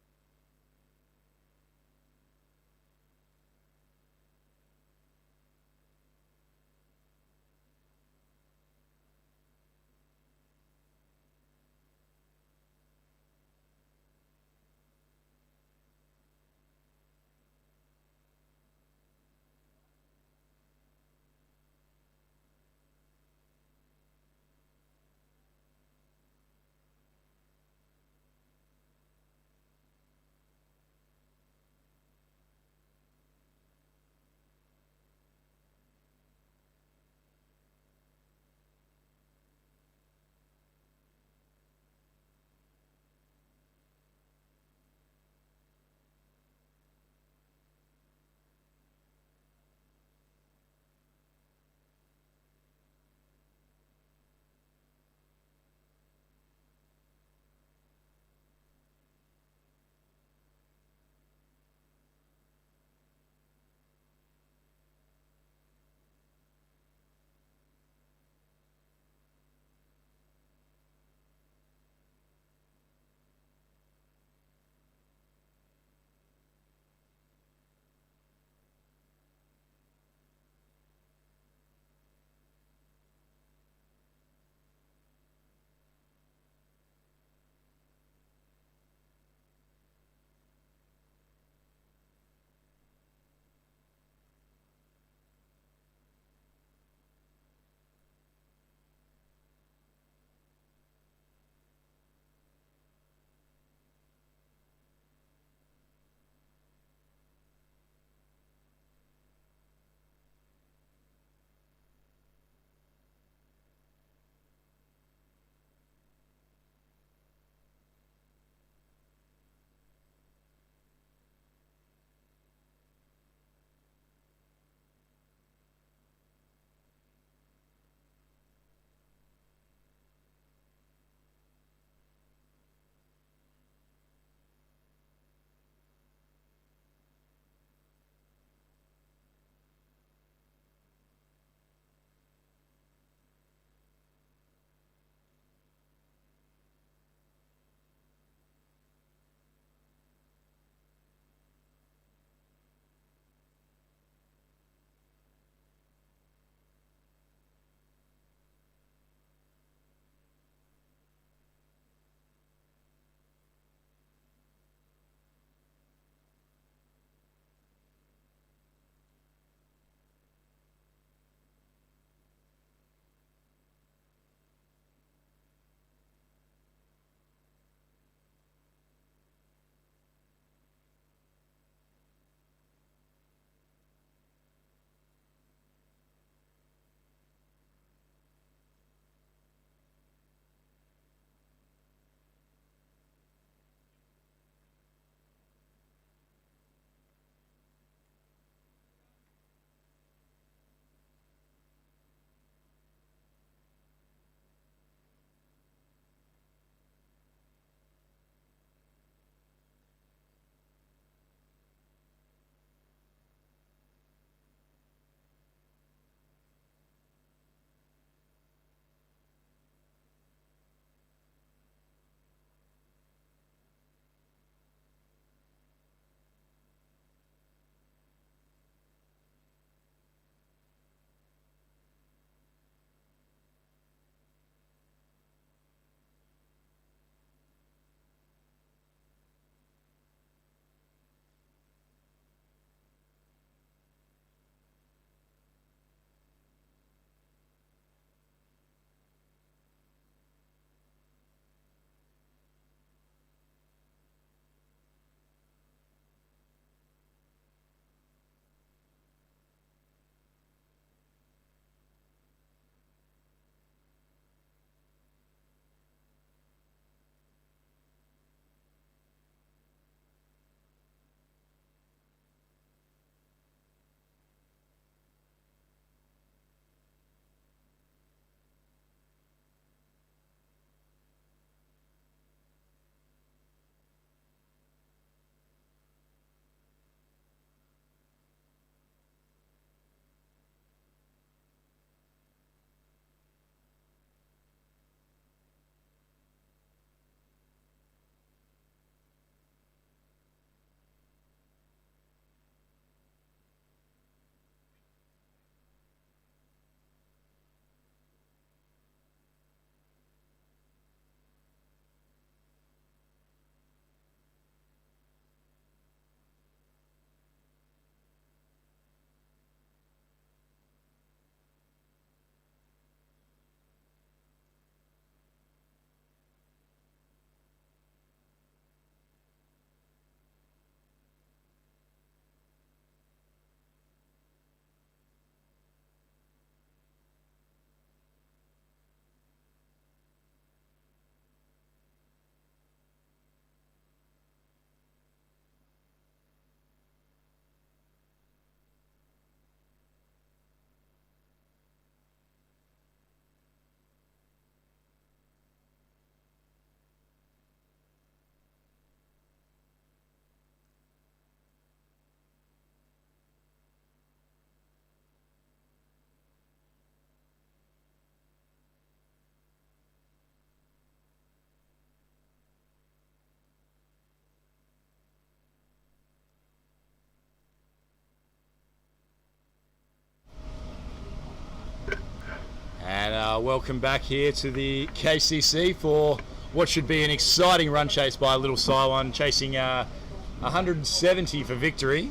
Welcome back here to the KCC for what should be an exciting run chase by Little Saiwan, chasing 170 for victory.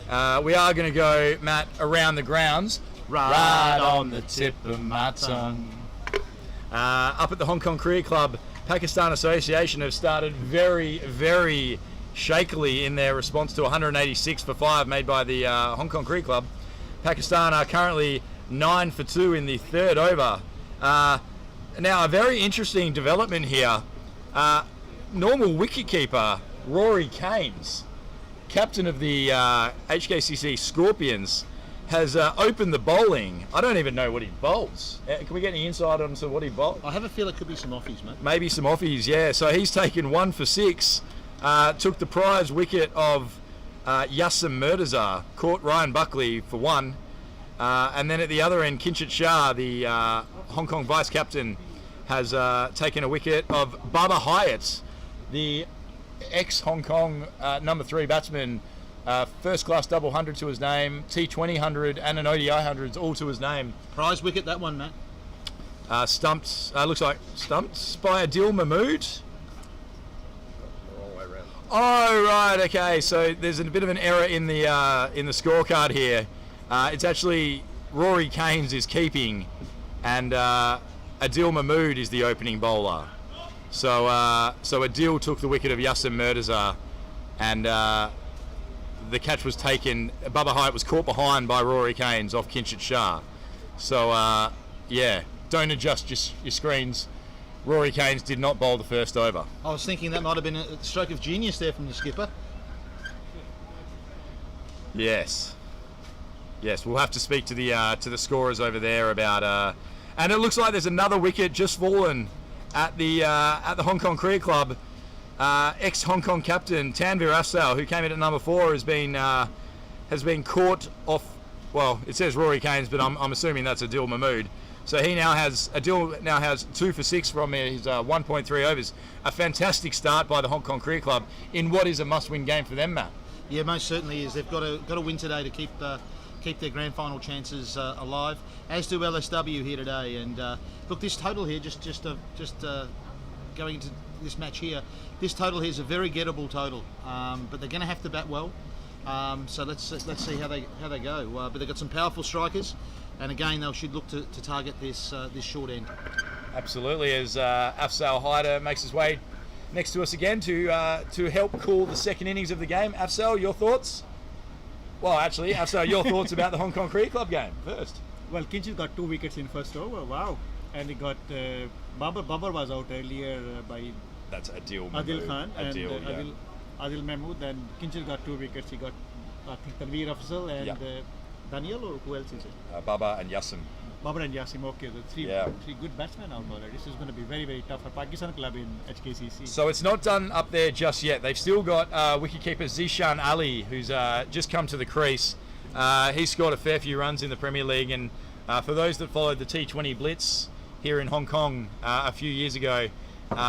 We are going to go, Matt, around the grounds. Right on the tip of my tongue. Up at the Hong Kong Career Club, Pakistan Association have started very, very shakily in their response to 186 for 5 made by the Hong Kong Career Club. Pakistan are currently 9 for 2 in the third over. Now, a very interesting development here. Normal wicketkeeper Rory Keynes, captain of the HKCC Scorpions, has opened the bowling. I don't even know what he bowls. Can we get any insight onto what he bowls? I have a feel it could be some offies, mate. Maybe some offies, yeah. So he's taken 1 for 6, took the prize wicket of Yassim Murtaza, caught Ryan Buckley for 1. And then at the other end, Kinchit Shah, the Hong Kong vice captain, has taken a wicket of Baba Hyatt, the ex-Hong Kong number 3 batsman. First-class double 100 to his name, T20 100 and an ODI 100 all to his name. Prize wicket, that one, Matt. Stumped, looks like stumped by Adil Mahmood. Oh, right, okay. So there's a bit of an error in the scorecard here. It's actually Rory Keynes is keeping, and Adil Mahmood is the opening bowler. So Adil took the wicket of Yassim Murtaza, and the catch was taken. Baba Hyatt was caught behind by Rory Keynes off Kinchit Shah. So yeah, don't adjust your screens. Rory Keynes did not bowl the first over. I was thinking that might have been a stroke of genius there from the skipper. Yes, we'll have to speak to the scorers over there about. And it looks like there's another wicket just fallen at the Hong Kong Career Club. Ex-Hong Kong captain Tanvir Afzal, who came in at number 4, has been caught off. Well, it says Rory Keynes, but I'm assuming that's Adil Mahmood. So Adil now has 2 for 6 from his 1.3 overs. A fantastic start by the Hong Kong Career Club in what is a must-win game for them, Matt. Yeah, most certainly is. They've got to win today to keep their grand final chances alive. As do LSW here today. And look, this total here, just going into this match here, this total here is a very gettable total. But they're going to have to bat well. So let's see how they go. But they've got some powerful strikers, and again they should look to target this short end. Absolutely, as Afzal Haider makes his way next to us again to help call the second innings of the game. Afzal, your thoughts? Well, actually, Afzal, your thoughts about the Hong Kong Career Club game first. Well, Kinchit got 2 wickets in first over. Wow, and he got Babar was out earlier by That's Adil Mahmood. Adil Khan and yeah. Adil Mahmood. Then Kinchit got 2 wickets. He got, I think, Tanvir Afzal and Daniel, or who else is it? Baba and Yassim. Babar and Yassim. Okay, the three good batsmen out already. This is going to be very, very tough for Pakistan club in HKCC. So it's not done up there just yet. They've still got wicketkeeper Zishan Ali, who's just come to the crease. He scored a fair few runs in the Premier League, and for those that followed the T20 Blitz here in Hong Kong a few years ago,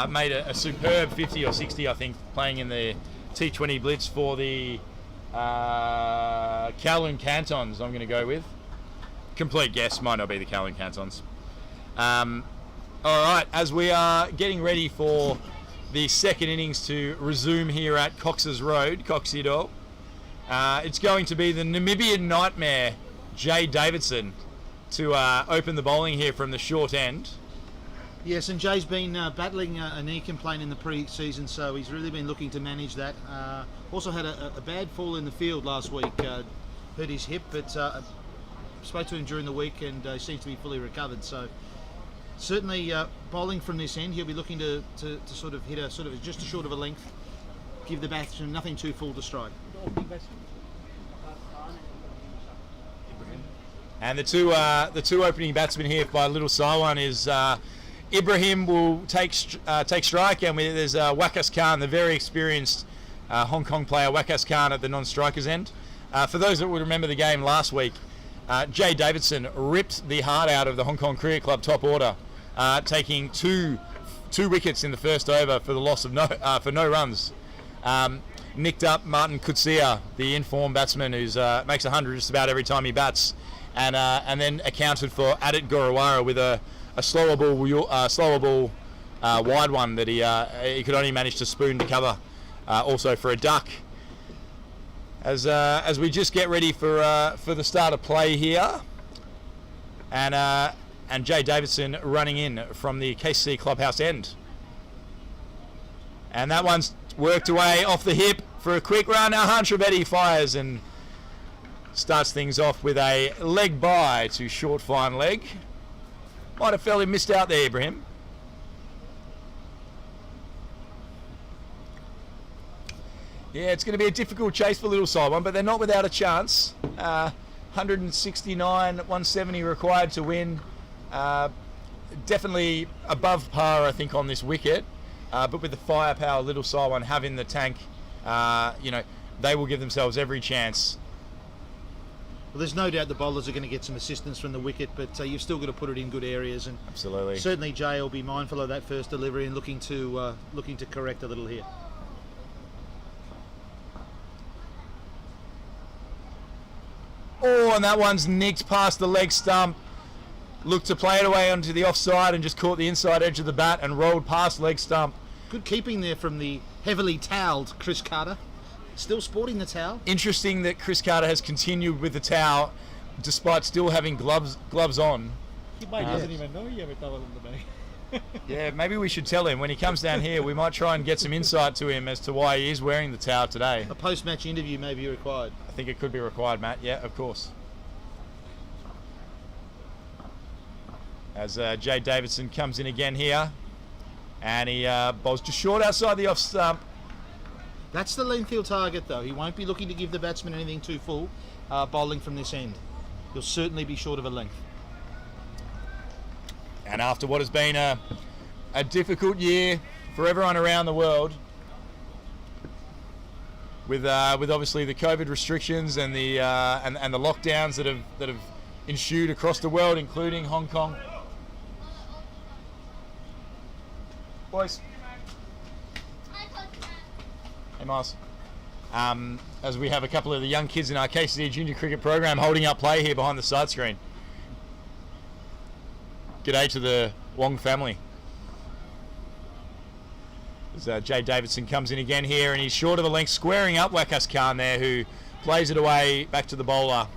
made a superb 50 or 60, I think, playing in the T20 Blitz for the Kowloon Cantons, I'm going to go with. Complete guess, might not be the Kowloon Cantons. All right, as we are getting ready for the second innings to resume here at Cox's Road, Coxido, it's going to be the Namibian nightmare, Jay Davidson, to open the bowling here from the short end. Yes, and Jay's been battling a knee complaint in the pre-season, so he's really been looking to manage that. Also had a bad fall in the field last week, hurt his hip, but spoke to him during the week and he seems to be fully recovered. So certainly bowling from this end, he'll be looking to sort of hit just a short of a length, give the batsman nothing too full to strike. And the two opening batsmen here by Little Saiwan is Ibrahim will take strike, and there's Wakas Khan, the very experienced Hong Kong player, Wakas Khan at the non-strikers end. For those that would remember the game last week, Jay Davidson ripped the heart out of the Hong Kong Career Club top order, taking two wickets in the first over for the loss of no runs. Nicked up Martin Kutsia, the in-form batsman who makes 100 just about every time he bats and then accounted for Adit Gorawara with a slower ball wide one that he could only manage to spoon to cover, also for a duck. As we just get ready for the start of play here, and Jay Davidson running in from the KCC clubhouse end, and that one's worked away off the hip for a quick run. Now Trivadi fires and starts things off with a leg bye to short fine leg. Might have fairly missed out there, Ibrahim. Yeah, it's going to be a difficult chase for Little Side One, but they're not without a chance. 169, 170 required to win. Definitely above par, I think, on this wicket. But with the firepower Little Side One have in the tank, they will give themselves every chance. Well, there's no doubt the bowlers are going to get some assistance from the wicket, but you've still got to put it in good areas. And absolutely, certainly Jay will be mindful of that first delivery and looking to correct a little here. Oh, and that one's nicked past the leg stump. Looked to play it away onto the offside and just caught the inside edge of the bat and rolled past leg stump. Good keeping there from the heavily towelled Chris Carter. Still sporting the towel. Interesting that Chris Carter has continued with the towel despite still having gloves on. He might doesn't even know you have a towel in the bag. Yeah, maybe we should tell him when he comes down here. We might try and get some insight to him as to why he is wearing the towel today. A post-match interview may be required. I think it could be required, Matt. Yeah, of course. As Jay Davidson comes in again here, and he bowls just short outside the off stump. That's the length he'll target, though. He won't be looking to give the batsman anything too full, bowling from this end. He'll certainly be short of a length. And after what has been a difficult year for everyone around the world, with obviously the COVID restrictions and the lockdowns that have ensued across the world, including Hong Kong. Boys. Hey, Miles. As we have a couple of the young kids in our KCC junior cricket program holding up play here behind the side screen. G'day to the Wong family. As Jay Davidson comes in again here, and he's short of a length, squaring up Waqas Khan there, who plays it away back to the bowler.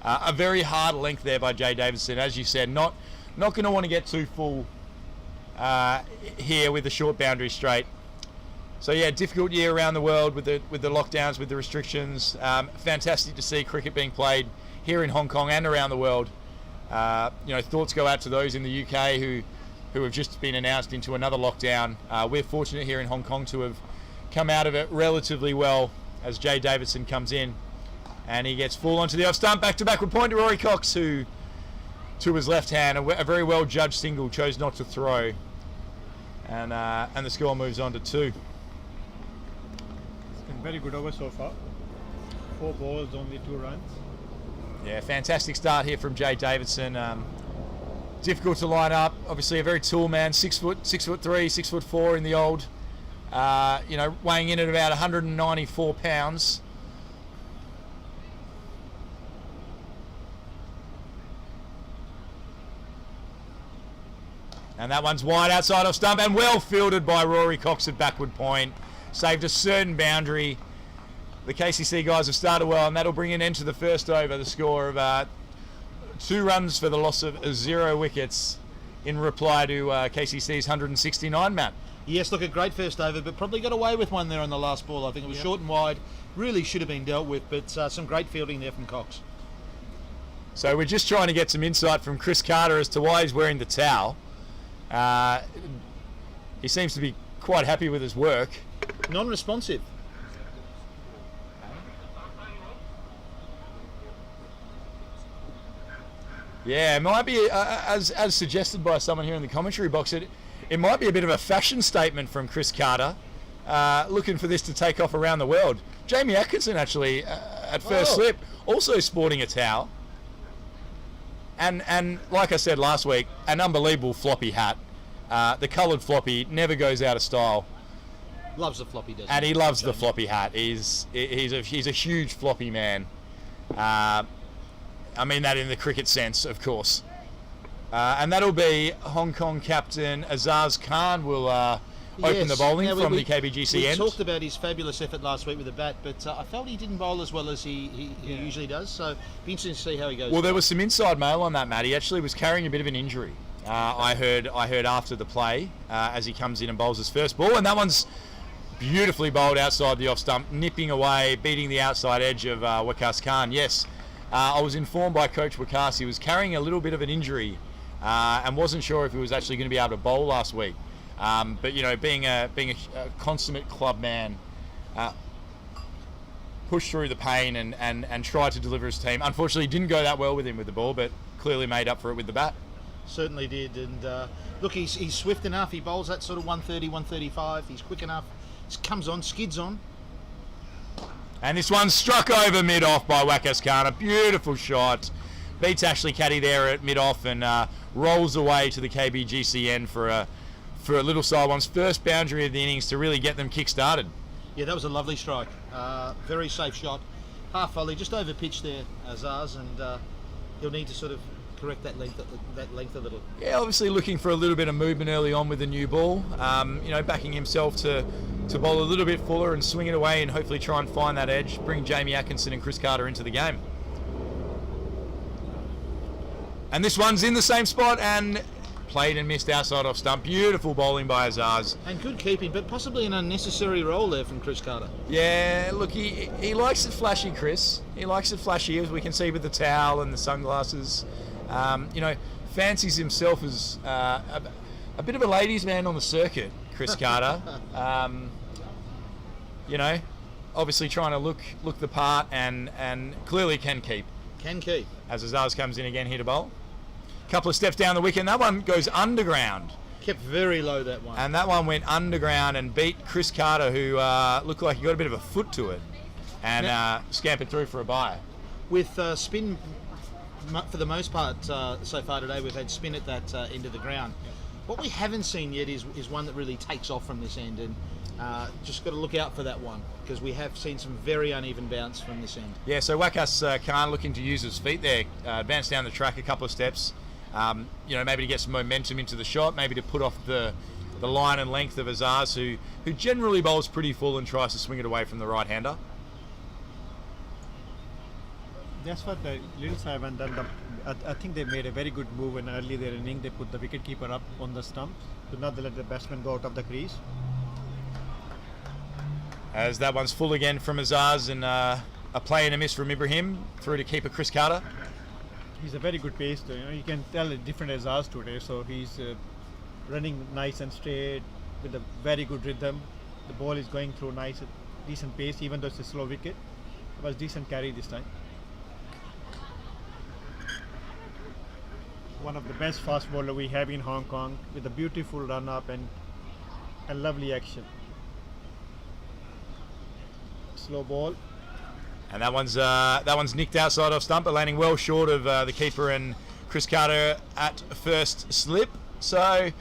A very hard length there by Jay Davidson, as you said. Not going to want to get too full here with the short boundary straight. So yeah, difficult year around the world with the lockdowns, with the restrictions. Fantastic to see cricket being played here in Hong Kong and around the world. Thoughts go out to those in the UK who have just been announced into another lockdown. We're fortunate here in Hong Kong to have come out of it relatively well, as Jay Davidson comes in and he gets full onto the off stump. Back to backward point to Rory Cox, who to his left hand, a very well judged single, chose not to throw, and the score moves on to 2. It's been very good over so far. 4 balls, only 2 runs. Yeah, fantastic start here from Jay Davidson. Difficult to line up. Obviously a very tall man, 6 foot 3, 6'4" in the old. Weighing in at about 194 pounds. And that one's wide outside of stump and well fielded by Rory Cox at backward point. Saved a certain boundary. The KCC guys have started well, and that'll bring an end to the first over. The score of 2 runs for the loss of 0 wickets in reply to KCC's 169, Matt. Yes, look, a great first over, but probably got away with one there on the last ball. I think it was short and wide. Really should have been dealt with, but some great fielding there from Cox. So we're just trying to get some insight from Chris Carter as to why he's wearing the towel. He seems to be quite happy with his work. Non-responsive. Yeah, it might be, as suggested by someone here in the commentary box, it might be a bit of a fashion statement from Chris Carter, looking for this to take off around the world. Jamie Atkinson, actually, at first slip, also sporting a towel. And like I said last week, an unbelievable floppy hat. The coloured floppy never goes out of style. Loves the floppy, doesn't he? And he loves the floppy hat. He's a huge floppy man. I mean that in the cricket sense, of course. And that'll be Hong Kong captain Azaz Khan will open the bowling from the KBGC end. We talked about his fabulous effort last week with the bat, but I felt he didn't bowl as well as he usually does. So be interesting to see how he goes. Well, there was some inside mail on that, Matt. He actually was carrying a bit of an injury. I heard after the play as he comes in and bowls his first ball, and that one's beautifully bowled outside the off stump, nipping away, beating the outside edge of Waqas Khan. Yes, I was informed by Coach Waqas he was carrying a little bit of an injury and wasn't sure if he was actually going to be able to bowl last week. But you know, being a consummate club man, pushed through the pain and tried to deliver his team. Unfortunately, didn't go that well with him with the ball, but clearly made up for it with the bat. Certainly did, and look, he's swift enough. He bowls that sort of 130, 135. He's quick enough. Just comes on, skids on. And this one's struck over mid-off by Waqas Khan. A beautiful shot. Beats Ashley Caddy there at mid-off and rolls away to the KBGC end for a Little Sideone's first boundary of the innings to really get them kick-started. Yeah, that was a lovely strike. Very safe shot. Half volley, just over pitch there, Azaz, and he'll need to sort of correct that length a little. Yeah, obviously looking for a little bit of movement early on with the new ball. You know, backing himself to bowl a little bit fuller and swing it away and hopefully try and find that edge, bring Jamie Atkinson and Chris Carter into the game. And this one's in the same spot and played and missed outside off stump. Beautiful bowling by Azaz. And good keeping, but possibly an unnecessary roll there from Chris Carter. Yeah, look, he likes it flashy, Chris. He likes it flashy, as we can see with the towel and the sunglasses. You know, fancies himself as a bit of a ladies' man on the circuit, Chris Carter. You know, obviously trying to look the part and clearly can keep. Can keep. As Azaz comes in again here to bowl. Couple of steps down the wicket, and that one goes underground. Kept very low, that one. And that one went underground and beat Chris Carter, who looked like he got a bit of a foot to it, and scampered through for a bye. With spin, for the most part, so far today, we've had spin at that end of the ground. What we haven't seen yet is one that really takes off from this end, and just got to look out for that one, because we have seen some very uneven bounce from this end. Yeah, so Waqas Khan looking to use his feet there, advance down the track a couple of steps, you know, maybe to get some momentum into the shot, maybe to put off the line and length of Azaz, who generally bowls pretty full and tries to swing it away from the right-hander. That's what the Little Sideone done. I think they made a very good move in early their inning. They put the wicketkeeper up on the stump to not let the batsman go out of the crease. As that one's full again from Azaz, and a play and a miss from Ibrahim through to keeper Chris Carter. He's a very good pace, you know. You can tell a different Azaz today. So he's running nice and straight with a very good rhythm. The ball is going through nice, decent pace, even though it's a slow wicket. It was decent carry this time. One of the best fast bowler we have in Hong Kong, with a beautiful run up and a lovely action. Slow ball. And that one's nicked outside off stump, but landing well short of the keeper and Chris Carter at first slip. So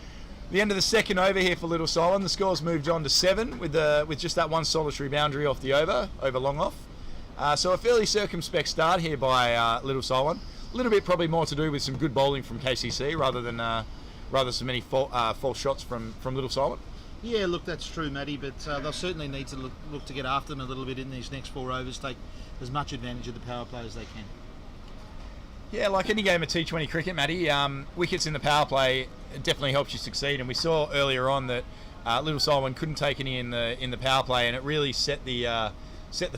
the end of the second over here for Little Sideone. The score's moved on to 7 with just that one solitary boundary off the over long off. So a fairly circumspect start here by Little Sideone. A little bit probably more to do with some good bowling from KCC rather than so many false shots from Little Sideone. Yeah, look, that's true, Matty, but they'll certainly need to look to get after them a little bit in these next 4 overs, take as much advantage of the power play as they can. Yeah, like any game of T20 cricket, Matty, wickets in the power play definitely helps you succeed, and we saw earlier on that Little Sideone couldn't take any in the power play, and it really set the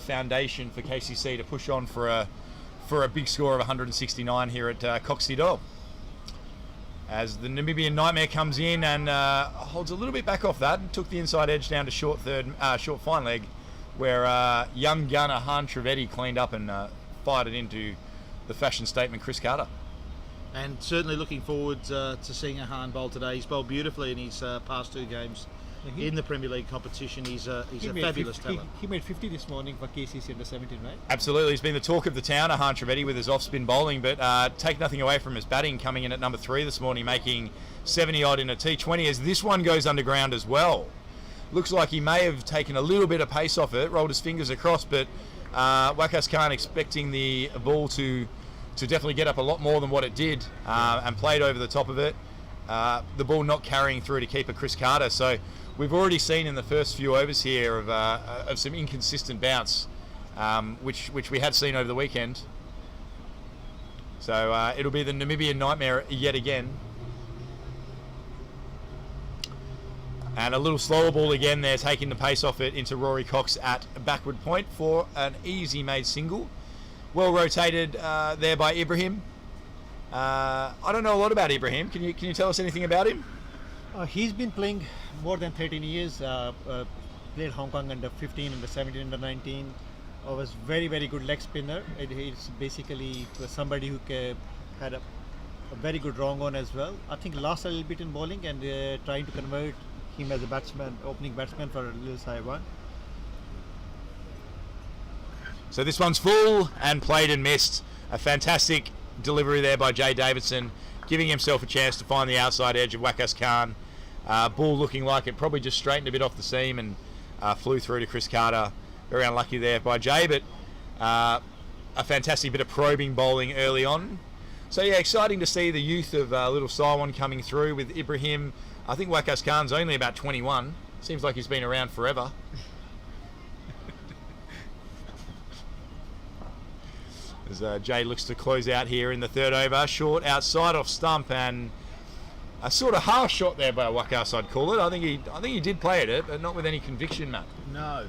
foundation for KCC to push on for a big score of 169 here at Coxie Doll. As the Namibian Nightmare comes in and holds a little bit back off that and took the inside edge down to short fine leg, where young gunner Han Trivadi cleaned up and fired it into the fashion statement Chris Carter. And certainly looking forward to seeing a Han bowl today. He's bowled beautifully in his past 2 games in the Premier League competition. He's a fabulous talent. He made 50 this morning for KCC under 17, right? Absolutely. He's been the talk of the town, Han Trivedi, with his off-spin bowling, but take nothing away from his batting, coming in at number 3 this morning, making 70-odd in a T20, as this one goes underground as well. Looks like he may have taken a little bit of pace off it, rolled his fingers across, but Waqas Khan expecting the ball to definitely get up a lot more than what it did, and played over the top of it. The ball not carrying through to keeper Chris Carter. So we've already seen in the first few overs here of some inconsistent bounce, which we have seen over the weekend. So it'll be the Namibian nightmare yet again. And a little slower ball again there, taking the pace off it into Rory Cox at backward point for an easy made single. Well rotated there by Ibrahim. I don't know a lot about Ibrahim. Can you tell us anything about him? He's been playing more than 13 years. Played Hong Kong under 15, under 17, under 19. Was very good leg spinner. He's basically somebody who had a very good wrong on as well. I think lost a little bit in bowling and trying to convert him as a batsman, opening batsman for a little side one. So this one's full and played and missed. A fantastic delivery there by Jay Davidson, giving himself a chance to find the outside edge of Waqas Khan. Ball looking like it probably just straightened a bit off the seam and flew through to Chris Carter. Very unlucky there by Jay, but a fantastic bit of probing bowling early on. So yeah, exciting to see the youth of Little Saiwan coming through with Ibrahim. I think Waqas Khan's only about 21. Seems like he's been around forever. As Jay looks to close out here in the third over, short outside off stump, and a sort of half shot there by Waqas, I'd call it. I think he did play at it, but not with any conviction, Matt. No,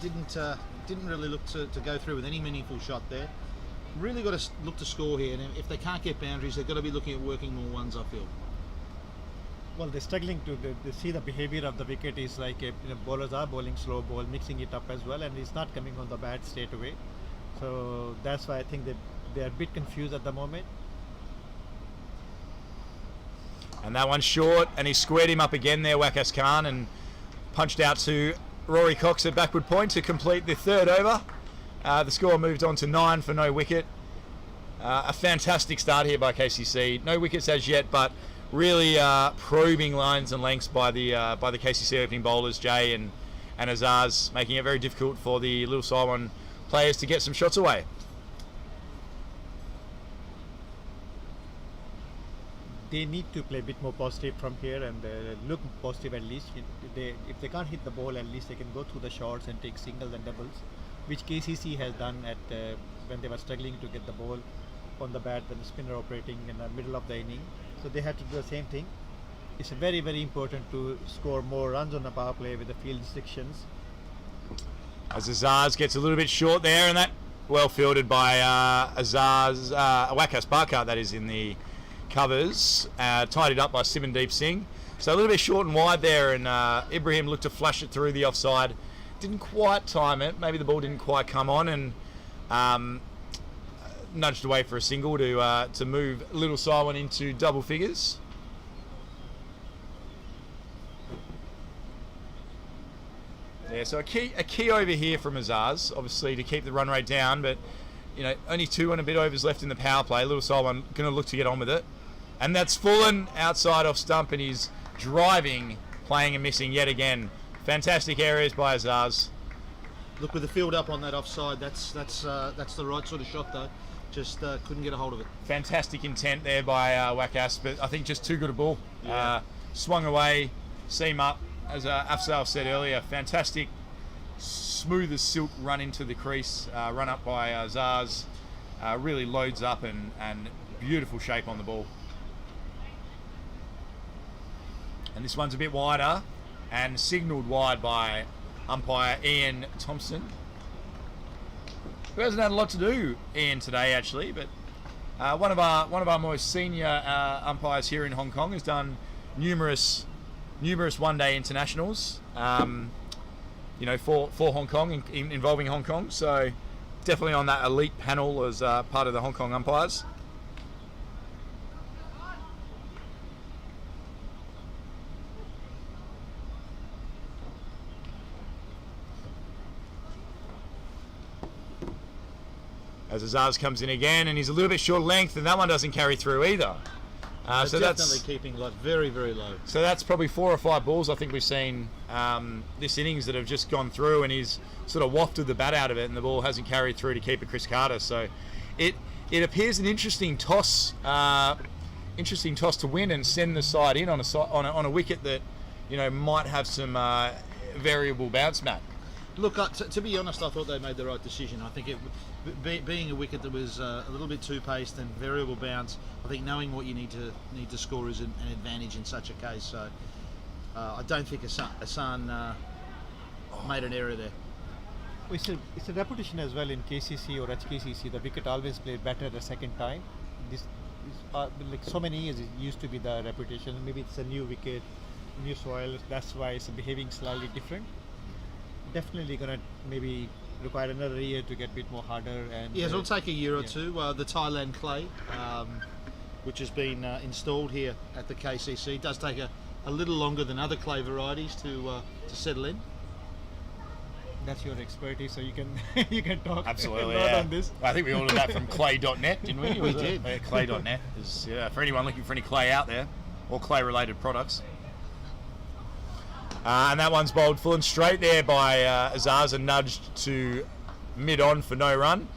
didn't really look to go through with any meaningful shot there. Really got to look to score here, and if they can't get boundaries, they've got to be looking at working more ones, I feel. Well, they're struggling to see the behavior of the wicket is like bowlers are bowling slow ball, mixing it up as well, and it's not coming on the bat straight away. So that's why I think they're a bit confused at the moment. And that one's short, and he squared him up again there, Waqas Khan, and punched out to Rory Cox at backward point to complete the third over. The score moved on to 9 for no wicket. A fantastic start here by KCC. No wickets as yet, but really probing lines and lengths by the KCC opening bowlers, Jay and Azaz, making it very difficult for the Little Saiwan players to get some shots away. They need to play a bit more positive from here and look positive at least. If they can't hit the ball, at least they can go through the shots and take singles and doubles, which KCC has done at when they were struggling to get the ball on the bat when the spinner operating in the middle of the inning. So they had to do the same thing. It's very important to score more runs on the power play with the field restrictions. As Azaz gets a little bit short there, and that well fielded by Azaz, Waqas Parkar, that is, in the covers, tidied up by Simandeep Singh. So a little bit short and wide there, and Ibrahim looked to flash it through the offside. Didn't quite time it. Maybe the ball didn't quite come on, and nudged away for a single to move Little Saiwan into double figures. Yeah, so a key over here from Azaz, obviously to keep the run rate down, but only 2 and a bit overs left in the power play. Little Saiwan going to look to get on with it, and that's fallen outside off stump, and he's driving, playing and missing yet again. Fantastic areas by Azaz. Look, with the field up on that offside, that's the right sort of shot though. Just couldn't get a hold of it. Fantastic intent there by Waqas, but I think just too good a ball. Yeah. Swung away, seam up, as Afzal said earlier. Fantastic, smooth as silk run into the crease, run up by Azaz. Really loads up and beautiful shape on the ball. And this one's a bit wider and signalled wide by umpire Ian Thompson, who hasn't had a lot to do, Ian, today actually, but one of our most senior umpires here in Hong Kong has done numerous one-day internationals, for Hong Kong, involving Hong Kong. So definitely on that elite panel as part of the Hong Kong umpires. As Azaz comes in again, and he's a little bit short length, and that one doesn't carry through either. So definitely keeping very low. So that's probably 4 or 5 balls I think we've seen this innings that have just gone through, and he's sort of wafted the bat out of it, and the ball hasn't carried through to keeper Chris Carter. So it it appears an interesting toss to win and send the side in on a wicket that, you know, might have some variable bounce, Matt. Look, to be honest, I thought they made the right decision. I think being a wicket that was a little bit too paced and variable bounce, I think knowing what you need to score is an advantage in such a case. So I don't think Hassan made an error there. It's a reputation as well in KCC or HKCC. The wicket always played better the second time. This like so many years it used to be the reputation. Maybe it's a new wicket, new soil. That's why it's behaving slightly different. Definitely gonna maybe require another year to get a bit more harder. And yes, it'll take a year or two. The Thailand clay, which has been installed here at the KCC, does take a little longer than other clay varieties to settle in. That's your expertise, so you can you can talk Absolutely, a lot yeah. on this. I think we ordered that from clay.net, didn't we? We did. Clay.net is for anyone looking for any clay out there or clay-related products. And that one's bowled full and straight there by Azaz and nudged to mid-on for no run.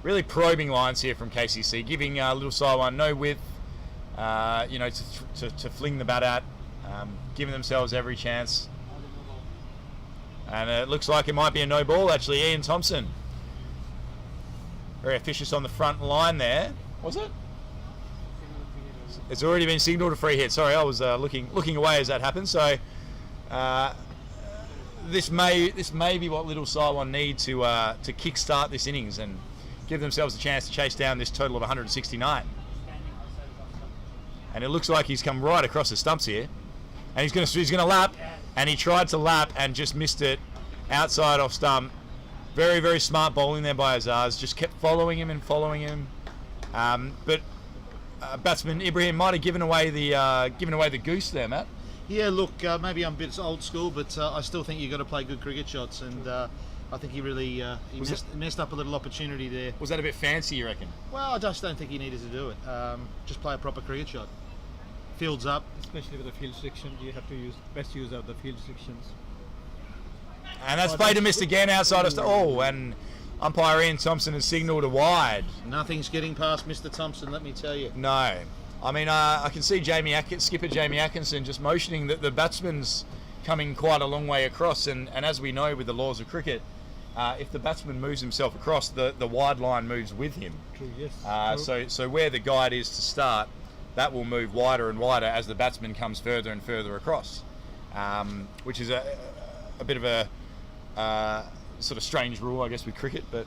Really probing lines here from KCC, giving Little Saiwan no width, you know, to fling the bat at, giving themselves every chance. And it looks like it might be a no ball, actually. Ian Thompson. Very officious on the front line there. Was it? It's already been signalled a free hit. Sorry, I was looking away as that happened. So this may be what Little Saiwan need to kick-start this innings and give themselves a chance to chase down this total of 169. And it looks like he's come right across the stumps here. And he's going to lap, and he tried to lap and just missed it outside off stump. Very, very smart bowling there by Azaz. Just kept following him. But batsman Ibrahim might have given away the goose there, Matt. Yeah, look, maybe I'm a bit old school, but I still think you've got to play good cricket shots, and I think he really messed up a little opportunity there. Was that a bit fancy, you reckon? Well, I just don't think he needed to do it. Just play a proper cricket shot. Fields up. Especially with the field restrictions, you have to best use of the field restrictions. And that's played and missed again outside of and umpire Ian Thompson has signalled a wide. Nothing's getting past Mr. Thompson, let me tell you. No. I mean, I can see skipper Jamie Atkinson just motioning that the batsman's coming quite a long way across, and as we know with the laws of cricket, if the batsman moves himself across, the wide line moves with him. True, yes. So where the guide is to start, that will move wider and wider as the batsman comes further and further across, which is a bit of a sort of strange rule, I guess, with cricket. But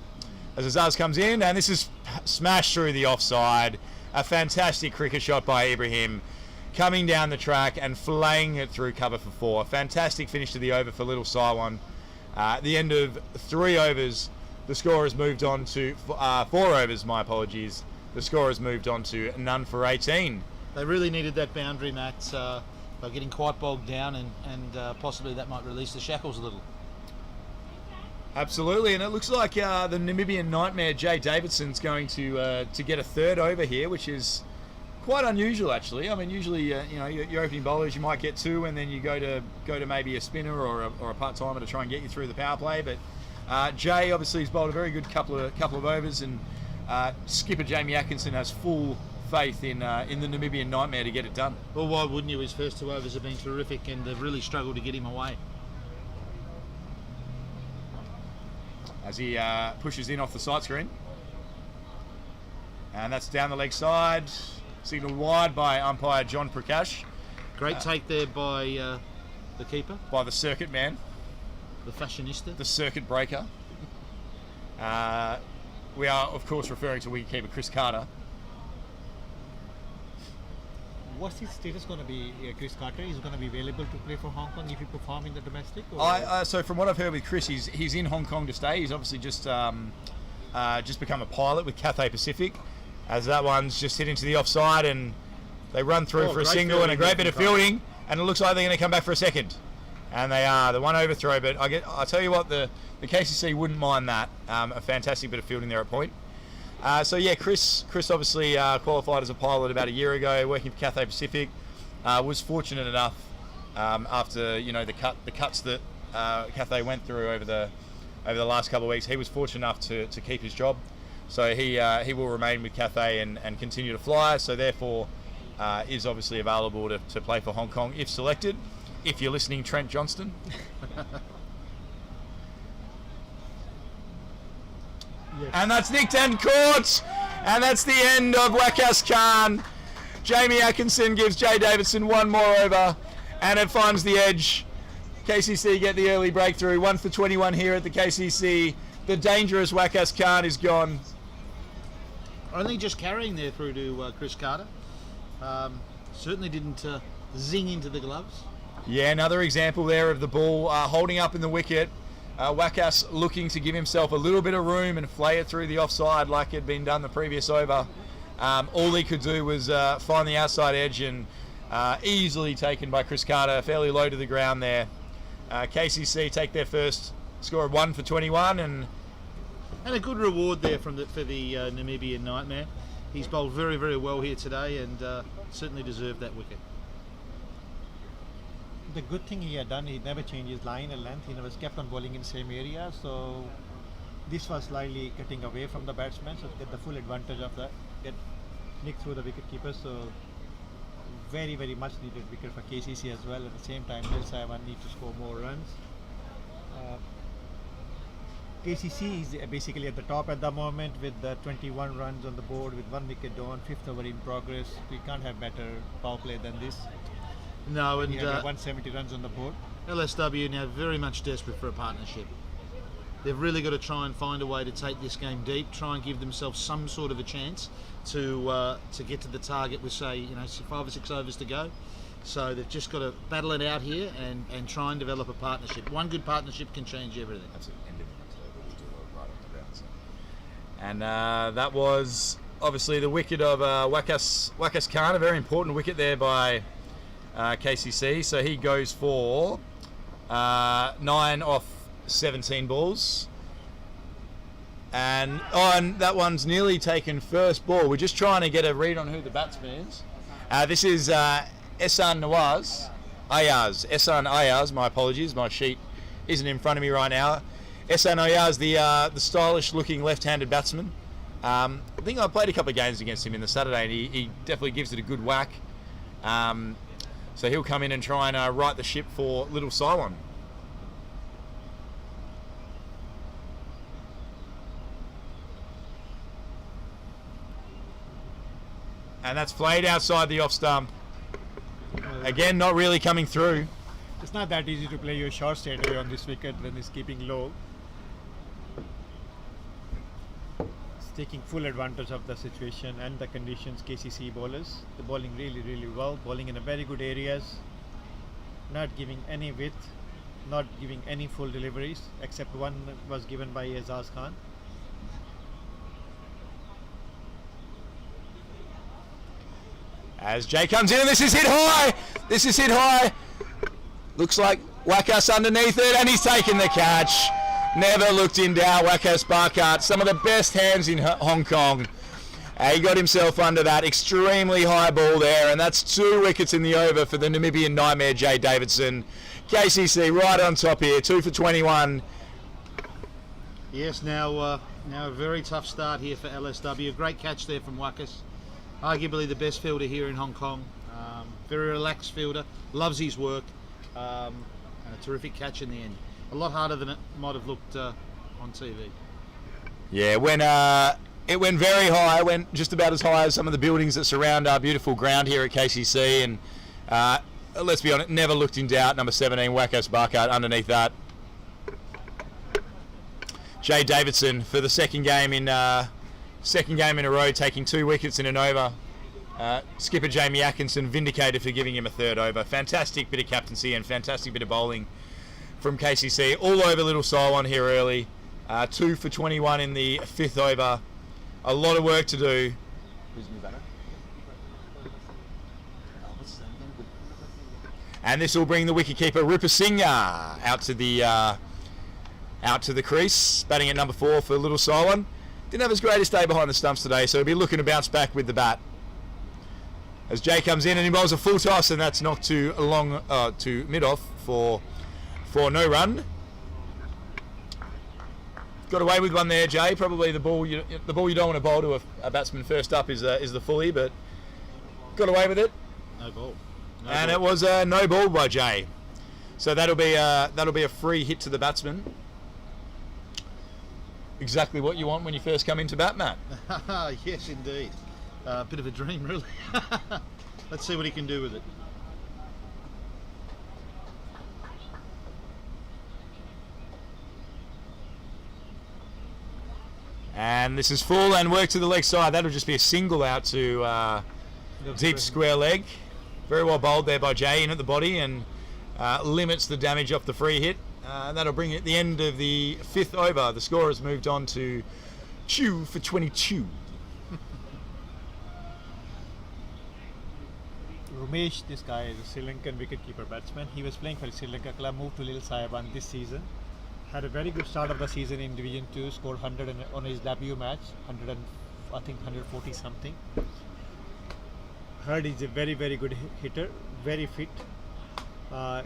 as Azaz comes in, and this is smashed through the offside, a fantastic cricket shot by Ibrahim, coming down the track and flaying it through cover for 4. Fantastic finish to the over for Little Saiwan. At the end of 3 overs, the score has moved on to 4 overs. My apologies. The score has moved on to none for 18. They really needed that boundary, Matt. They're getting quite bogged down, and possibly that might release the shackles a little. Absolutely, and it looks like the Namibian nightmare Jay Davidson's going to get a 3rd over here, which is quite unusual, actually. I mean, usually your opening bowlers, you might get 2, and then you go to maybe a spinner or a part timer to try and get you through the power play. But Jay obviously has bowled a very good couple of overs, and skipper Jamie Atkinson has full faith in the Namibian nightmare to get it done. Well, why wouldn't you? His first 2 overs have been terrific, and they've really struggled to get him away. As he pushes in off the side screen. And that's down the leg side. Signalled wide by umpire John Prakash. Great take there by the keeper. By the circuit man. The fashionista. The circuit breaker. We are, of course, referring to wicketkeeper Chris Carter. What's his status going to be, Chris Carter? Is he going to be available to play for Hong Kong if he perform in the domestic? Or? So from what I've heard with Chris, he's in Hong Kong to stay. He's obviously just become a pilot with Cathay Pacific, as that one's just hit into the offside, and they run through for a single and a great bit of fielding, and it looks like they're going to come back for a second. And they are. The one overthrow, but I tell you what, the KCC wouldn't mind that. A fantastic bit of fielding there at point. So yeah, Chris obviously qualified as a pilot about a year ago, working for Cathay Pacific. Was fortunate enough after the cuts that Cathay went through over over the last couple of weeks. He was fortunate enough to keep his job, so he will remain with Cathay and continue to fly. So therefore, is obviously available to play for Hong Kong if selected. If you're listening, Trent Johnston. Yes. And that's nicked and caught, and that's the end of Wakas Khan. Jamie Atkinson gives Jay Davidson one more over, and it finds the edge. KCC get the early breakthrough. 1 for 21 here at the KCC. The dangerous Wakas Khan is gone. Only just carrying there through to Chris Carter. Certainly didn't zing into the gloves. Yeah, another example there of the ball holding up in the wicket. Wakas looking to give himself a little bit of room and flay it through the offside like had been done the previous over. All he could do was find the outside edge, and easily taken by Chris Carter, fairly low to the ground there. KCC take their first score of 1 for 21, and a good reward there for the Namibian Nightmare. He's bowled very, very well here today, and certainly deserved that wicket. The good thing he had done, he never changed his line and length. He was kept on bowling in the same area, so this was slightly getting away from the batsman, so to get the full advantage of that, get nicked through the wicket keeper. So very, very much needed wicket for KCC as well. At the same time, DLSW need to score more runs. KCC is basically at the top at the moment with the 21 runs on the board with 1 wicket down, 5th over in progress. We can't have better power play than this. No, and We have 170 runs on the board. LSW now very much desperate for a partnership. They've really got to try and find a way to take this game deep, try and give themselves some sort of a chance to get to the target with, say, 5 or 6 overs to go. So they've just got to battle it out here and try and develop a partnership. One good partnership can change everything. that's it. End of it. Right on the ground. And that was obviously the wicket of Wakas Khan, a very important wicket there by KCC. So he goes for 9 off 17 balls. And that one's nearly taken first ball. We're just trying to get a read on who the batsman is. This is Ehsan Ayaz, my apologies, my sheet isn't in front of me right now. Ehsan Ayaz, the stylish looking left-handed batsman. I think I played a couple of games against him in the Saturday, and he definitely gives it a good whack. So he'll come in and try and right the ship for Little Cylon. And that's flayed outside the off stump. Again, not really coming through. It's not that easy to play your shot straight away on this wicket when it's keeping low. It's taking full advantage of the situation and the conditions. KCC bowlers, they're bowling really, really well, bowling in a very good areas, not giving any width, not giving any full deliveries, except one was given by Azaz Khan. As Jay comes in, and this is hit high. Looks like Wakas underneath it, and he's taken the catch. Never looked in doubt, Wakas Barkat. Some of the best hands in Hong Kong. He got himself under that extremely high ball there, and that's 2 wickets in the over for the Namibian Nightmare, Jay Davidson. KCC right on top here, 2 for 21. Yes, now a very tough start here for LSW. Great catch there from Wakas. Arguably the best fielder here in Hong Kong. Very relaxed fielder, loves his work, and a terrific catch in the end. A lot harder than it might have looked on TV. Yeah, when it went very high, went just about as high as some of the buildings that surround our beautiful ground here at KCC, and let's be honest, never looked in doubt. Number 17, Wakas Barkat underneath that. Jay Davidson for the second game in a row, taking 2 wickets in an over. Skipper Jamie Atkinson vindicated for giving him a 3rd over. Fantastic bit of captaincy and fantastic bit of bowling from KCC. All over Little Cylon here early. 2 for 21 in the 5th over. A lot of work to do. Who's new batter? And this will bring the wicketkeeper Rupasinghe out to the crease, batting at number 4 for Little Cylon. Didn't have his greatest day behind the stumps today, so he'll be looking to bounce back with the bat. As Jay comes in and he bowls a full toss, and that's knocked to mid-off for no run. Got away with one there, Jay. Probably the ball you don't want to bowl to a batsman first up is the fully, but got away with it. No ball. And it was a no ball by Jay. So that'll be a free hit to the batsman. Exactly what you want when you first come into bat, Matt. Yes, indeed. A bit of a dream, really. Let's see what he can do with it. And this is full and work to the leg side. That'll just be a single out to deep square leg. Very well bowled there by Jay in at the body and limits the damage off the free hit. That'll bring it at the end of the 5th over. The score has moved on to 2 for 22. Ramesh, this guy is a Sri Lankan wicketkeeper batsman. He was playing for Sri Lanka club, moved to Lil Sayaban this season. Had a very good start of the season in Division 2, scored 100 on his debut match, 140 something. Heard he's a very, very good hitter, very fit,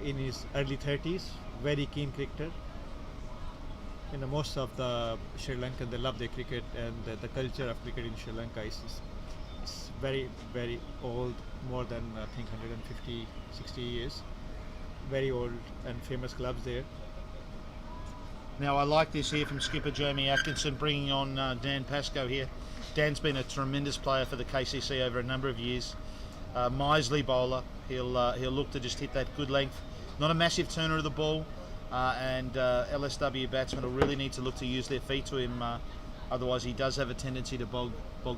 in his early 30s, very keen cricketer. You know, most of the Sri Lankan, they love their cricket, and the culture of cricket in Sri Lanka is very, very old, more than I think 150, 60 years. Very old and famous clubs there. Now I like this here from skipper Jamie Atkinson, bringing on Dan Pascoe here. Dan's been a tremendous player for the KCC over a number of years. Miserly bowler. He'll look to just hit that good length. Not a massive turner of the ball, and LSW batsmen will really need to look to use their feet to him. Otherwise, he does have a tendency to bog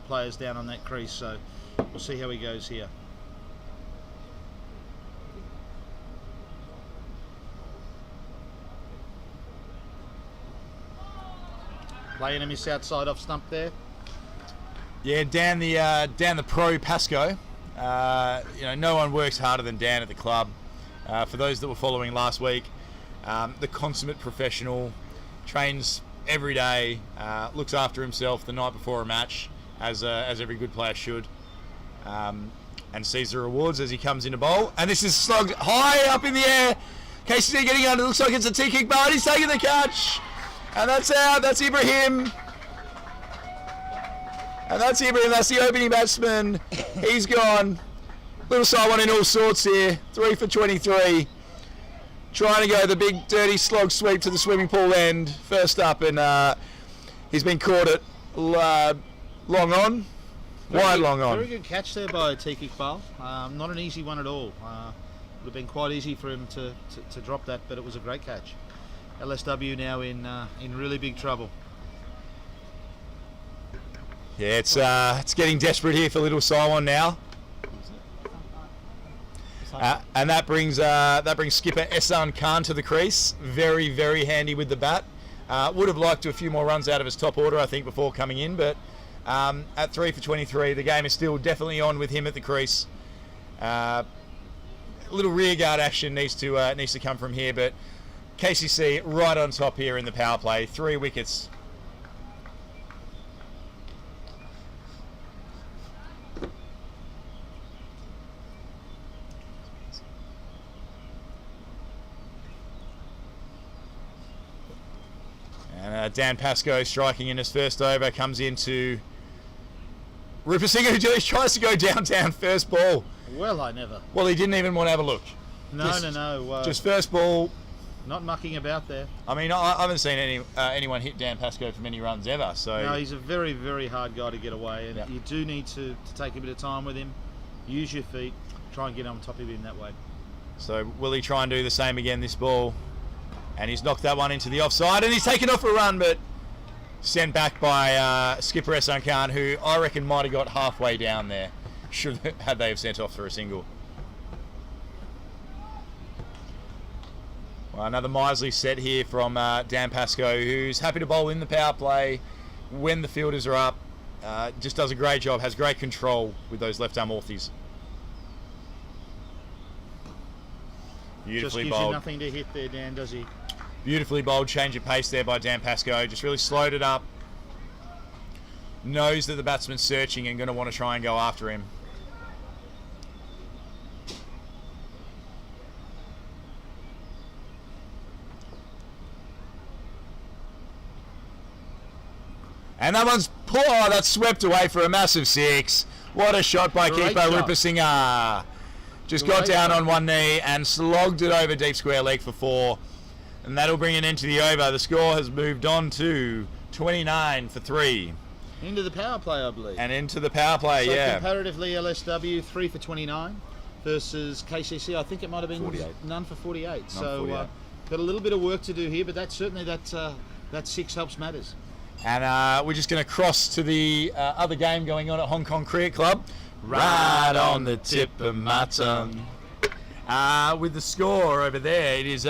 players down on that crease. So we'll see how he goes here. Playing him his outside off stump there. Yeah, Dan the pro Pascoe. No one works harder than Dan at the club. For those that were following last week, the consummate professional, trains every day, looks after himself the night before a match, as every good player should, and sees the rewards as he comes into bowl. And this is slugged high up in the air. KCC getting under. Looks like it's a T-kick bar. He's taking the catch. And that's out. That's Ibrahim. And that's Ibrahim. That's the opening batsman. He's gone. Little side one in all sorts here. 3 for 23. Trying to go the big dirty slog sweep to the swimming pool end. First up, and he's been caught at long on. Wide long on. Very good catch there by T-kick Bal. Not an easy one at all. Would have been quite easy for him to drop that, but it was a great catch. LSW now in really big trouble. Yeah, it's getting desperate here for Little Siwan now, and that brings skipper Ehsan Khan to the crease. Very, very handy with the bat. Would have liked a few more runs out of his top order, I think, before coming in, but at 3 for 23, the game is still definitely on with him at the crease. A little rear guard action needs to come from here, but KCC right on top here in the power play. 3 wickets. And Dan Pascoe striking in his first over, comes into Rupert Singer, who tries to go downtown first ball. Well, I never. Well, he didn't even want to have a look. No. Just first ball. Not mucking about there. I mean, I haven't seen anyone hit Dan Pascoe for many runs ever. So no, he's a very, very hard guy to get away, and yep. You do need to take a bit of time with him. Use your feet. Try and get on top of him that way. So will he try and do the same again this ball? And he's knocked that one into the offside, and he's taken off a run, but sent back by skipper Ehsan Khan, who I reckon might have got halfway down there, had they have sent off for a single. Well, another miserly set here from Dan Pascoe, who's happy to bowl in the power play when the fielders are up. Just does a great job, has great control with those left arm orthies. Beautifully just gives bowled. you nothing to hit there, Dan, does he? Beautifully bowled, change of pace there by Dan Pascoe. Just really slowed it up. Knows that the batsman's searching and going to want to try and go after him. And that one's poor. That's swept away for a massive 6. What a shot by Great keeper shot. Rupa Singha. Just got Great down shot. on one knee and slogged it over deep square leg for 4. And that'll bring it into the over. The score has moved on to 29 for 3. Into the power play, I believe. And into the power play, So yeah. comparatively, LSW 3 for 29 versus KCC. I think it might have been 48. none for 48. for So 48. got a little bit of work to do here, but that's certainly that 6 helps matters. And we're just going to cross to the other game going on at Hong Kong Cricket Club. Right on the tip of my tongue. With the score over there, it is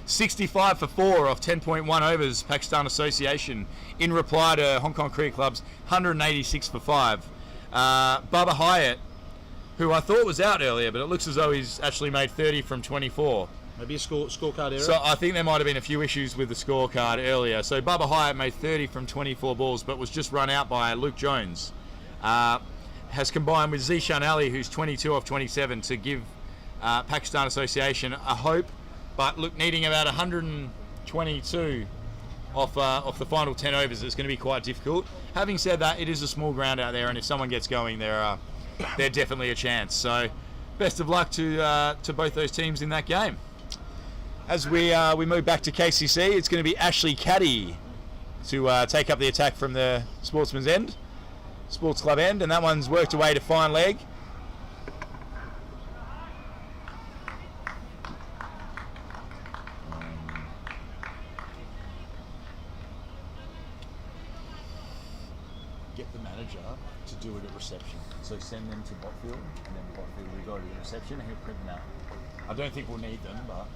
65 for 4 off 10.1 overs, Pakistan Association, in reply to Hong Kong Cricket Club's 186 for 5. Bubba Hyatt, who I thought was out earlier, but it looks as though he's actually made 30 from 24. Maybe a scorecard error. So I think there might have been a few issues with the scorecard earlier. So Bubba Hyatt made 30 from 24 balls, but was just run out by Luke Jones. Has combined with Zishan Ali, who's 22 off 27, to give Pakistan Association a hope. But look, needing about 122 off the final 10 overs, it's going to be quite difficult. Having said that, it is a small ground out there, and if someone gets going, they're definitely a chance. So best of luck to both those teams in that game. As we move back to KCC, it's going to be Ashley Caddy to take up the attack from the sports club end, and that one's worked away to fine leg. Get the manager to do it at reception. So send them to Botfield, and then Botfield will go to the reception and he'll print them out. I don't think we'll need them, but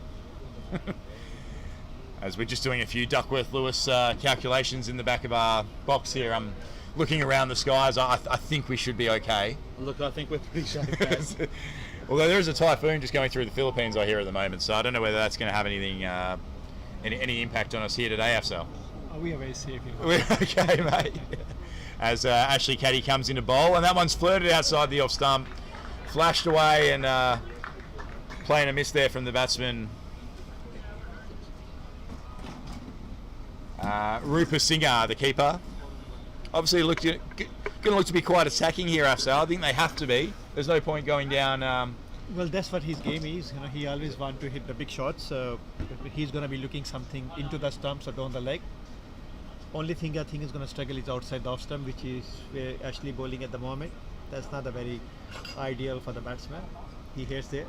as we're just doing a few Duckworth-Lewis calculations in the back of our box here, I'm looking around the skies. I think we should be okay. Look, I think we're pretty safe, guys. Although there is a typhoon just going through the Philippines, I hear, at the moment, so I don't know whether that's going to have anything, any impact on us here today, Afsal. We are very safe here. We're okay, mate. As Ashley Caddy comes into bowl, and that one's flirted outside the off stump, flashed away, and playing a miss there from the batsman. Rupa Singha, the keeper. Obviously going to look to be quite attacking here, Afsal. I think they have to be. There's no point going down. Well, that's what his game is. He always wants to hit the big shots. So he's going to be looking something into the stumps or down the leg. Only thing I think is going to struggle is outside the off stump, which is where Ashley bowling at the moment. That's not a very ideal for the batsman. He hits there.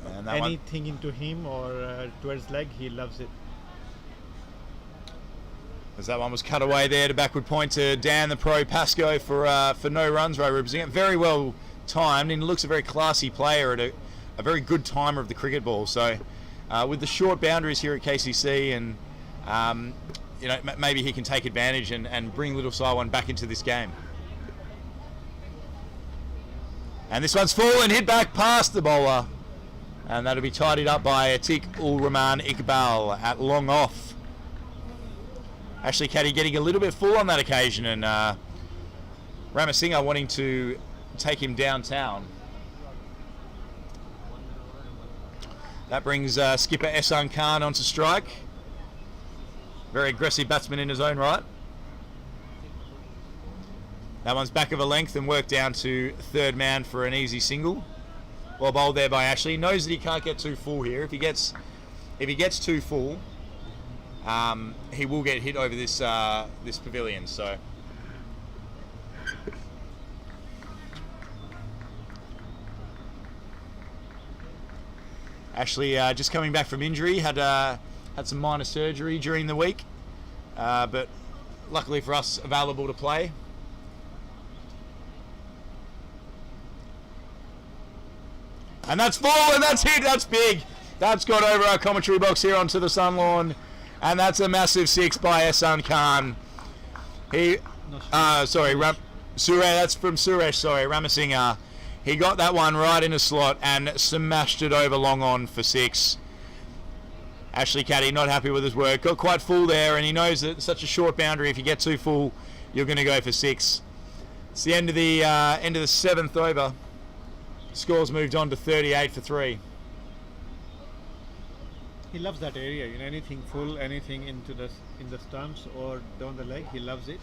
And that Anything into him or towards leg, he loves it. As that one was cut away there to backward point to Dan the Pro Pascoe for no runs, Ray Rubsing. Very well timed, and looks a very classy player at a very good timer of the cricket ball. So with the short boundaries here at KCC, and maybe he can take advantage and bring Little Saiwan back into this game. And this one's fallen, hit back past the bowler, and that'll be tidied up by Atiq-ul-Rahman Iqbal at long off. Ashley Caddy getting a little bit full on that occasion, and Ramasinghe wanting to take him downtown. That brings skipper Ehsan Khan onto strike. Very aggressive batsman in his own right. That one's back of a length and worked down to third man for an easy single. Well bowled there by Ashley. Knows that he can't get too full here. If he gets too full, he will get hit over this pavilion. So Ashley just coming back from injury, had some minor surgery during the week, but luckily for us, available to play. And that's full, and that's hit, that's big. That's got over our commentary box here onto the sun lawn, and that's a massive 6 by Ehsan Khan. That's from Suresh, Ramasinghe. He got that one right in a slot and smashed it over long on for 6. Ashley Caddy not happy with his work. Got quite full there, and he knows that it's such a short boundary. If you get too full, you're going to go for 6. It's the end of the 7th over. Score's moved on to 38 for 3. He loves that area. Anything full, anything in the stumps or down the leg, he loves it.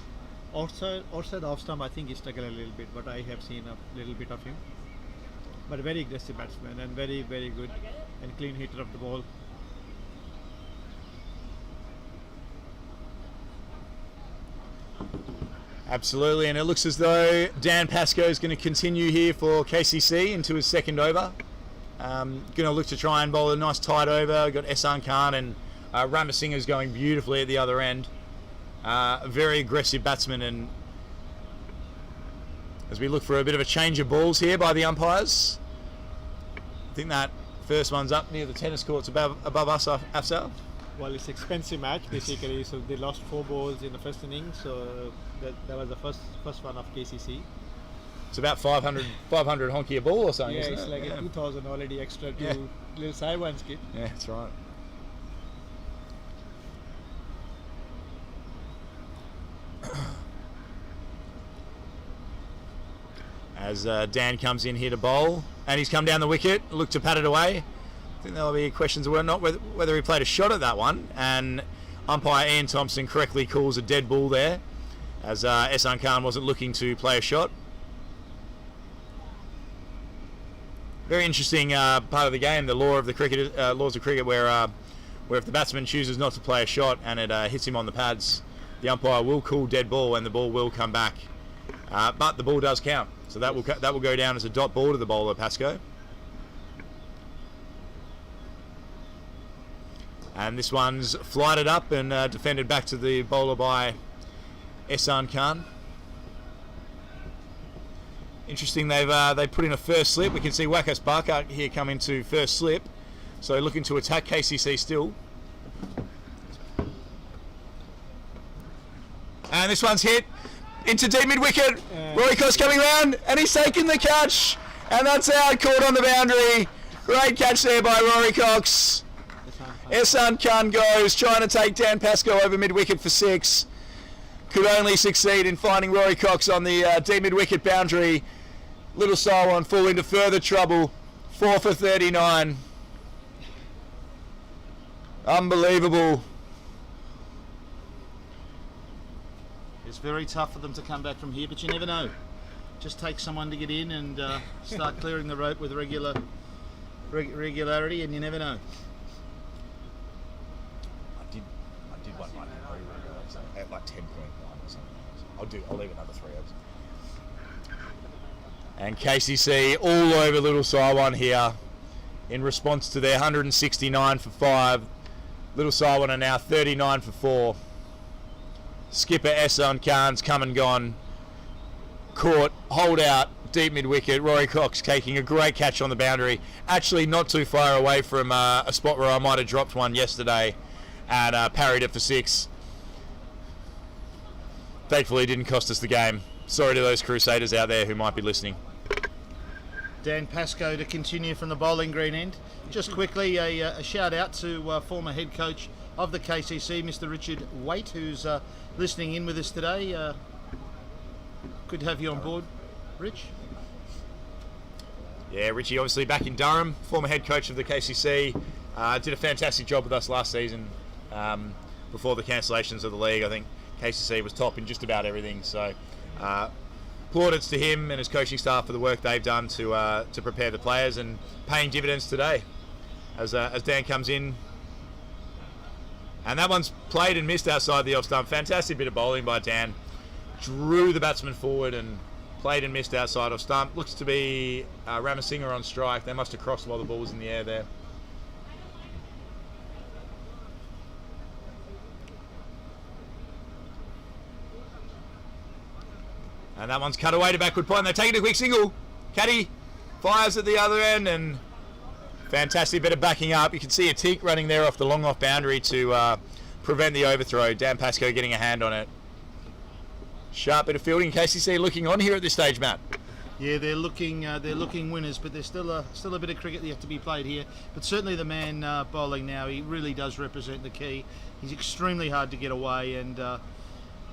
Outside off stump, I think he struggled a little bit, but I have seen a little bit of him. But a very aggressive batsman and very, very good and clean hitter of the ball. Absolutely, and it looks as though Dan Pascoe is going to continue here for KCC into his second over. Going to look to try and bowl a nice tight over. We've got Ehsan Khan and Ramasinga's going beautifully at the other end. A very aggressive batsman, and as we look for a bit of a change of balls here by the umpires. I think that first one's up near the tennis courts above us, Afsal. Well, it's expensive match basically, so they lost 4 balls in the first innings, so that was the first one of KCC. It's about 500 honky a ball or something, Yeah, isn't it's it? like a 2,000 already extra to little sideways kid. Yeah, that's right. As Dan comes in here to bowl, and he's come down the wicket, look to pat it away. I think there'll be questions of whether he played a shot at that one, and umpire Ian Thompson correctly calls a dead ball there, as Ehsan Khan wasn't looking to play a shot. Very interesting part of the game, the laws of cricket, where if the batsman chooses not to play a shot and it hits him on the pads, the umpire will call dead ball and the ball will come back. But the ball does count, so that will go down as a dot ball to the bowler, Pascoe. And this one's flighted up and defended back to the bowler by Ehsan Khan. Interesting, they put in a first slip. We can see Wakas Barker here come into first slip, so looking to attack KCC still. And this one's hit into deep mid wicket. Rory Cox coming round, and he's taken the catch, and that's out, caught on the boundary. Great catch there by Rory Cox. Ehsan Khan goes, trying to take Dan Pascoe over mid wicket for 6. Could only succeed in finding Rory Cox on the deep mid wicket boundary. Little Siwan fall into further trouble. 4 for 39. Unbelievable. It's very tough for them to come back from here, but you never know. Just take someone to get in and start clearing the rope with regularity, and you never know. I did one at like 10.1 or something. I'll leave another 3 overs. And KCC all over Little Siwan here in response to their 169 for 5. Little Siwan are now 39 for 4. Skipper Ehsan Khan's come and gone. Caught, hold out, deep mid wicket. Rory Cox taking a great catch on the boundary. Actually not too far away from a spot where I might have dropped one yesterday and parried it for 6. Thankfully it didn't cost us the game. Sorry to those Crusaders out there who might be listening. Dan Pascoe to continue from the bowling green end. Just quickly, a shout out to former head coach of the KCC, Mr. Richard Waite, who's listening in with us today. Good to have you on board, Rich. Yeah, Richie obviously back in Durham, former head coach of the KCC. Did a fantastic job with us last season before the cancellations of the league. I think KCC was top in just about everything. So plaudits to him and his coaching staff for the work they've done to prepare the players, and paying dividends today as Dan comes in. And that one's played and missed outside the off stump. Fantastic bit of bowling by Dan. Drew the batsman forward and played and missed outside off stump. Looks to be Ramasinga on strike. They must have crossed while the ball was in the air there. And that one's cut away to backward point. They're taking a quick single. Caddy fires at the other end, and fantastic bit of backing up. You can see a teak running there off the long off boundary to prevent the overthrow. Dan Pascoe getting a hand on it. Sharp bit of fielding. KCC looking on here at this stage, Matt. Yeah, they're looking winners, but there's still a bit of cricket that have to be played here. But certainly the man bowling now, he really does represent the key. He's extremely hard to get away, and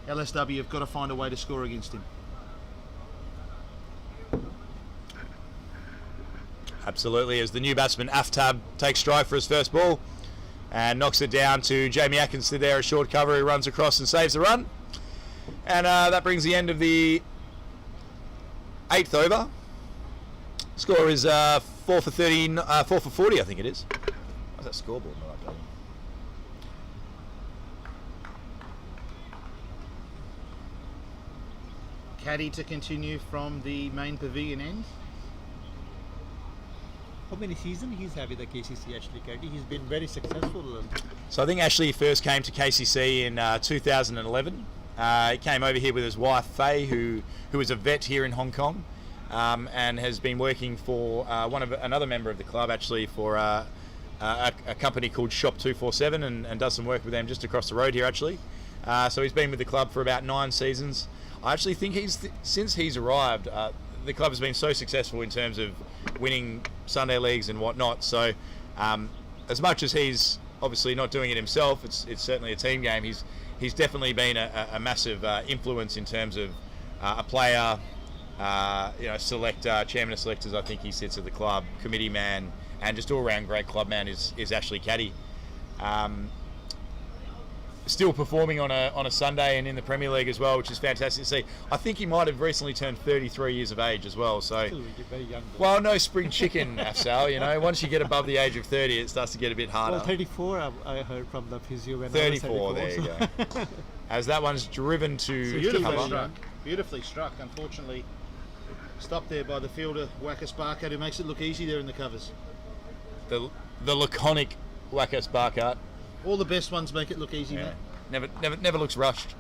LSW have got to find a way to score against him. Absolutely, as the new batsman Aftab takes strike for his first ball. and knocks it down to Jamie Atkinson there, a short cover who runs across and saves the run. And that brings the end of the 8th over. Score is 4 for 40, I think it is. What's that scoreboard? Caddy to continue from the main pavilion end. How many seasons he's had with the KCC, Ashley Caddy? He's been very successful. So I think Ashley first came to KCC in 2011. He came over here with his wife Faye, who is a vet here in Hong Kong, and has been working for another member of the club, actually, for a company called Shop 247, and does some work with them just across the road here, actually. So he's been with the club for about 9 seasons. I actually think since he's arrived, the club has been so successful in terms of winning Sunday leagues and whatnot. So as much as he's obviously not doing it himself, it's certainly a team game. He's definitely been a massive influence in terms of a player, selector, chairman of selectors. I think he sits at the club, committee man, and just all round great club man is Ashley Caddy. Still performing on a Sunday and in the Premier League as well, which is fantastic to see. I think he might have recently turned 33 years of age as well. So, Still very young. well, no spring chicken, Afsal. Once you get above the age of 30, it starts to get a bit harder. Well, 34, I heard from the physio. When 34, I was 34, there you go. As that one's driven to Beautifully cover. struck. Beautifully struck. Unfortunately, stopped there by the fielder, Wacka Sparkart, who makes it look easy there in the covers. The laconic Wacko Sparkart. All the best ones make it look easy, Yeah. mate. Never looks rushed.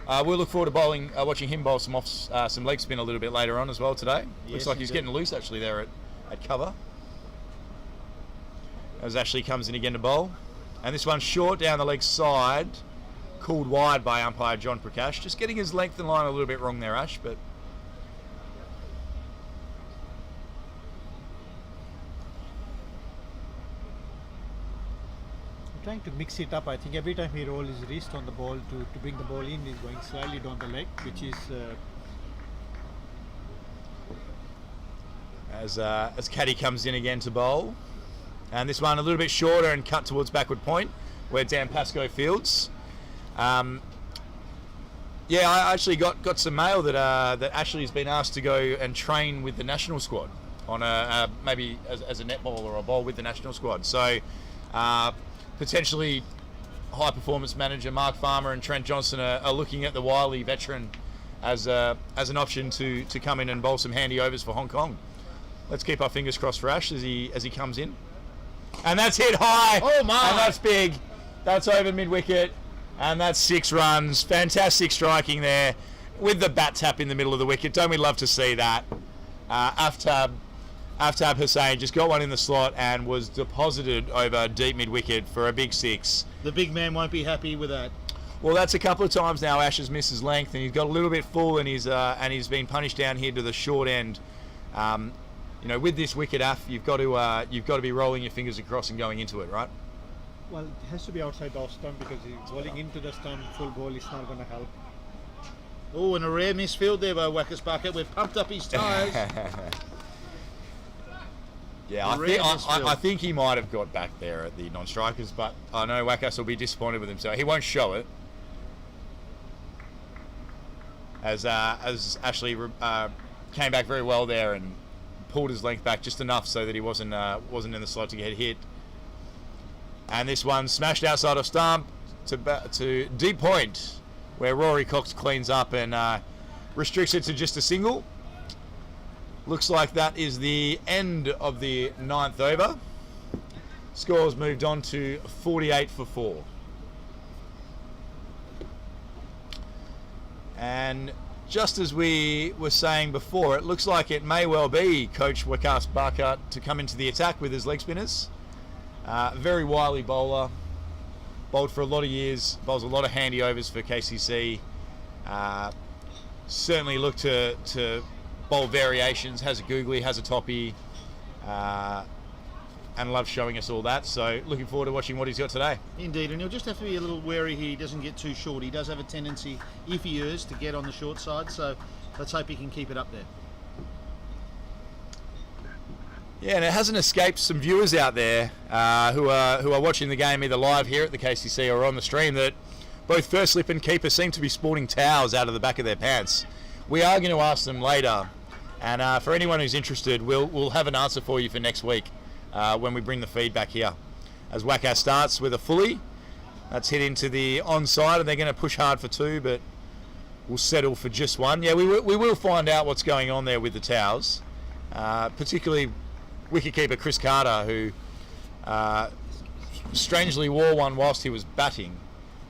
We'll look forward to watching him bowl some leg spin a little bit later on as well today. Yes, Looks like he's indeed. getting loose actually there at cover. As Ashley comes in again to bowl. And this one's short down the leg side, called wide by umpire John Prakash. Just getting his length and line a little bit wrong there, Ash, but trying to mix it up. I think every time he rolls his wrist on the ball to bring the ball in, he's going slightly down the leg, which is as Caddy comes in again to bowl. And this one a little bit shorter and cut towards backward point, where Dan Pascoe fields. I actually got some mail that Ashley's been asked to go and train with the national squad on maybe as a netball or a bowl with the national squad. So potentially high performance manager Mark Farmer and Trent Johnson are looking at the wily veteran as an option to come in and bowl some handy overs for Hong Kong. Let's keep our fingers crossed for Ash as he comes in. And that's hit high. Oh my! And that's big. That's over mid wicket. And that's 6 runs. Fantastic striking there with the bat tap in the middle of the wicket. Don't we love to see that? Aftab Hussain just got one in the slot and was deposited over deep mid wicket for a big 6. The big man won't be happy with that. Well, that's a couple of times now Ash has missed his length and he's got a little bit full and he's been punished down here to the short end. With this wicket, Af, you've got to be rolling your fingers across and going into it, right? well, it has to be outside the off stump because he's bowling into the stump. Full ball is not going to help. Oh, and a rare misfield there by Wacko Sparkart. We've pumped up his tyres. Yeah, I think he might have got back there at the non-strikers, but I know Wackas will be disappointed with himself. He won't show it. As Ashley came back very well there and pulled his length back just enough so that he wasn't in the slot to get hit. And this one smashed outside of stump to deep point, where Rory Cox cleans up and restricts it to just a single. Looks like that is the end of the 9th over. Scores moved on to 48 for 4. And just as we were saying before, it looks like it may well be Coach Wacko Sparkart to come into the attack with his leg spinners. Very wily bowler, bowled for a lot of years, bowls a lot of handy overs for KCC. Certainly look to bowl variations, has a googly, has a toppy, and loves showing us all that. So looking forward to watching what he's got today. Indeed, and he'll just have to be a little wary here. He doesn't get too short. He does have a tendency, if he is, to get on the short side. So let's hope he can keep it up there. Yeah, and it hasn't escaped some viewers out there who are watching the game either live here at the KCC or on the stream that both first slip and keeper seem to be sporting towels out of the back of their pants. We are going to ask them later, and for anyone who's interested, we'll have an answer for you for next week when we bring the feedback here. As Wackas starts with a fully, that's hit into the onside, and they're going to push hard for 2, but we'll settle for just 1. Yeah, we will find out what's going on there with the towels, particularly wicketkeeper Chris Carter, who strangely wore one whilst he was batting,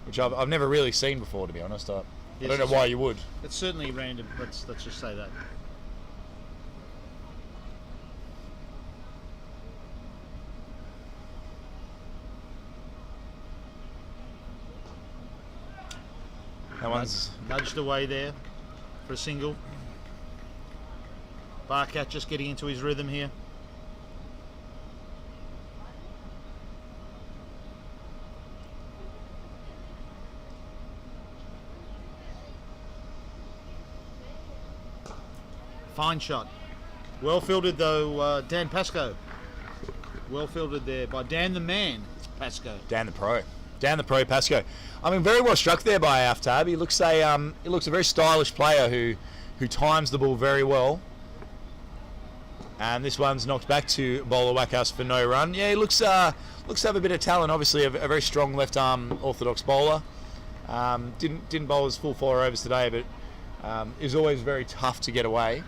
which I've never really seen before, to be honest. I don't know why you would. It's certainly random. Let's just say that. That one's nudged away there for a single. Barkat just getting into his rhythm here. Fine shot. Well fielded though, Dan Pascoe. Well fielded there by Dan the Man Pascoe. Dan the Pro Pascoe. I mean, very well struck there by Aftab. He looks a very stylish player who times the ball very well. And this one's knocked back to bowler Wackas for no run. Yeah, he looks to have a bit of talent. Obviously, a very strong left arm orthodox bowler. Didn't bowl his full 4 overs today, but is always very tough to get away.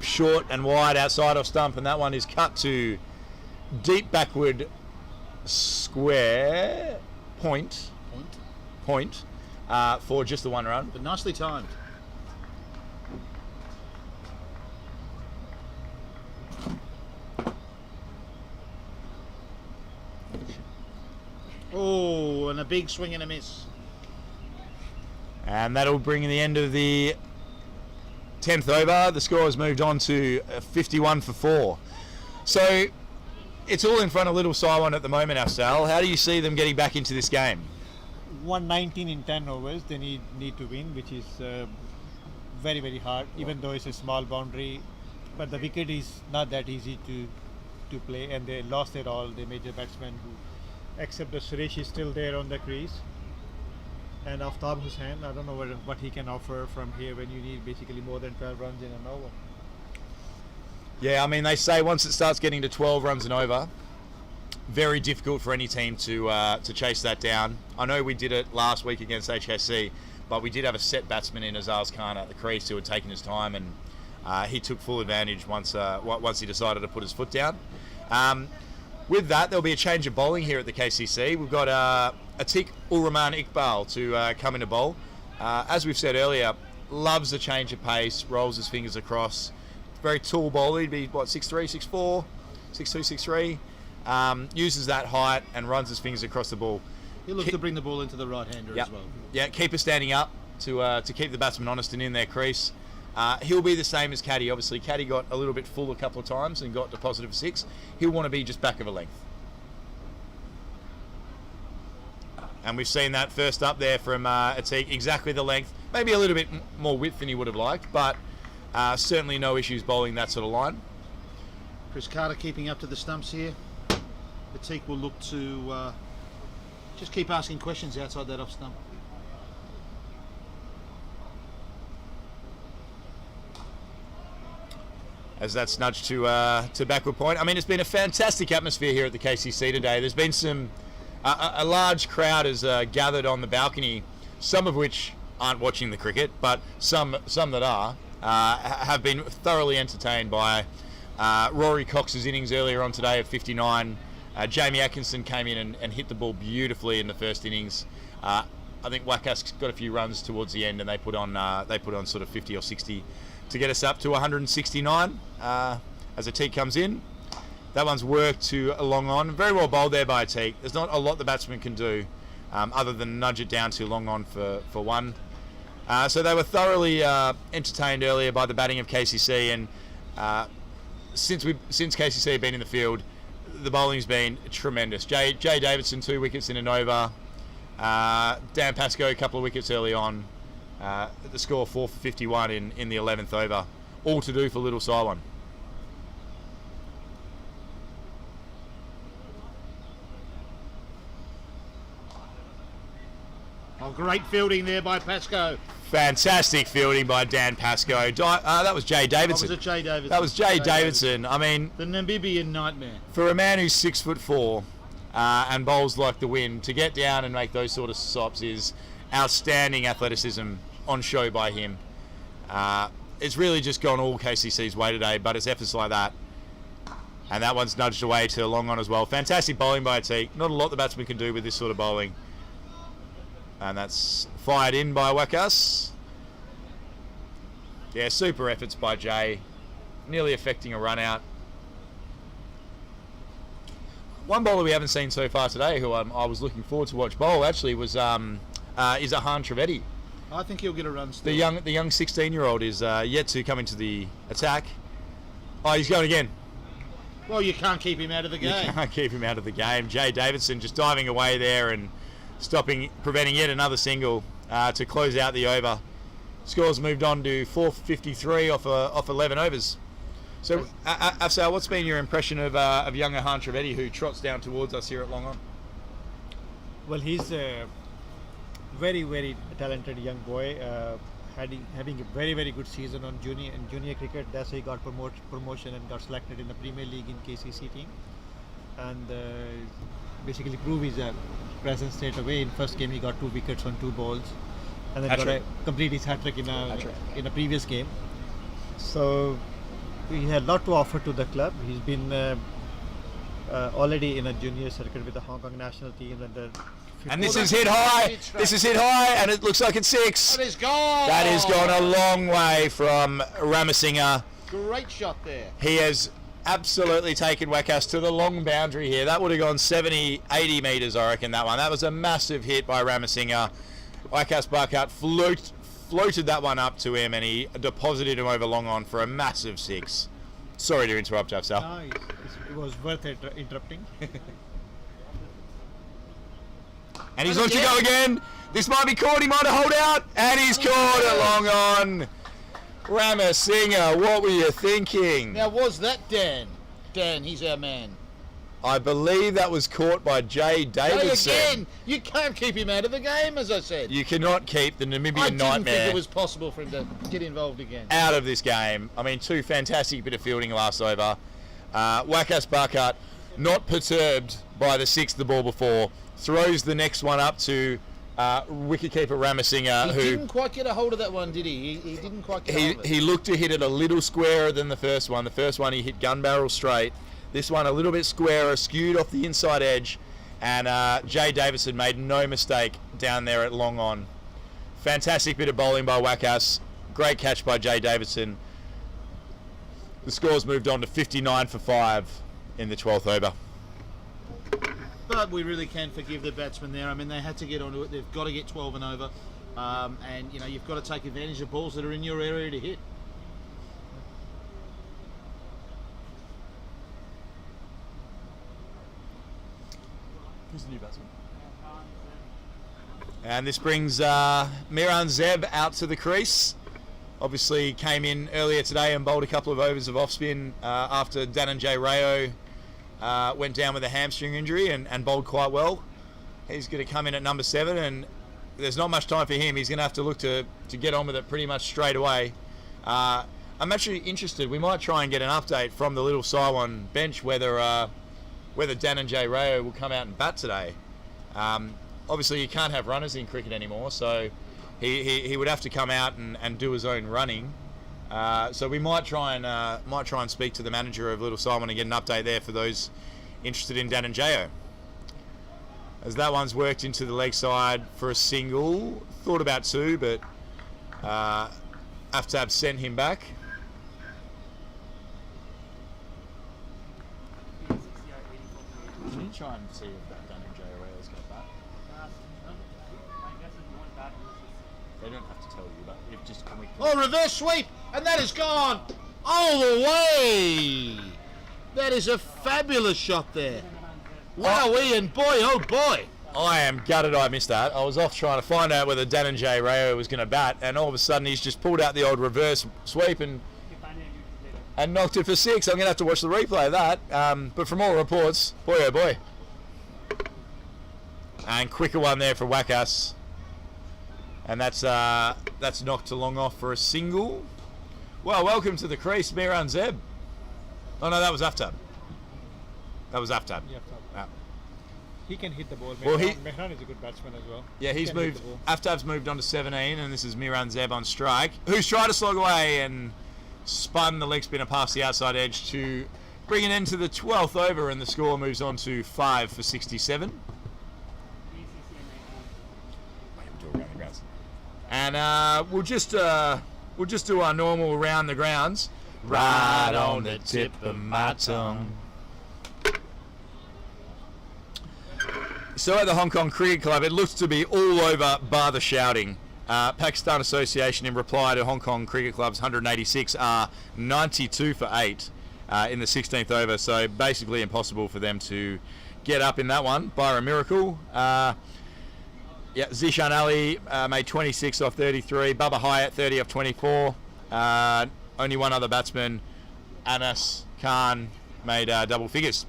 Short and wide outside off stump, and that one is cut to deep backward square point for just the 1 run. But nicely timed. Oh, and a big swing and a miss. And that'll bring in the end of the 10th over. The score has moved on to 51 for 4. So it's all in front of Little Saiwan at the moment, Afsal. How do you see them getting back into this game? 119 in 10 overs. They need to win, which is very, very hard, even though it's a small boundary. But the wicket is not that easy to play, and they lost it all, the major batsmen, except the Suresh is still there on the crease. And Aftab Hussain, I don't know what he can offer from here when you need basically more than 12 runs in an over. Yeah, I mean, they say once it starts getting to 12 runs and over, very difficult for any team to chase that down. I know we did it last week against HKC, but we did have a set batsman in Azaz Khan at the crease who had taken his time, and he took full advantage once he decided to put his foot down. With that, there'll be a change of bowling here at the KCC. We've got Atiq Ul-Rahman Iqbal to come into bowl. As we've said earlier, loves a change of pace, rolls his fingers across. Very tall bowler. He'd be, 6'3", 6'4", 6'2", 6'3". Uses that height and runs his fingers across the ball. He'll look to bring the ball into the right-hander as well. Yeah, keeper standing up to keep the batsman honest and in their crease. He'll be the same as Caddy. Obviously, Caddy got a little bit full a couple of times and got to positive 6. He'll want to be just back of a length. And we've seen that first up there from Atiq, exactly the length. Maybe a little bit more width than he would have liked, but certainly no issues bowling that sort of line. Chris Carter keeping up to the stumps here. Atiq will look to just keep asking questions outside that off stump. As that's nudged to backward point. I mean, it's been a fantastic atmosphere here at the KCC today. There's been a large crowd has gathered on the balcony, some of which aren't watching the cricket, but some that are, have been thoroughly entertained by Rory Cox's innings earlier on today of 59. Jamie Atkinson came in and hit the ball beautifully in the first innings. I think Wackas got a few runs towards the end, and they put on sort of 50 or 60 to get us up to 169 as Atiq comes in. That one's worked to a long on. Very well bowled there by Atiq. There's not a lot the batsman can do other than nudge it down to long on for 1. So they were thoroughly entertained earlier by the batting of KCC, and since KCC have been in the field, the bowling's been tremendous. Jay Davidson 2 wickets in an over. Dan Pascoe a couple of wickets early on. The score 4 for 51 in the 11th over. all to do for Little Siwan. Oh, great fielding there by Pascoe. Fantastic fielding by Dan Pascoe. That was Jay Davidson. That was Jay Davidson. That was Jay Davidson. I mean, the Namibian nightmare. For a man who's 6'4" and bowls like the wind, to get down and make those sort of stops is outstanding athleticism on show by him. It's really just gone all KCC's way today, but it's efforts like that. And that one's nudged away to long on as well. Fantastic bowling by Atik. Not a lot the batsman can do with this sort of bowling. And that's fired in by Wakas. Yeah, super efforts by Jay. Nearly affecting a run out. One bowler we haven't seen so far today, who I was looking forward to watch bowl, actually, was Izahan Trivedi. I think he'll get a run still. The young 16-year-old is yet to come into the attack. Oh, he's going again. Well, you can't keep him out of the game. You can't keep him out of the game. Jay Davidson just diving away there and preventing yet another single to close out the over. Scores moved on to 453 off 11 overs. So, Afsal, what's been your impression of young Izahan Trivedi, who trots down towards us here at Long On? Well, he's a very, very talented young boy, having a very, very good season on junior cricket. That's why he got promotion and got selected in the Premier League in KCC team, and basically prove his presence straight away. In first game, he got 2 wickets on 2 balls, and then got a complete his hat-trick in a previous game. So he had a lot to offer to the club. He's been already in a junior circuit with the Hong Kong national team, and this is hit high. This is hit high, and it looks like it's 6. That is gone. That has gone a long way from Ramasinghe. Great shot there. He has absolutely taken Wakas to the long boundary here. That would have gone 70, 80 metres, I reckon, that one. That was a massive hit by Ramasinghe. Wakas Barkat floated that one up to him, and he deposited him over long on for a massive 6. Sorry to interrupt, Afsal. No, it was worth it interrupting. And he's on to go again. This might be caught. He might have hold out. And he's caught it long on. Ramasinghe, what were you thinking? Now, was that Dan? Dan, he's our man. I believe that was caught by Jay Davidson. Again, you can't keep him out of the game, as I said. You cannot keep the Namibian nightmare. I didn't think it was possible for him to get involved again. Out of this game. I mean, 2 fantastic bit of fielding last over. Wakas Barkat, not perturbed by the 6 the ball before, throws the next one up to wicketkeeper Ramasinghe, He didn't quite get a hold of that one, did he? He didn't quite get a hold of it. He looked to hit it a little squarer than the first one. The first one he hit gun barrel straight. This one a little bit squarer, skewed off the inside edge, and Jay Davidson made no mistake down there at long on. Fantastic bit of bowling by Wakas. Great catch by Jay Davidson. The score's moved on to 59 for 5 in the 12th over. But we really can forgive the batsmen there. I mean, they had to get onto it. They've got to get 12 and over. And, you know, you've got to take advantage of balls that are in your area to hit. Who's the new batsman? And this brings Miran Zeb out to the crease. Obviously came in earlier today and bowled a couple of overs of off spin after Dananjay Rayo went down with a hamstring injury and bowled quite well. He's going to come in at number 7, and there's not much time for him. He's going to have to look to get on with it pretty much straight away. I'm actually interested. We might try and get an update from the Little Siwan bench whether Dananjay Rayo will come out and bat today. Obviously, you can't have runners in cricket anymore, so he would have to come out and do his own running. So we might try and speak to the manager of Little Siwan and get an update there for those interested in Dananjayo. As that one's worked into the leg side for a single. Thought about 2, but Aftab sent him back. Can you try and see if that Dananjay Rayo's got that? They don't have to tell you, but if just can we... Oh, reverse sweep, and that is gone all the way. That is a fabulous shot there. Wowee, and boy, oh boy. I am gutted I missed that. I was off trying to find out whether Dananjay Rayo was going to bat, and all of a sudden he's just pulled out the old reverse sweep and and knocked it for 6. I'm going to have to watch the replay of that. But from all reports, boy oh boy. And quicker one there for Wakas. And that's knocked along off for a single. Well, welcome to the crease, Miran Zeb. Oh no, that was Aftab. That was Aftab. Yeah, Ah. he can hit the ball. Well, Mehran is a good batsman as well. Yeah, he's He can hit moved. the ball. Aftab's moved on to 17, and this is Miran Zeb on strike, who's tried to slog away and spun the leg spinner past the outside edge to bring it into the 12th over, and the score moves on to 5 for 67. And we'll just do our normal round the grounds. Right on the tip of my tongue. So at the Hong Kong Cricket Club, it looks to be all over bar the shouting. Pakistan Association, in reply to Hong Kong Cricket Club's 186, are 92 for 8 in the 16th over. So basically impossible for them to get up in that one, by a miracle. Yeah, Zishan Ali made 26 off 33. Bubba Hyatt 30 off 24. Only one other batsman, Anas Khan, made double figures.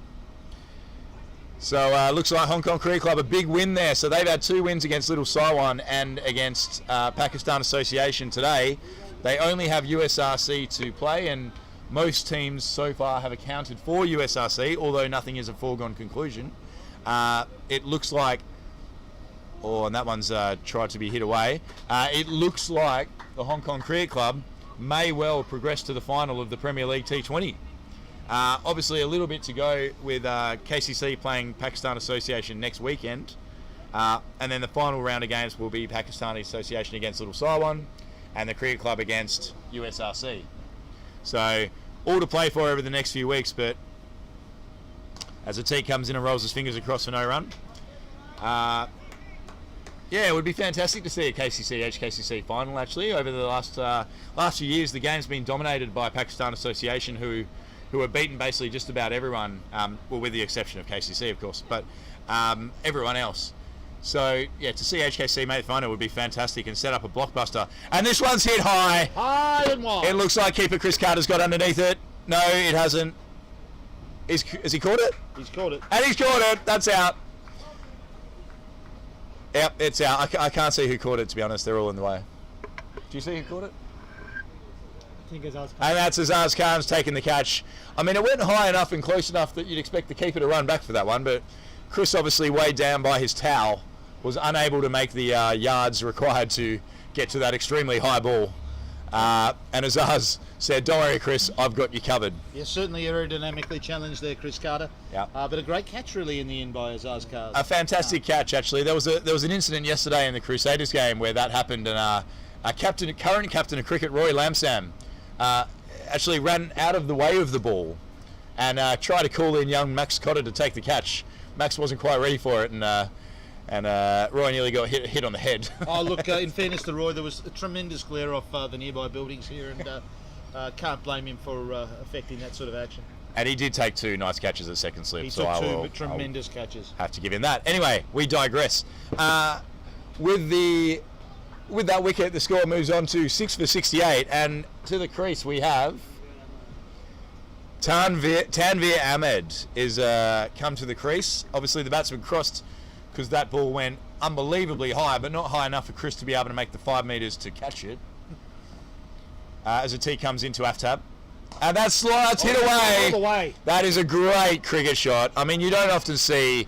So looks like Hong Kong Cricket Club a big win there. So they've had 2 wins against Little Saiwan and against Pakistan Association today. They only have USRC to play, and most teams so far have accounted for USRC, although nothing is a foregone conclusion. It looks like, and that one's tried to be hit away. It looks like the Hong Kong Cricket Club may well progress to the final of the Premier League T20. Obviously a little bit to go with KCC playing Pakistan Association next weekend. And then the final round of games will be Pakistani Association against Little Saiwan and the Cricket Club against USRC. So all to play for over the next few weeks, but as the T comes in and rolls his fingers across for no run. Yeah, it would be fantastic to see a KCC HKCC final. Actually, over the last few years, the game's been dominated by Pakistan Association, who have beaten basically just about everyone. Well, with the exception of KCC, of course, but everyone else. So yeah, to see HKC make the final would be fantastic and set up a blockbuster. And this one's hit high. High and wide. It looks like keeper Chris Carter's got underneath it. No, it hasn't. Has he caught it? He's caught it. And he's caught it. That's out. Yep, it's out. I can't see who caught it, to be honest. They're all in the way. Do you see who caught it? I think Azaz Khan. And that's Azaz Khan's taking the catch. I mean, it went high enough and close enough that you'd expect the keeper to run back for that one, but Chris, obviously weighed down by his towel, was unable to make the yards required to get to that extremely high ball. And Azaz said, "Don't worry, Chris, I've got you covered." Yeah, certainly aerodynamically challenged there, Chris Carter. Yeah. But a great catch really in the end by Azaz Khan. A fantastic catch, actually. There was an incident yesterday in the Crusaders game where that happened, and current captain of cricket, Roy Lamsam, actually ran out of the way of the ball and tried to call in young Max Cotter to take the catch. Max wasn't quite ready for it, and Roy nearly got hit on the head. Oh, look, in fairness to Roy, there was a tremendous glare off the nearby buildings here, and can't blame him for affecting that sort of action. And he did take 2 nice catches at second slip. He so took I 2 will, tremendous catches. have to give him that. Anyway, we digress. With that wicket, the score moves on to 6 for 68, and to the crease we have Tanvir Ahmed is come to the crease. Obviously the batsman crossed because that ball went unbelievably high, but not high enough for Chris to be able to make the 5 metres to catch it. As a tee comes into Aftab. And that slides hit away. All the way. That is a great cricket shot. I mean, you don't often see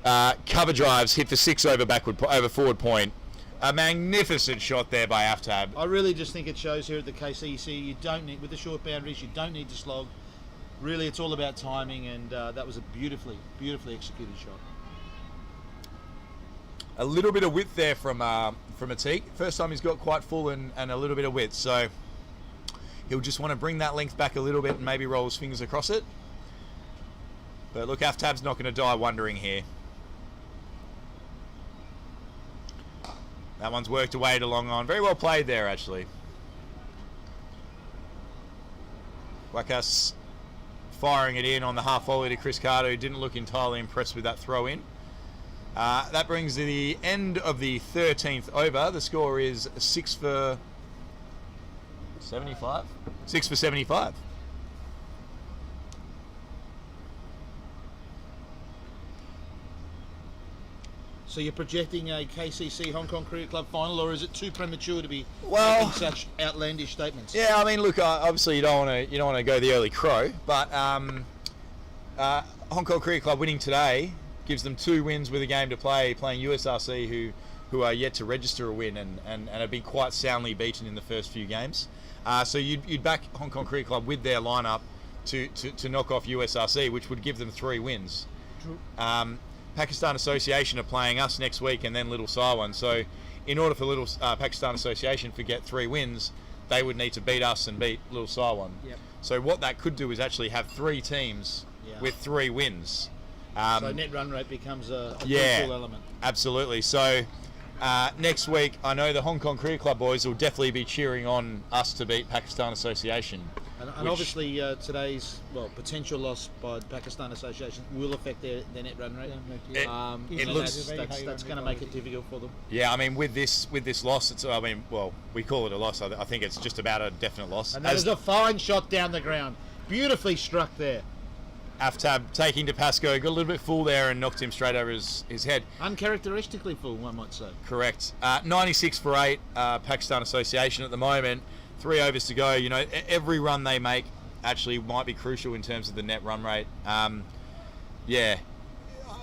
cover drives hit for 6 over forward point. A magnificent shot there by Aftab. I really just think it shows here at the KCC, you don't need, with the short boundaries, you don't need to slog. Really, it's all about timing, and that was a beautifully executed shot. A little bit of width there from Atik. First time he's got quite full and a little bit of width, so he'll just want to bring that length back a little bit and maybe roll his fingers across it. But look, Aftab's not going to die wondering here. That one's worked away to long on. Very well played there, actually. Wakas firing it in on the half volley to Chris Carter, who didn't look entirely impressed with that throw in. That brings to the end of the 13th over. The score is 6 for 75. 6 for 75. So you're projecting a KCC Hong Kong Cricket Club final, or is it too premature to be Well- making such outlandish statements? Yeah, I mean, look, obviously you don't want to go the early crow, but Hong Kong Cricket Club winning today gives them 2 wins with a game to play, playing USRC, who are yet to register a win and have been quite soundly beaten in the first few games. So you'd back Hong Kong Cricket Club with their lineup to knock off USRC, which would give them 3 wins. True. Pakistan Association are playing us next week and then Little Saiwan. So in order for Pakistan Association to get 3 wins, they would need to beat us and beat Little Saiwan. Yep. So what that could do is actually have 3 teams with 3 wins. So net run rate becomes a Yeah. crucial element. Absolutely. So next week, I know the Hong Kong Cricket Club boys will definitely be cheering on us to beat Pakistan Association. And obviously today's potential loss by the Pakistan Association will affect their net run rate. It looks- that's going to make it difficult for them. Yeah, I mean, with this loss, we call it a loss. I think it's just about a definite loss. And that is a fine shot down the ground, beautifully struck there. Aftab taking to Pascoe, got a little bit full there and knocked him straight over his head. Uncharacteristically full, one might say. Correct. 96 for 8, Pakistan Association at the moment. 3 overs to go. You know, every run they make actually might be crucial in terms of the net run rate.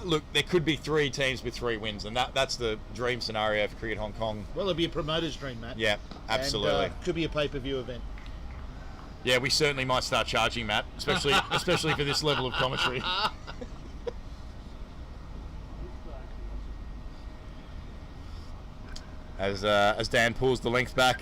Look, there could be 3 teams with 3 wins, and that's the dream scenario for Cricket Hong Kong. Well, it'll be a promoter's dream, Matt. Yeah, absolutely. And, could be a pay-per-view event. Yeah, we certainly might start charging, Matt, especially for this level of commentary. As Dan pulls the length back.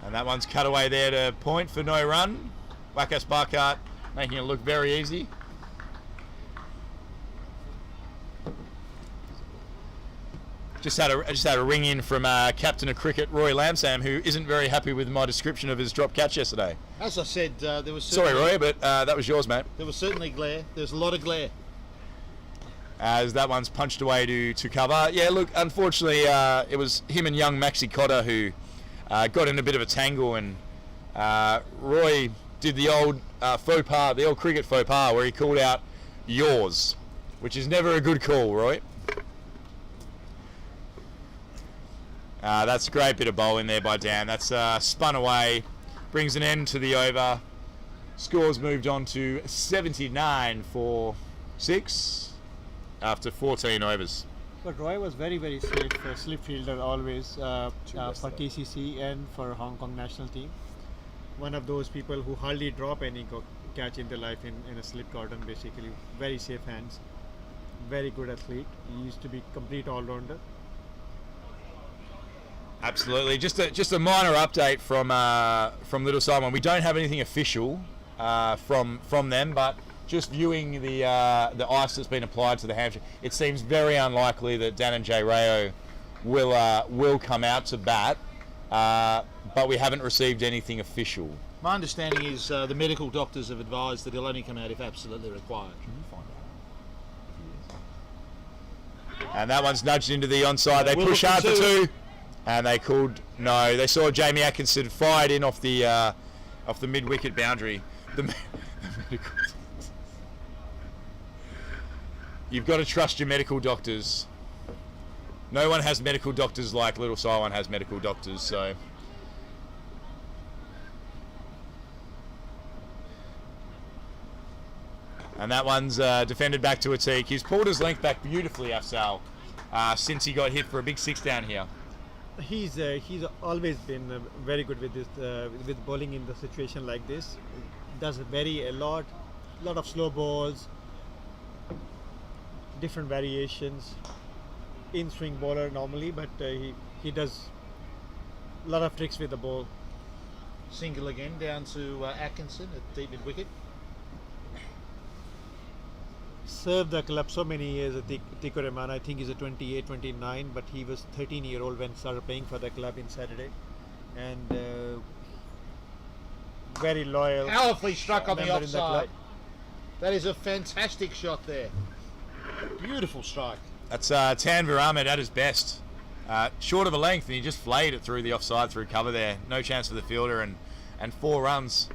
And that one's cut away there to point for no run. Wakas Barkart making it look very easy. Just had a ring in from captain of cricket Roy Lamsam, who isn't very happy with my description of his drop catch yesterday. As I said, there was Sorry, Roy, but that was yours, mate. There was certainly glare. There's a lot of glare. As that one's punched away to cover. Yeah, look, unfortunately, it was him and young Maxi Cotter who got in a bit of a tangle, and Roy did the old faux pas, the old cricket faux pas, where he called out yours, which is never a good call, Roy. That's a great bit of bowl in there by Dan. That's spun away, brings an end to the over. Scores moved on to 79 for 6 after 14 overs. But Roy was very, very safe slip fielder always for KCC and for Hong Kong national team. One of those people who hardly drop any catch in their life in a slip garden, basically. Very safe hands. Very good athlete. He used to be complete all-rounder. Absolutely. Just a minor update from Little Simon. We don't have anything official from them, but just viewing the ice that's been applied to the hamstring, it seems very unlikely that Dan and Jay Rayo will come out to bat. But we haven't received anything official. My understanding is the medical doctors have advised that he'll only come out if absolutely required. And that one's nudged into the onside. They push hard for 2. And they called no. They saw Jamie Atkinson fired in off the mid-wicket boundary. You've got to trust your medical doctors. No one has medical doctors like Little Saiwan has medical doctors. So. And that one's defended back to Atik. He's pulled his length back beautifully, Afsal, since he got hit for a big 6 down here. He's always been very good with this with bowling in the situation like this. Does a lot of slow balls, different variations. In swing bowler normally, but he does a lot of tricks with the ball. Single again down to Atkinson at deep mid wicket. Served the club so many years at Tiko Rahman. I think he's a 28, 29, but he was 13-year-old when started playing for the club in Saturday, and very loyal. Powerfully struck on the member in the offside. club. That is a fantastic shot there. Beautiful strike. That's Tanvir Ahmed at his best. short of a length, and he just flayed it through the offside through cover there. No chance for the fielder, and 4 runs.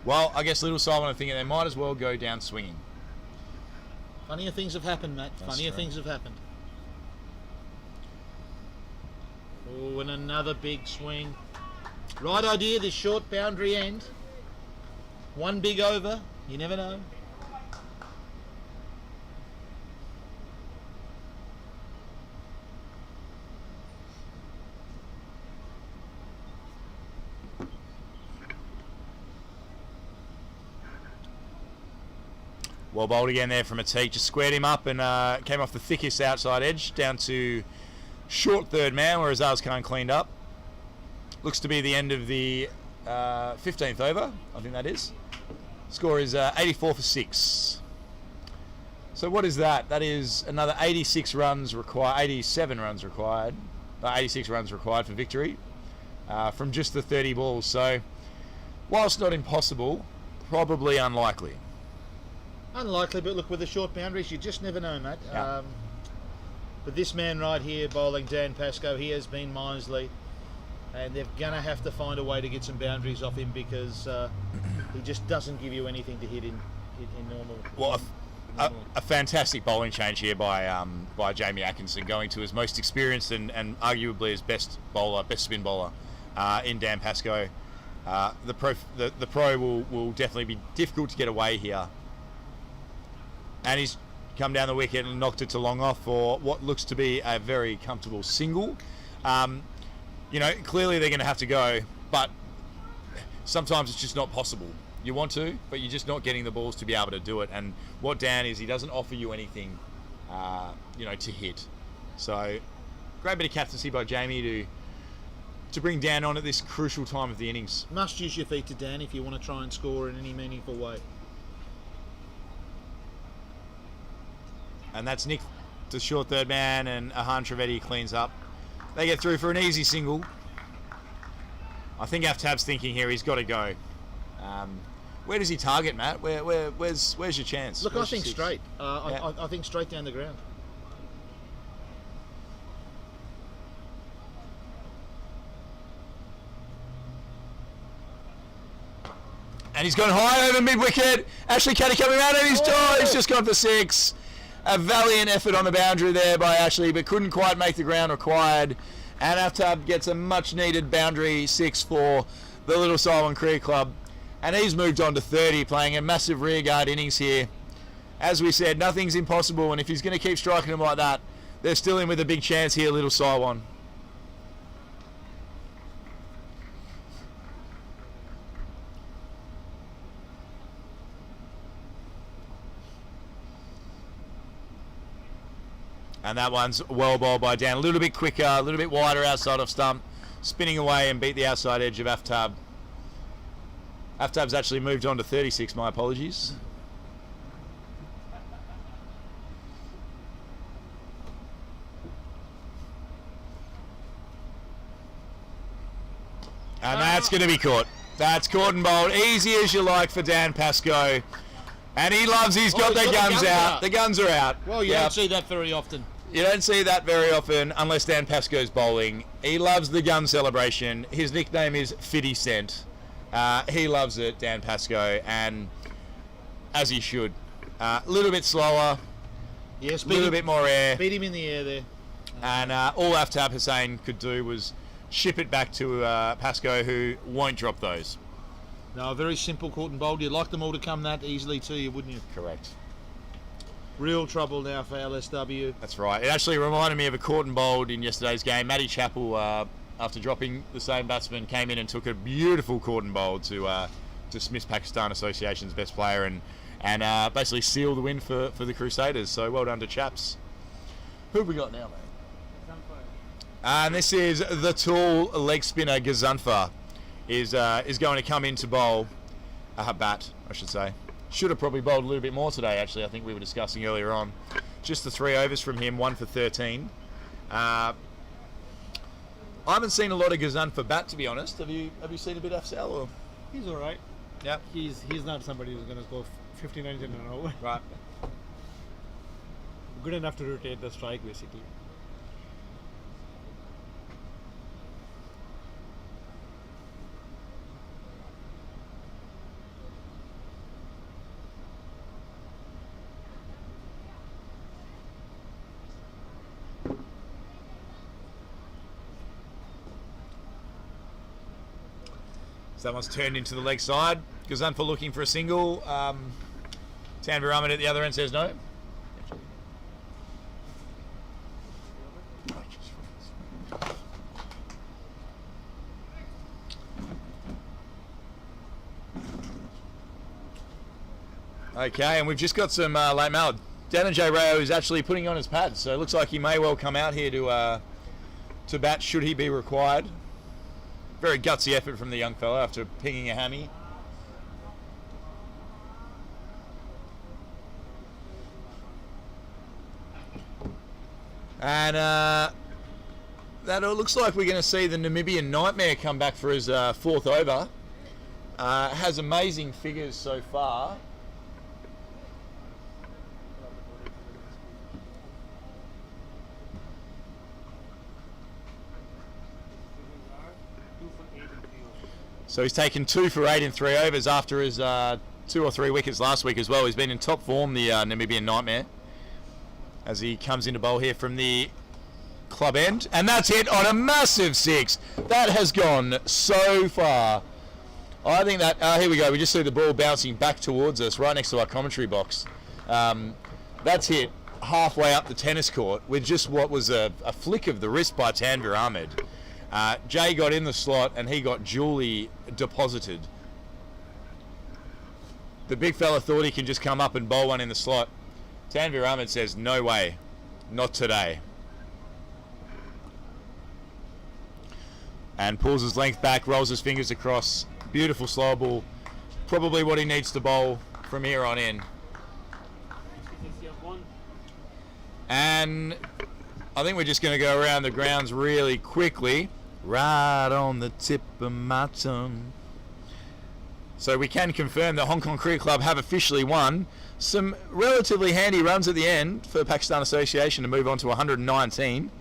Well, I guess Little Simon are thinking they might as well go down swinging. Funnier things have happened, Matt. That's Funnier true. things have happened. Oh, and another big swing. Right idea, this short boundary end. One big over, you never know. Well bowled again there from a tee. Just squared him up and came off the thickest outside edge down to short third man, where Azaz Khan cleaned up. Looks to be the end of the 15th over, I think that is. Score is 84 for 6. So what is that? That is another 86 runs required, 87 runs required, 86 runs required for victory from just the 30 balls. So whilst not impossible, probably unlikely. Unlikely, but look, with the short boundaries, you just never know, Matt. Yeah. But this man right here, bowling Dan Pascoe, he has been Minesley, and they're going to have to find a way to get some boundaries off him, because he just doesn't give you anything to hit in normal. Well, a fantastic bowling change here by Jamie Atkinson, going to his most experienced and arguably his best spin bowler in Dan Pascoe. The pro will definitely be difficult to get away here. And he's come down the wicket and knocked it to long off for what looks to be a very comfortable single. Clearly they're going to have to go, but sometimes it's just not possible. You want to, but you're just not getting the balls to be able to do it. And what Dan is, he doesn't offer you anything, to hit. So, great bit of captaincy by Jamie to bring Dan on at this crucial time of the innings. Must use your feet to Dan if you want to try and score in any meaningful way. And that's Nick to short third man, and Ahan Trivadi cleans up. They get through for an easy single. I think Aftab's thinking here he's got to go. Where does he target, Matt? Where's your chance? Look, Where's I think your six? straight. Yeah. I think straight down the ground. And he's gone high over mid-wicket. Ashley Caddy coming out of his door. He's just gone for 6. A valiant effort on the boundary there by Ashley, but couldn't quite make the ground required. And Aftab gets a much-needed boundary 6 for the Little Solomon Cricket Club. And he's moved on to 30, playing a massive rearguard innings here. As we said, nothing's impossible, and if he's going to keep striking them like that, they're still in with a big chance here, Little Solomon. And that one's well bowled by Dan. A little bit quicker, a little bit wider outside of stump. Spinning away and beat the outside edge of Aftab. Aftab's actually moved on to 36, my apologies. And that's going to be caught. That's caught and bowled. Easy as you like for Dan Pascoe. And he loves, he's got the guns out. The guns are out. Well, you don't see that very often. You don't see that very often unless Dan Pascoe's bowling. He loves the gun celebration. His nickname is 50 Cent. He loves it, Dan Pascoe, and as he should. A little bit slower, Yes, a little bit more air. beat him in the air there. And all Aftab Hussain could do was ship it back to Pascoe, who won't drop those. No, a very simple caught and bowled. You'd like them all to come that easily to you, wouldn't you? Correct. Real trouble now for LSW. That's right. It actually reminded me of a caught and bowled in yesterday's game. Matty Chappell, after dropping the same batsman, came in and took a beautiful caught and bowled to Smith's Pakistan Association's best player and basically seal the win for the Crusaders. So well done to Chaps. Who have we got now, mate? And this is the tall leg spinner Gazunfa is going to come in to bowl bat, I should say. Should have probably bowled a little bit more today, actually. I think we were discussing earlier on. Just the 3 overs from him, 1 for 13. I haven't seen a lot of Gazunfa bat, to be honest. Have you seen a bit of Afsal? Or? He's all right. Yep. He's not somebody who's going to go 59 in an over. Right. Good enough to rotate the strike, basically. So that one's turned into the leg side. Gazunfa looking for a single. Tanvir Ahmed at the other end says no. Okay, and we've just got some late mail. Danajay Rayo is actually putting on his pads, so it looks like he may well come out here to bat should he be required. Very gutsy effort from the young fella after pinging a hammy. And that looks like we're going to see the Namibian Nightmare come back for his fourth over. Has amazing figures so far. So he's taken 2 for 8 in 3 overs after his 2 or 3 wickets last week as well. He's been in top form, the Namibian Nightmare, as he comes into bowl here from the club end. And that's hit on a massive 6. That has gone so far. I think that, here we go, we just see the ball bouncing back towards us right next to our commentary box. That's hit halfway up the tennis court with just what was a flick of the wrist by Tanvir Ahmed. Jay got in the slot and he got duly deposited. The big fella thought he can just come up and bowl one in the slot. Tanvir Ahmed says, no way, not today. And pulls his length back, rolls his fingers across. Beautiful slow ball. Probably what he needs to bowl from here on in. And I think we're just going to go around the grounds really quickly. Right on the tip of my tongue. So we can confirm that Hong Kong Cricket Club have officially won. Some relatively handy runs at the end for Pakistan Association to move on to 119.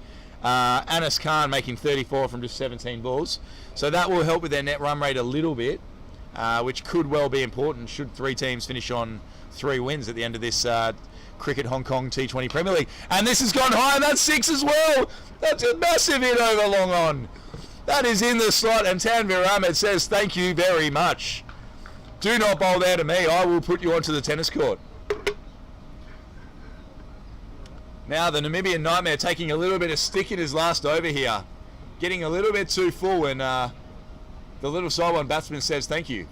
Anas Khan making 34 from just 17 balls. So that will help with their net run rate a little bit, which could well be important should 3 teams finish on 3 wins at the end of this Cricket Hong Kong T20 Premier League. And this has gone high, and that's 6 as well. That's a massive hit over long on. That is in the slot, and Tanvir Ahmed says, thank you very much. Do not bowl there to me. I will put you onto the tennis court. Now the Namibian Nightmare taking a little bit of stick in his last over here. Getting a little bit too full, and the little side-one batsman says thank you.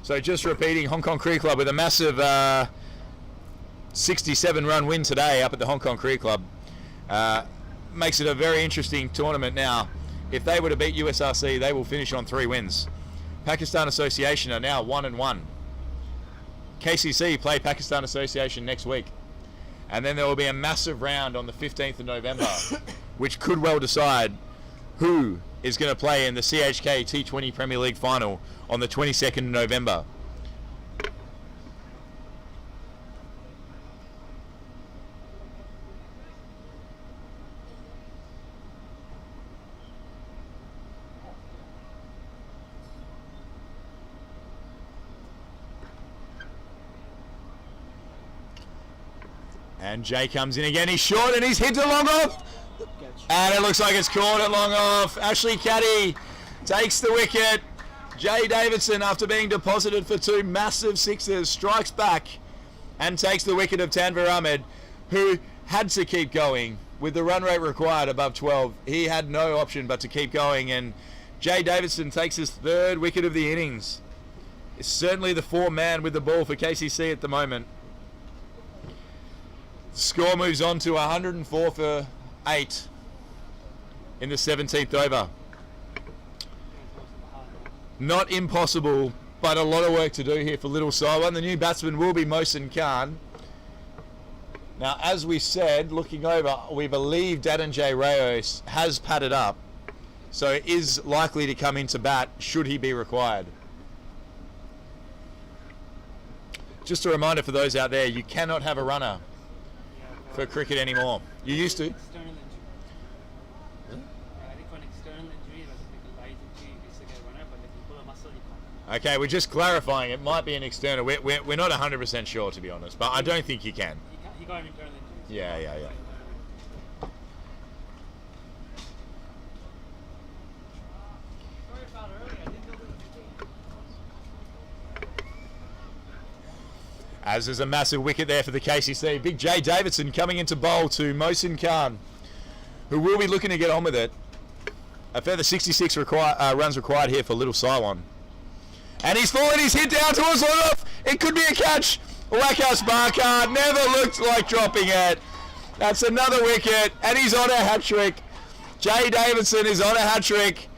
So just repeating, Hong Kong Cricket Club with a massive 67-run win today up at the Hong Kong Cricket Club. Makes it a very interesting tournament now. If they were to beat USRC, they will finish on 3 wins. Pakistan Association are now 1-1. KCC play Pakistan Association next week. And then there will be a massive round on the 15th of November, which could well decide who is going to play in the CHK T20 Premier League final on the 22nd of November. And Jay comes in again, he's short and he's hit it long off. And it looks like it's caught it long off. Ashley Caddy takes the wicket. Jay Davidson, after being deposited for 2 massive 6s, strikes back and takes the wicket of Tanvir Ahmed, who had to keep going with the run rate required above 12. He had no option but to keep going, and Jay Davidson takes his 3rd wicket of the innings. It's certainly the 4-man with the ball for KCC at the moment. Score moves on to 104 for 8 in the 17th over. Not impossible, but a lot of work to do here for Little Saiwan. The new batsman will be Mohsin Khan. Now, as we said, looking over, we believe Danajay Rayo has padded up, so is likely to come into bat should he be required. Just a reminder for those out there, you cannot have a runner for cricket anymore. You used to. External injury. I think for an external injury, like a light injury, you used to get a runner, but if you pull a muscle, you can't. Okay, we're just clarifying. It might be an external. We're not 100% sure, to be honest, but I don't think you can. He got an internal injury. Yeah. As there's a massive wicket there for the KCC. Big Jay Davidson coming into bowl to Mohsin Khan, who will be looking to get on with it. A further 66 runs required here for Little Cylon. And he's fallen his hit down towards off. It could be a catch. Wackhouse Barker never looked like dropping it. That's another wicket, and he's on a hat-trick. Jay Davidson is on a hat-trick.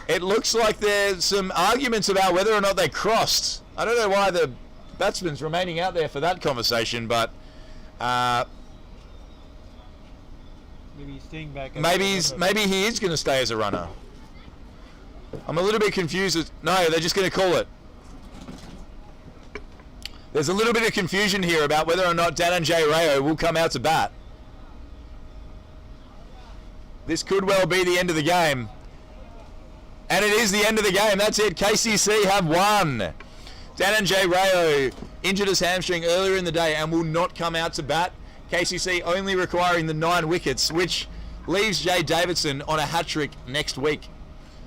It looks like there's some arguments about whether or not they crossed. I don't know why the batsman's remaining out there for that conversation, but Maybe he's staying back. maybe he is going to stay as a runner. I'm a little bit confused. No, they're just going to call it. There's a little bit of confusion here about whether or not Dhananjay Rayo will come out to bat. This could well be the end of the game. And it is the end of the game. That's it. KCC have won. Dhananjay Rayo injured his hamstring earlier in the day and will not come out to bat. KCC only requiring the 9 wickets, which leaves Jay Davidson on a hat-trick next week.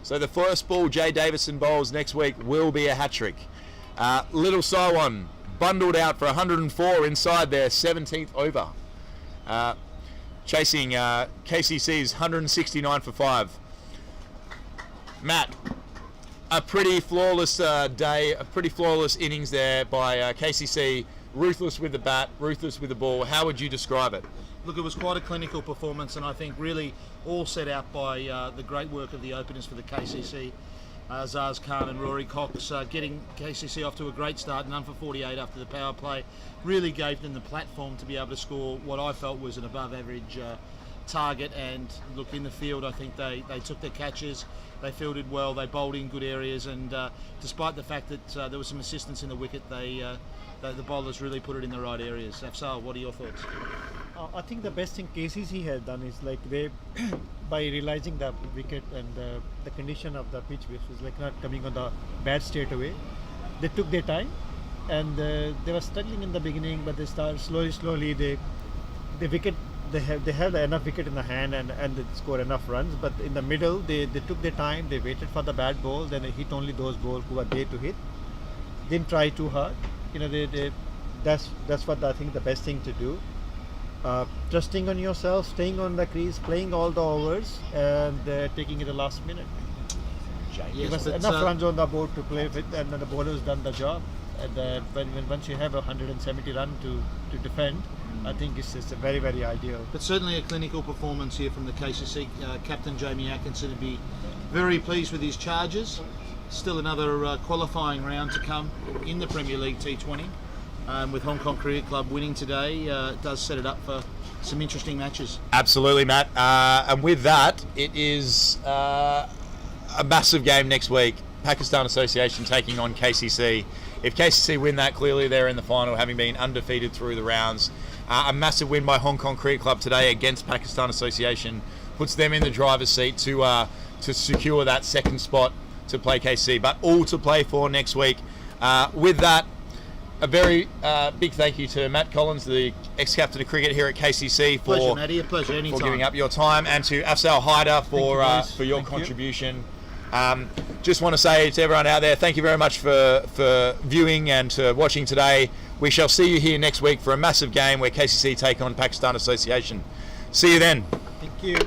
So the first ball Jay Davidson bowls next week will be a hat-trick. Little Cylon bundled out for 104 inside their 17th over. Chasing KCC's 169 for 5. Matt, a pretty flawless day, a pretty flawless innings there by KCC. Ruthless with the bat, ruthless with the ball. How would you describe it? Look, it was quite a clinical performance, and I think really all set out by the great work of the openers for the KCC. Zaz Khan and Rory Cox getting KCC off to a great start, none for 48 after the power play. Really gave them the platform to be able to score what I felt was an above average target. And look, in the field, I think they took their catches, they fielded well, they bowled in good areas, and despite the fact that there was some assistance in the wicket, the bowlers really put it in the right areas. Afsal, what are your thoughts? I think the best thing KCC has done is like they, by realizing the wicket and the condition of the pitch, which was like not coming on the bad straight away, they took their time, and they were struggling in the beginning, but they started slowly. The wicket, they have enough wicket in the hand and they score enough runs. But in the middle, they took their time. They waited for the bad ball, then they hit only those balls who were there to hit. Didn't try too hard. You know, that's what I think the best thing to do. Trusting on yourself, staying on the crease, playing all the overs, and taking it the last minute. There was enough runs on the board to play with, and the bowler's done the job. And once you have a 170 run to defend, I think it's very, very ideal. But certainly a clinical performance here from the KCC captain Jamie Atkinson. Would be very pleased with his charges. Still another qualifying round to come in the Premier League T20. With Hong Kong Cricket Club winning today, it does set it up for some interesting matches. Absolutely, Matt. And with that, it is a massive game next week. Pakistan Association taking on KCC. If KCC win that, clearly they're in the final, having been undefeated through the rounds. A massive win by Hong Kong Cricket Club today against Pakistan Association puts them in the driver's seat to secure that second spot to play KCC, but all to play for next week. With that, a very big thank you to Matt Collins, the ex-captain of cricket here at KCC, Pleasure, Matty. A pleasure, anytime. for giving up your time, and to Afsal Haider for your contribution. Just want to say to everyone out there, thank you very much for viewing and watching today. We shall see you here next week for a massive game where KCC take on Pakistan Association. See you then. Thank you.